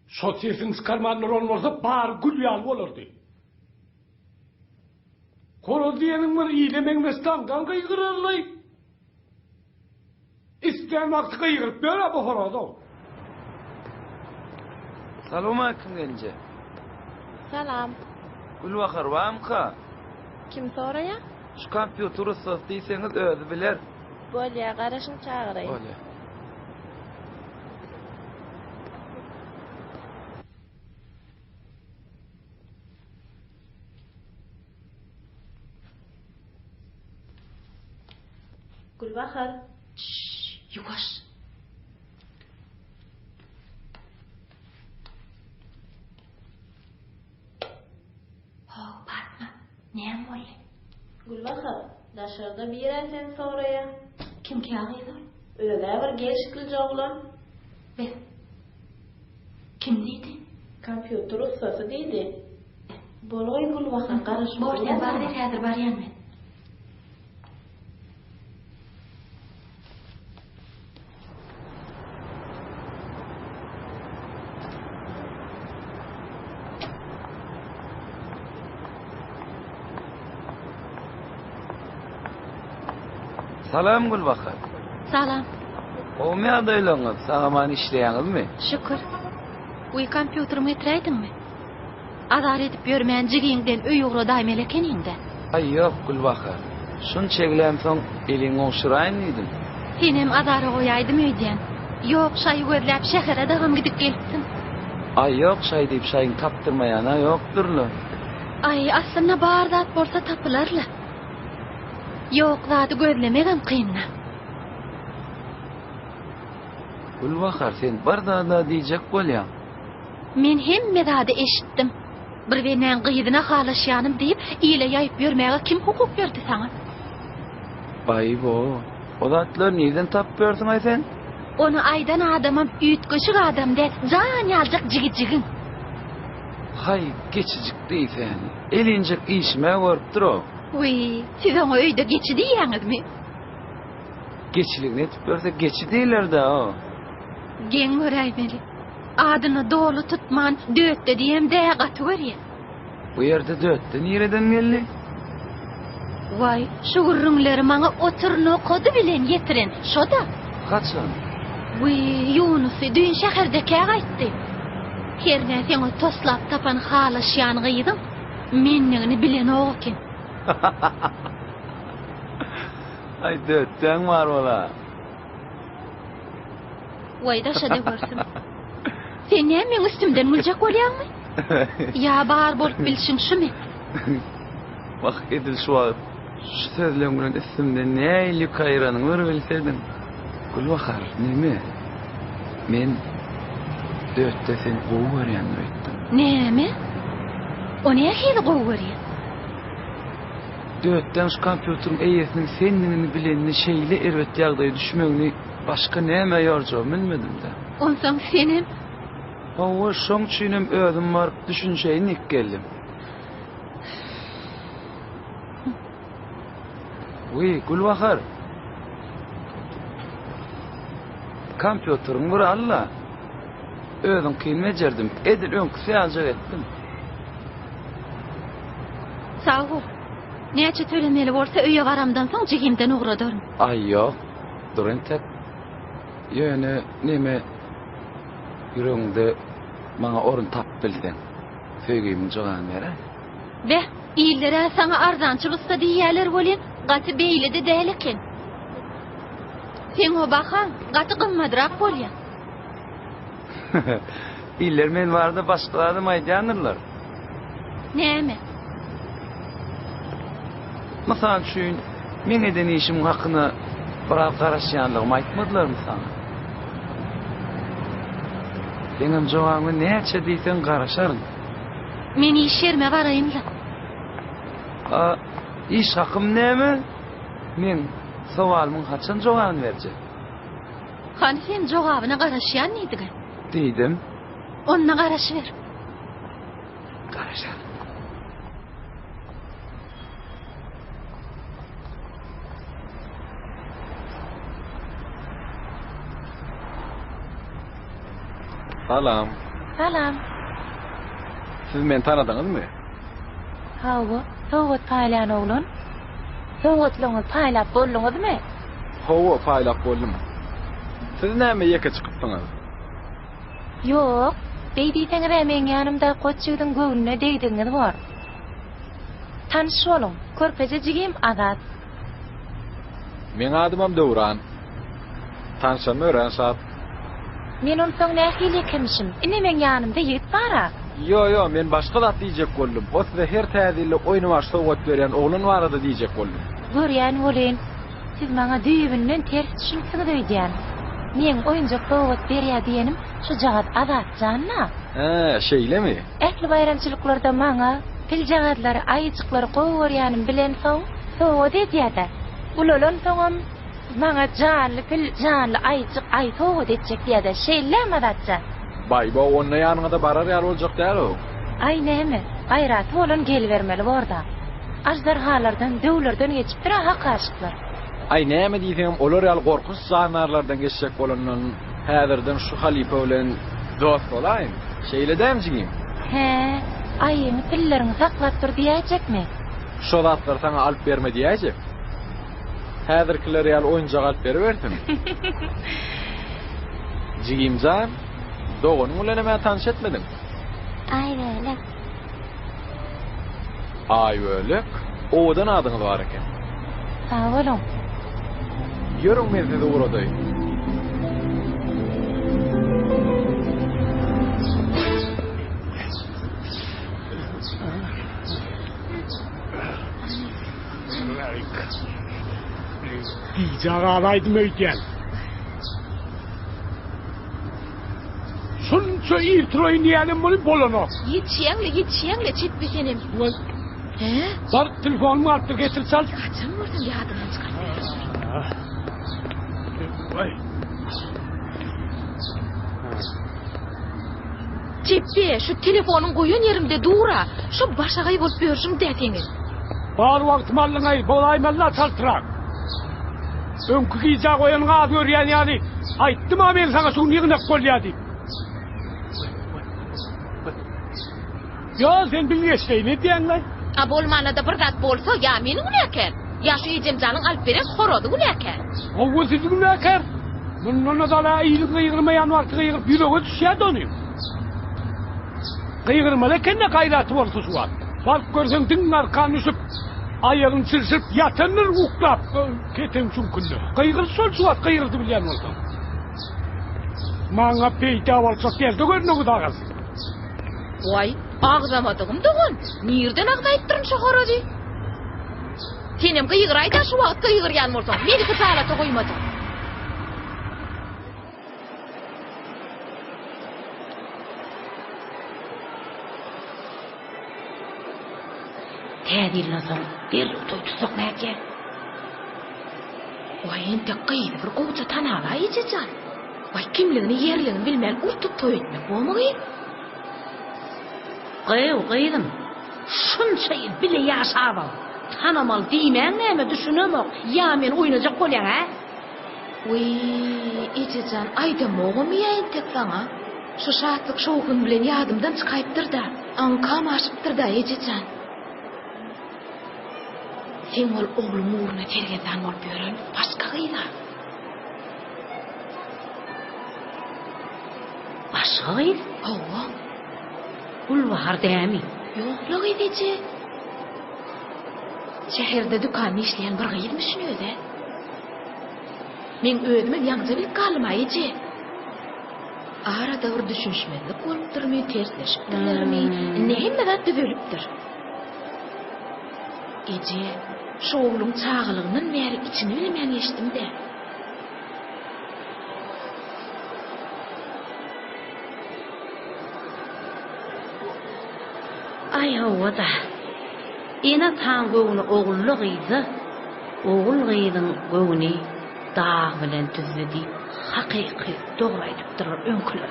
Şoçesin skarmanlar olmasa bar gülýal bolardy. Horoz diýeniň bir iýlemeňmesden gaňga ýygyrarly. İsteyen vakti kıyırıp böyle bu horoz o. Salam alaykum gence. Salam. Gülbahar wamka? Kim soraya? Şu kompýutery sos diýseňiz özü biler. Bolýa, garaşyň çağıray. Bolýa. Gülbahar. Yuvaş. Barma. Näme boldy? Gülbahar, daşarda bir sen soraya. Kim kağıydı? Öyle bir geçkil joglan. Be. Kim diýdi? Kompýuter ustasy diýdi. Bolgoý Gülbahar garaşyň. Bolýa bardy häzir barýanmy? Salam Gülbahar. Salam. O me adaylaňyz, sagaman işleýäňizmi? Şükür. Uy kompýuterimi getiräýdiňmi? Adar edip ýörmän jigiňden öýügro daýmel eken indi. Ay ýok Gülbahar. Şunça egläm soň eliň oňşuraýyn diýdim. Senem adara goýaýdym öýden. Ýok, şaý gözläp şähere dagam gidip gelipdim. Ay ýok, şaý diýip şaýyň tapdyrmaýana ýokdurly. Ay, aslynda bar zat bolsa tapylarly. Ýok, zady gözlemegem kynna. Gülbahar, sen bir da diýjek bolýan. Men hemme zady eşitdim. Bir benen gyýdyna halaşýanym diýip, ýyle ýaýyp ýörmäge kim hukuk berdi saňa? Ay bo, o zatlar nereden tap berdiň ay sen? Onu aydan adamam üýtgeşik adam de, jan ýaljak jigit-jigin. Hay, geçicik diýsen. Elinjek işime görüp dur o. Uy, siz oňa öýde geçi diýýäňizmi? Geçilik netip berse geçi diýler-de o. Geň göräýmeli. Adyny dolu tutman, dötde diýem de gaty görýär. Bu ýerde dötde nereden geldi? Vay, şu gürrüňleri maňa oturno kody bilen getiren, şoda. Kaçan? Uy, Yunusy dün şäherdeki gaýtdy. Herne seni toslap tapan halaşýan gyýdyň. Menniňni bilen o eken. Ay dötden var ola. Vay da şada görsün. Sen ne men üstümden müljek bolýarmy? Ya bar bolup bilşiň şumy? Bak edil şu an. Şu sözlerim bilen üstümden näýli kaýranyň bir bilsedim. Gülbahar, näme? Men dötte sen gowy görýändir etdim. Näme? O nähili gowy görýän? Dötten şu kompýuteryň eýesiniň senini bilenini şeýle erwet ýagdaýy düşmegini başga näme ýarjak bilmedim de. Onsoň senem? Hawa şoň üçinem özüm baryp düşünşeýin ilk geldim. Uy, Gülbahar. Kompýuteryň bir alla. Özüm kynmejerdim. Edil öňkü aljak etdim. Sağ ol. Näçe tölemeli bolsa öýe garamdan soň jigimden ugradarym. Ay ýok. Durun tek. Ýöne näme ýüregiňde maňa orun tap bilsen. Söýgüýüm jogan bere. Be, ýyllere saňa arzançy usta diýýärler bolýan. Gatı beýle de däl eken. Sen o bakan, gatı gymmadyraq bolýar. İller men barda başgalardy maýdanyrlar. Näme? Masal üçin men eden işim hakyna biraz garaşýanlygym aýtmadylarmy sana? Benim jogabymy näçe diýsen garaşaryn. Men iş ýerime baraýmla. İş hakym näme? Men sowalymyň haçan jogabyny berjek? Han sen jogabyna garaşýan diýdiň. Diýdim. Onna garaşyr. Garaşar. Salam. Salam. Siz meni tanadyňyzmy? Hawa, Soğut paýlan oglan. Soğutluňyz paýlap bolluňyzmy? Hawa paýlap boldum. Siz näme ýeke çykypdyňyz? Yok, beýdiň men ýanymda goçýudyň göwnüne deýdiňiz bar. Tanış boluň, körpejejigim Azat. Men adymam Dowran. Tanşamy öýrensat. Men onsoň nähili kimşim? Ine men ýanymda ýet bara. Yo, men başga zat diýjek boldum. O size her täzeli oýnamak sowgat beren oglan barada diýjek boldum. Görýän bolen, siz maňa düýbünden ters düşünýäňiz diýýän. Men oýunjak sowgat berýär diýenim, şu jagat Azatjanna. Şeýlemi? Ähli bayramçylyklarda maňa pil jagatlary, aýçyklary goýýanym bilen sowgat edýärdi. Ulolan soňam maňa janly pil, janly aýçyk sowgat etjek diýärdi. Şeýlemi Azatja? Bayba onna ýanyňda barar ýar boljak däl o. Ay näme? Gaýraty bolan gelbermeli borda. Ajdarhalardan, döwlerden geçip bir hak aşyklar. Ay näme diýsem, olar ýaly gorkunç zanarlardan geçsek bolandan häzirden şu halipa bilen dost bolaýyn. Şeýle dämjigim. He, aýyny pilleriňi saklap dur diýäjekmi? Şo zatlar saňa alyp berme diýäjek. Häzirkiler ýaly oýunjak alyp berberdim. Jigimjan, doğunyň bilen men tanış etmedim. Aýrylak. Aýrylak? Odan adyňyz bar eken. Sağ olun. Ýörüň men sizi uraday. Diýjak alaýdym öýken. Şunça irtroýun ýalim bolup bolanok. Ýetşeňle çetbesenim. He? Bar telefonumy alyp getir sal. Kaçan bolsa ýadymdan çykardy. Çetbe, şu telefonuň goýan ýerimde dura. Şu başagay bolup berjim däteňiz. Bar wagt mallaňy bolaýmalla çaltyrak. Öňkü giza goýanyňa görýän ýaly. Aýtdym men saňa şu ýygynak bolýar diýip. Ya sen bilýärsiň ne diýenler? Bolmanada bir zat bolsa, ya meni uläker. Ya şu ejemjanyň alyp berek horody uläker. O siz uläker. Mundan da aýylygyny ýygyrmaýan wagty ýygyp ýürege düşýär dony. Ýygyrmala kende gaýraty bolsa şu wagt. Bak görseň diň arkan üsüp, aýagyny çyrşyp ýatanlar uklap ketem çunkunda. Gaýgyr sol şu wagt gaýyrdy bilýän bolsa. Maňa peýta bolsa geldi görnüňi dagaz. Vay, ağzamadığım doğun. Nereden ağzayıptırın şu horodi? Senem kıyıgır ayda şu vaqt kıyıgır yan bolsan. Meni kısalata koymadım. Täzirlen soň derli toýtsak näke? Vay, ente kıydı bir gowça tanala ýejejan. Vay, kimligini ýerligini bilmän urtup toý etmek bolmagy? Gıydym. Şunça yıl bile yaşabam. Tanamal diýmän näme düşünemok. Ya men oýnajak bolýan ha? Uy, ejizan aýdamogymy ýa-entek saňa? Şu şatlyk şowgun bilen ýadymdan çykaýpdyr da, aňkam aşypdyr da ejizan. Sen ol oglum uğruna tergeden bolup ýören başga gyýda. Başga gyýda? Hawa. Gulbahar dämi? Ýok, lagydejy. Şehirde dükkanı işleyen bir gıyılmışsın öde. Men özüme ýagja bilip galmayjy. Arada bir düşünşmezlik bolupdyr, men tersleşipdirlermi, näme zat düzelipdir. Gece şu oğlum çağılığının beri içini bilmeyen geçtim de. Ay hava da. Ena tan göwüni oğullu gıydı. Oğul gıydın göwüni dağ bilen düzledi. Haqiqi doğraydıp durur önkülür.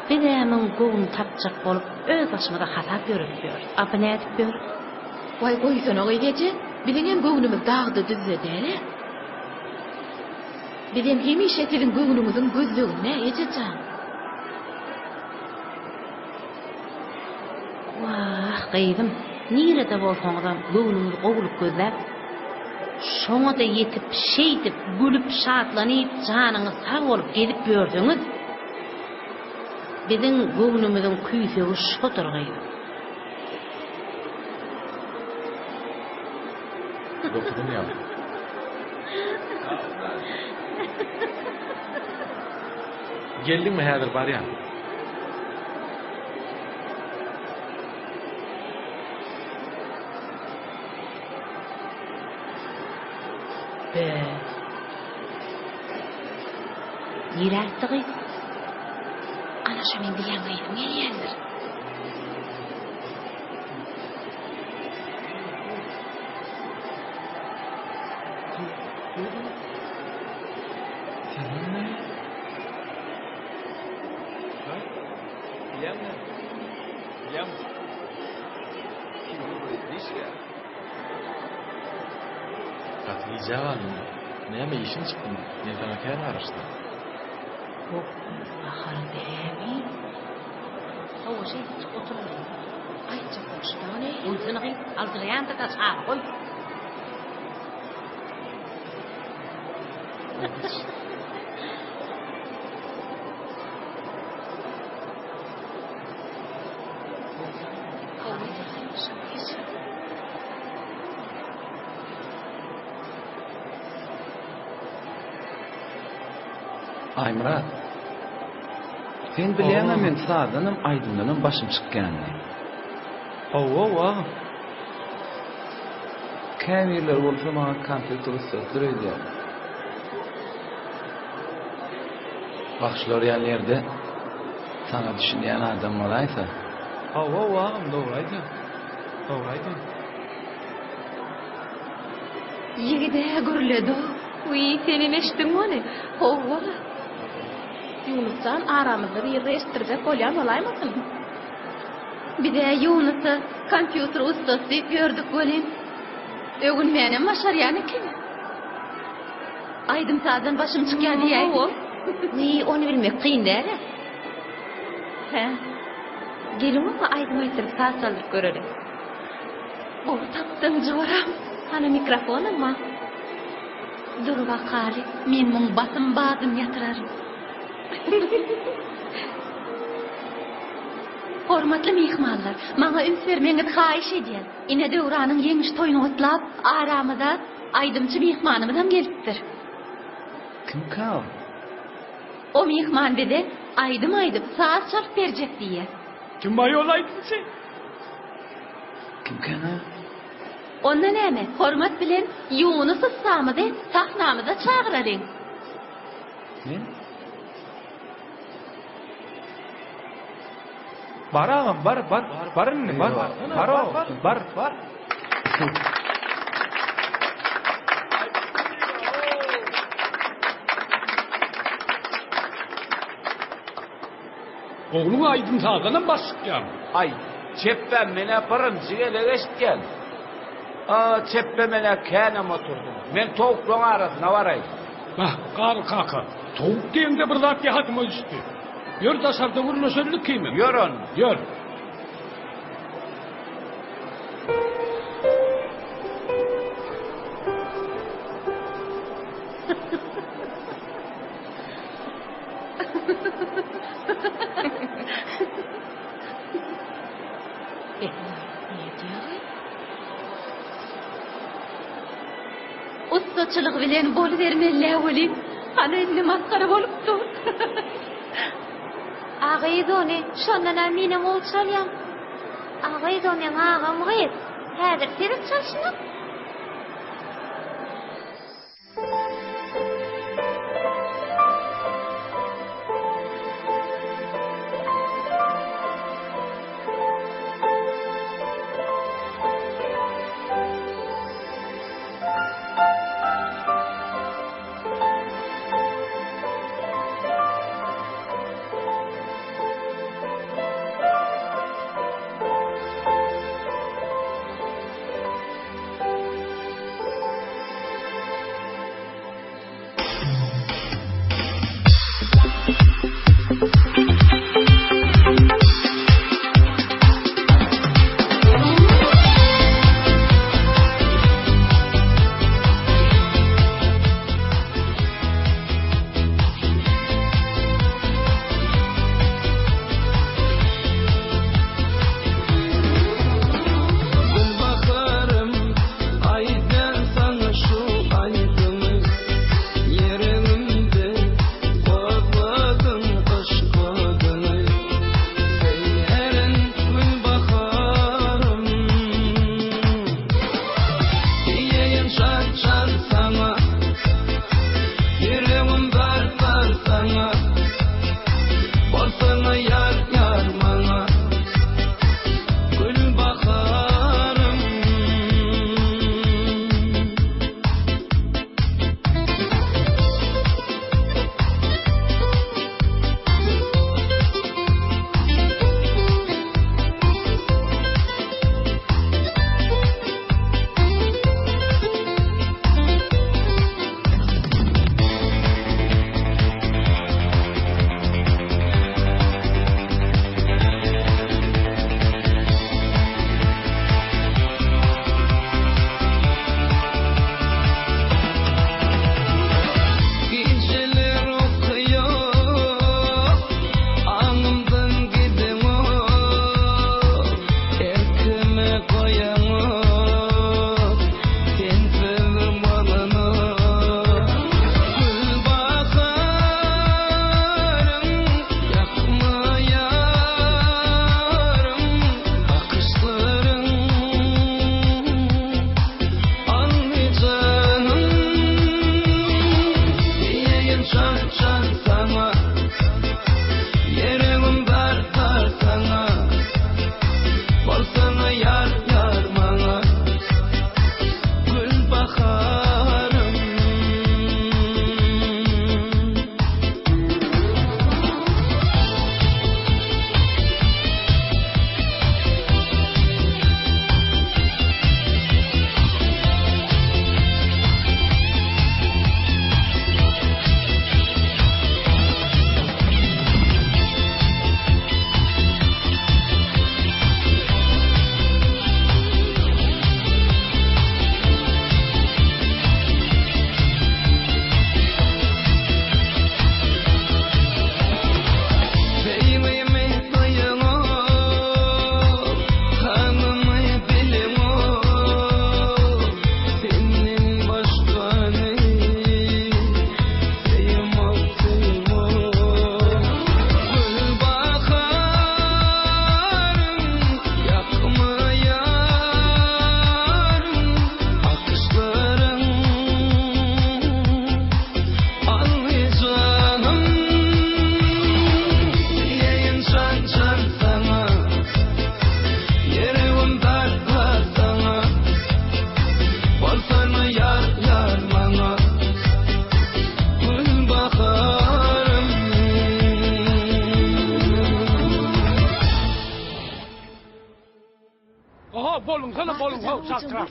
Bir de hemen göwüni tapacak bolup öz başıma da hata görüp Apa ne edip gör? Vay koysun o gece, bilenem göwünimiz dağda düzledi hele. Bilem hemişe sizin göwünüňiziň gözlegine ejeceğim. Wah, gıydım. Nirede bolsaňyzam göwünüňizi gowulup gözläp, şoňa da yetip, şeýdip, gülüp, şatlanyp, janyňyz sag bolup gelip gördüňiz. Biziň göwünümiziň küýsegi şodur gıydım. Dokudum ya. Geldin mi häzir bar ya? Nirasdy? Ana şu men diýen gıydım gelýändir. Katlicavanım. Näme işin çıktı? Men sana kär araşdy. Hop, ahar demi. Hawa şey oturur. Ayça boşdany. Unsyngy aldyrýan da çar goý. Aymrat. Sen bilýäňmi men sadanym, aýdyndanam başym çykýany. Owa. Kämirler bolsa maňa kompýuter sözler edýär. Başlar ýerlerde sana düşünýän adam bolaýsa. Owa, dogry aýdym. Yigide görledi. Uy, seni eşitdiňmi onu? Howwa. Yunus'tan aramızda bir restirde kolyan olaýmasyn? Bir de Yunus'u kompýuter ustasy diýip gördük bolin. Ögün menem maşarýany kim? Aýdym tadan başym çykýan diýär. Uy, onu bilmek kıyın däl. He. Gelin ama aydym aýtyp saçalyp görelim. O tapdyň joram. Ana mikrofonum ma. Dur bakali, men muň basym badym ýatyrarym. Hormatly mehmanlar, maňa üns bermeňiz haýyş edýän. Ine Döwranyň ýeňiş toýuny otlap, aramyda aýdymçy mehmanymyz hem gelipdir. Kim kal? O mehman bede aýdym saat çalyp berjek diýe. Kim baýol aýdymçy? Kim kana? Onda näme? Hormat bilen Yunus ustamyzy sahnamyza çağıraryň. Men? Barağım, bar. Oğlum aydın sağdan başlıkyan. Ay, çeppe mene parım zigele geçtken. Çeppe mene kânem oturdum. Men tavukluğun arasına varayım. Bak, kar kaka. Tavuk deyince bir zat yahatıma düştü. Yör taşarda vurma söylük kıyım. Yör onu. Yör. Atçılık bilen bolu vermelle oli. Ana indi maskara bolupdu. Ağay doni, şondan amine mol çalyam. Ağay doni ağam gayet. Häzir sirip çalşyna.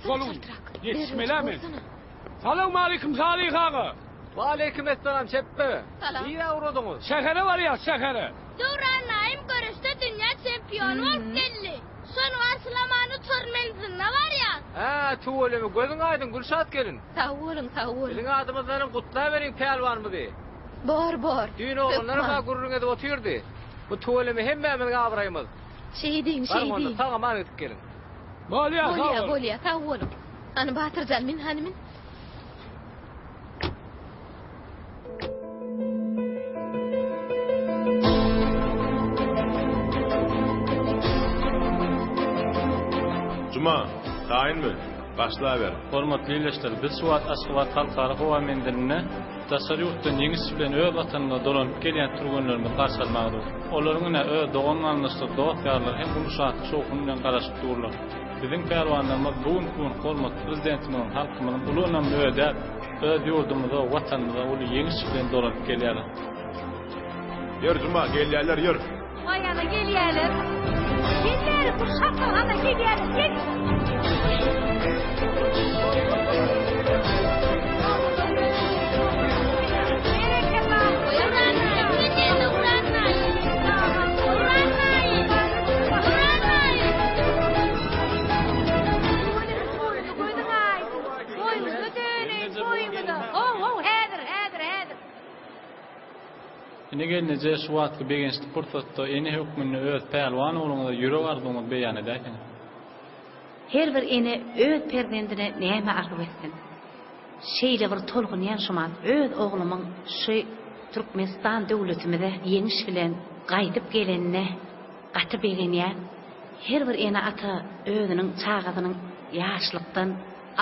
Bolun. Yetişmelemin. Selamun aleyküm Salih ağa. Ve aleyküm esselam Çeppe. İyi uğradınız. Şekere var ya şekere. Duran Naim görüşte dünya şampiyonu olup geldi. Son varslamanı turmenzinle var ya. Ha tuğulemi gözün aydın Gülşat gelin. Sağ olun sağ olun. Sizin adımızdan kutla verin pelvan mı diye. Bor. Düğün oğlanlara bak gururun edip otuyordu. Bu tuğulemi hem memnun kavrayımız. Şeydin. Var mı onda sana man edip gelin. Bolya sağ olun. Ana Batırcan min hanımın. Yurcuma, tayin mi? Başla ver. Hormatly ýeşler, biz Suwat Aşgabat halkara howa mendiline tasaryurtdan ýeňis bilen öz watanyna dolanyp gelýän turgunlaryny garşalmakdyr. Olaryň öz dogan alnysy dost ýarlar hem bu şahat şoğun bilen garaşyp durlar. Bizim pärwanlarymyz bugun hormat prezidentimiň halkymyň ulunam öýde öz ýurdumyza, watanymyza uly ýeňis bilen dolanyp gelýärler. Yurcuma, gelýärler, ýur. Ayana gelýärler. Gelýär, bu şaklana gelýärler. Gel. Ine gelnije Suwatly begençlik pursatda ene hökmüni öz pärwan oluňda ýürek arzuňy beýan edäken. Her bir ene öz perdendine näme arzu etsin. Şeýle bir tolgunýan şuman öz oglumyň şu Türkmenistan döwletimide ýeňiş bilen gaýdyp gelenine gaty begenýär. Her bir ene ata özüniň çagadynyň ýaşlykdan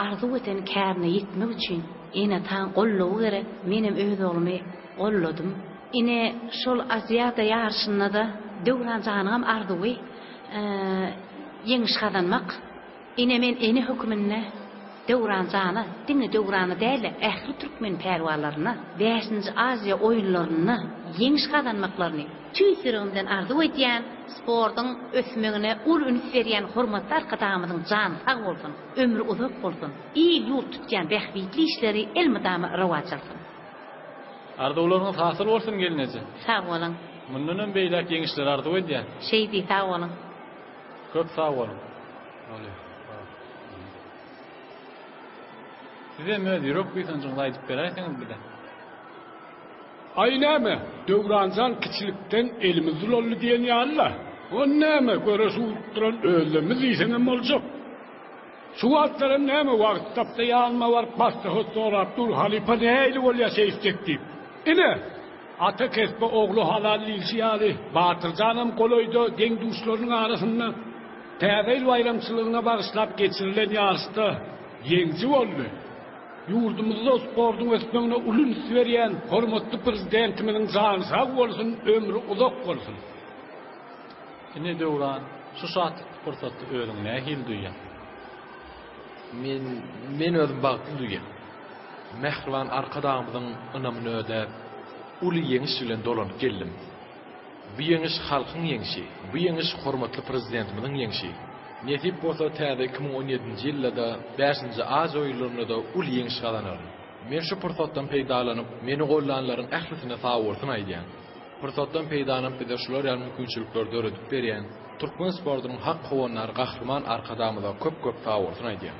arzu eten kärine ýetmek üçin ene taň gollawy gerek. Menim öz oglumy golladym. Ine şol Aziýada ýarşyna da döwranjanyňam arzuwy ýeňiş kazanmak. Ine men eni hökmünne döwranjany, diňe döwrany däl, ähli türkmen pärwanlaryna, 5-nji Aziýa oýunlaryna ýeňiş kazanmaklaryny tüýsüregimden arzu etýän, sportyň ösmegine ul üns berýän hormatly arkadaşymyň jany sag bolsun, ömrü uzak bolsun, iyi ýurt tutýan bähbitli işleri elmydamy rowaj alsyn. Arzuwlaryňyz hasyl bolsun gelneje. Sag bolun. Mundan beýlek ýeňişler arzu edýär. Şeýdi sag bolun. Köp sag bolun. Size möz ýürek büýsenjiň aýdyp berýärsiňiz bile. Ay näme? Döwranjan kiçilikden elimiz ully diýen ýalylar. O näme görüşüp duran özlemiz ýesenem boljak. Suwatlarym näme wagt tapda ýalma bar bastı sorap dur halipa näýli bolýasa istekdi. Ine ata kesbe oglu halal ilşiyali Batırcanım koloydu deň duşlarynyň arasyndan täze bayramçylygyna bagyşlap geçirilen ýarşda ýeňji boldy. Ýurdumyzda sportyň ösmegine ulun berýän hormatly prezidentimiň jany sag bolsun, ömrü uzak bolsun. Ine döwran şu saatlyk pursatdy özüň nähil duýýar. Men özüm bagty duýýar. Mehriban arkadaşymyň ynamyny ödäp, uly ýeňiş bilen dolanyp geldim. Bu ýeňiş halkyň ýeňişi, bu ýeňiş hormatly prezidentimiň ýeňişi. Netip bolsa täze 2017-nji ýylda 5-nji Aziýa oýunlaryna da uly ýeňiş gazanarym. Men şu pursatdan peýdalanyp, meni gollanlaryň ählisine sag bolsun aýdýan. Pursatdan peýdalanyp bize şular ýa mümkinçilikler döredip berýän türkmen sportynyň hak gowanlary gahrman arkadaşymyza köp sag bolsun aýdýan.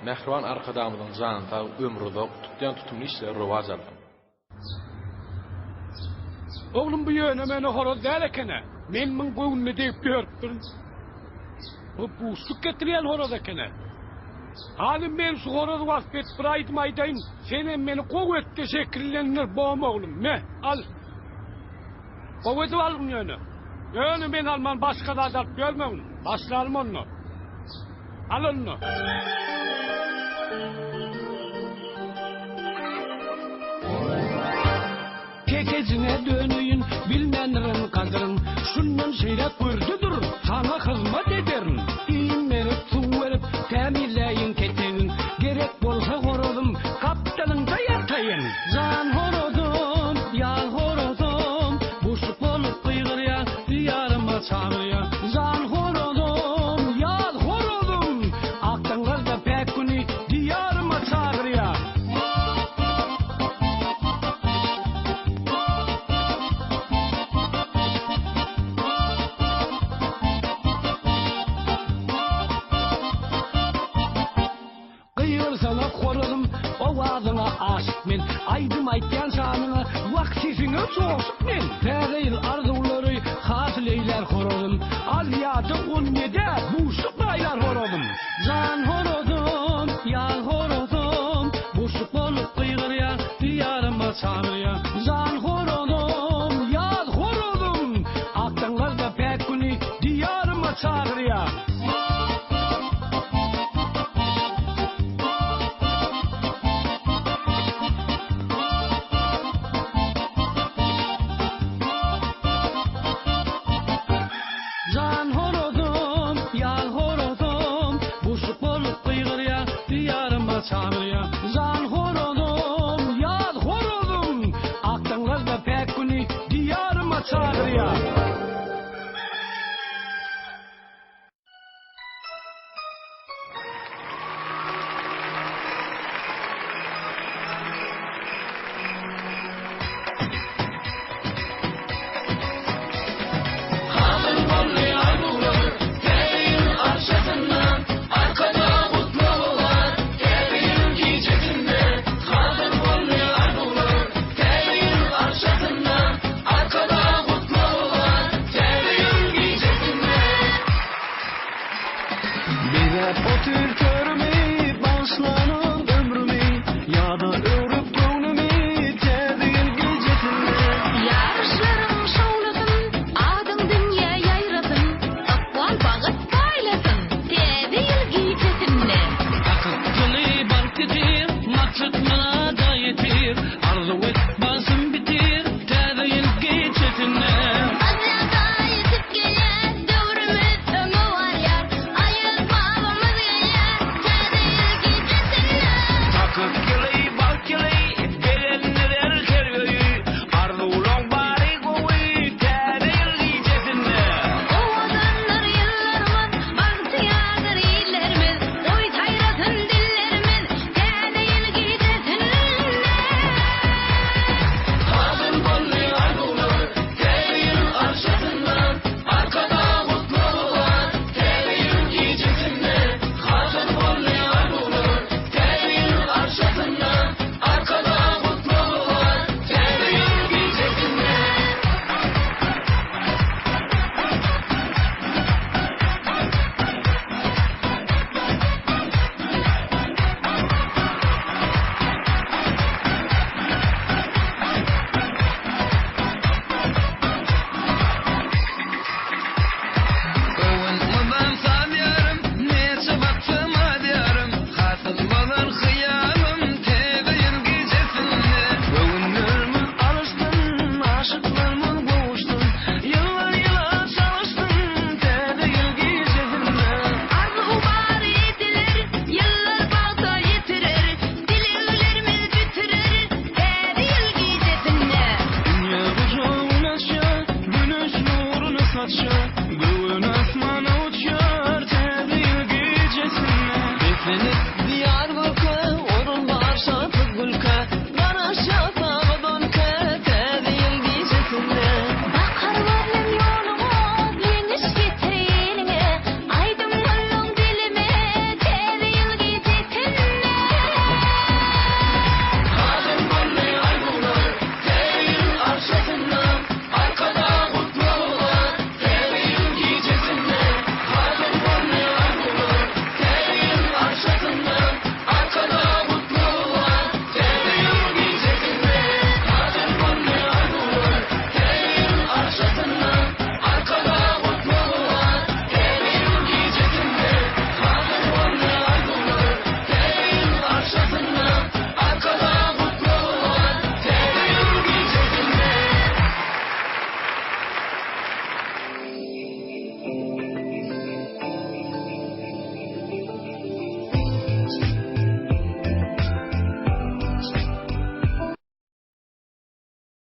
Mehriban arkadaşymyň janyna ömrü uzak tutýan tutumly işler rowaj aldy. Oğlum bu ýöne meni horoz däl ekene. Men min goýuny diýip görüpdim. Bu buçuk getirýän horoz ekene. Halim men şu horoz waspet bir aýdym aýdaýyn. Sen meni gowetde şekillenir boğum oğlum. Me al. Gowety algyň ýöne. Ýöne men alman başga da alyp görmem. Başlarym onu. Al onu. Kekecine dönüyün bilmenlerin kadırın şundan şeyrat gördüdür sana hizmet ederin İyinleri su verip temirleyin ketenin gerek bolsa horozum kaptanında yatayın can horozum yal horozum boşluk olup kıygır ya diyarıma çağır ya can horozum yal horozum aktan kızda pek günü diyarıma çağır ya men aýdym aýtýan şanyna wagtysyňa soňup men täze arzuwlary hasyl eýler horozum Aziýada 17 buçuk aýlar horozum jan horozum ýal horozum buçuk bolup kıygırýar diýaryma çağırýar jan horozum ýal horozum aktan gazda pek güni diýaryma çağırýar ya. Sure.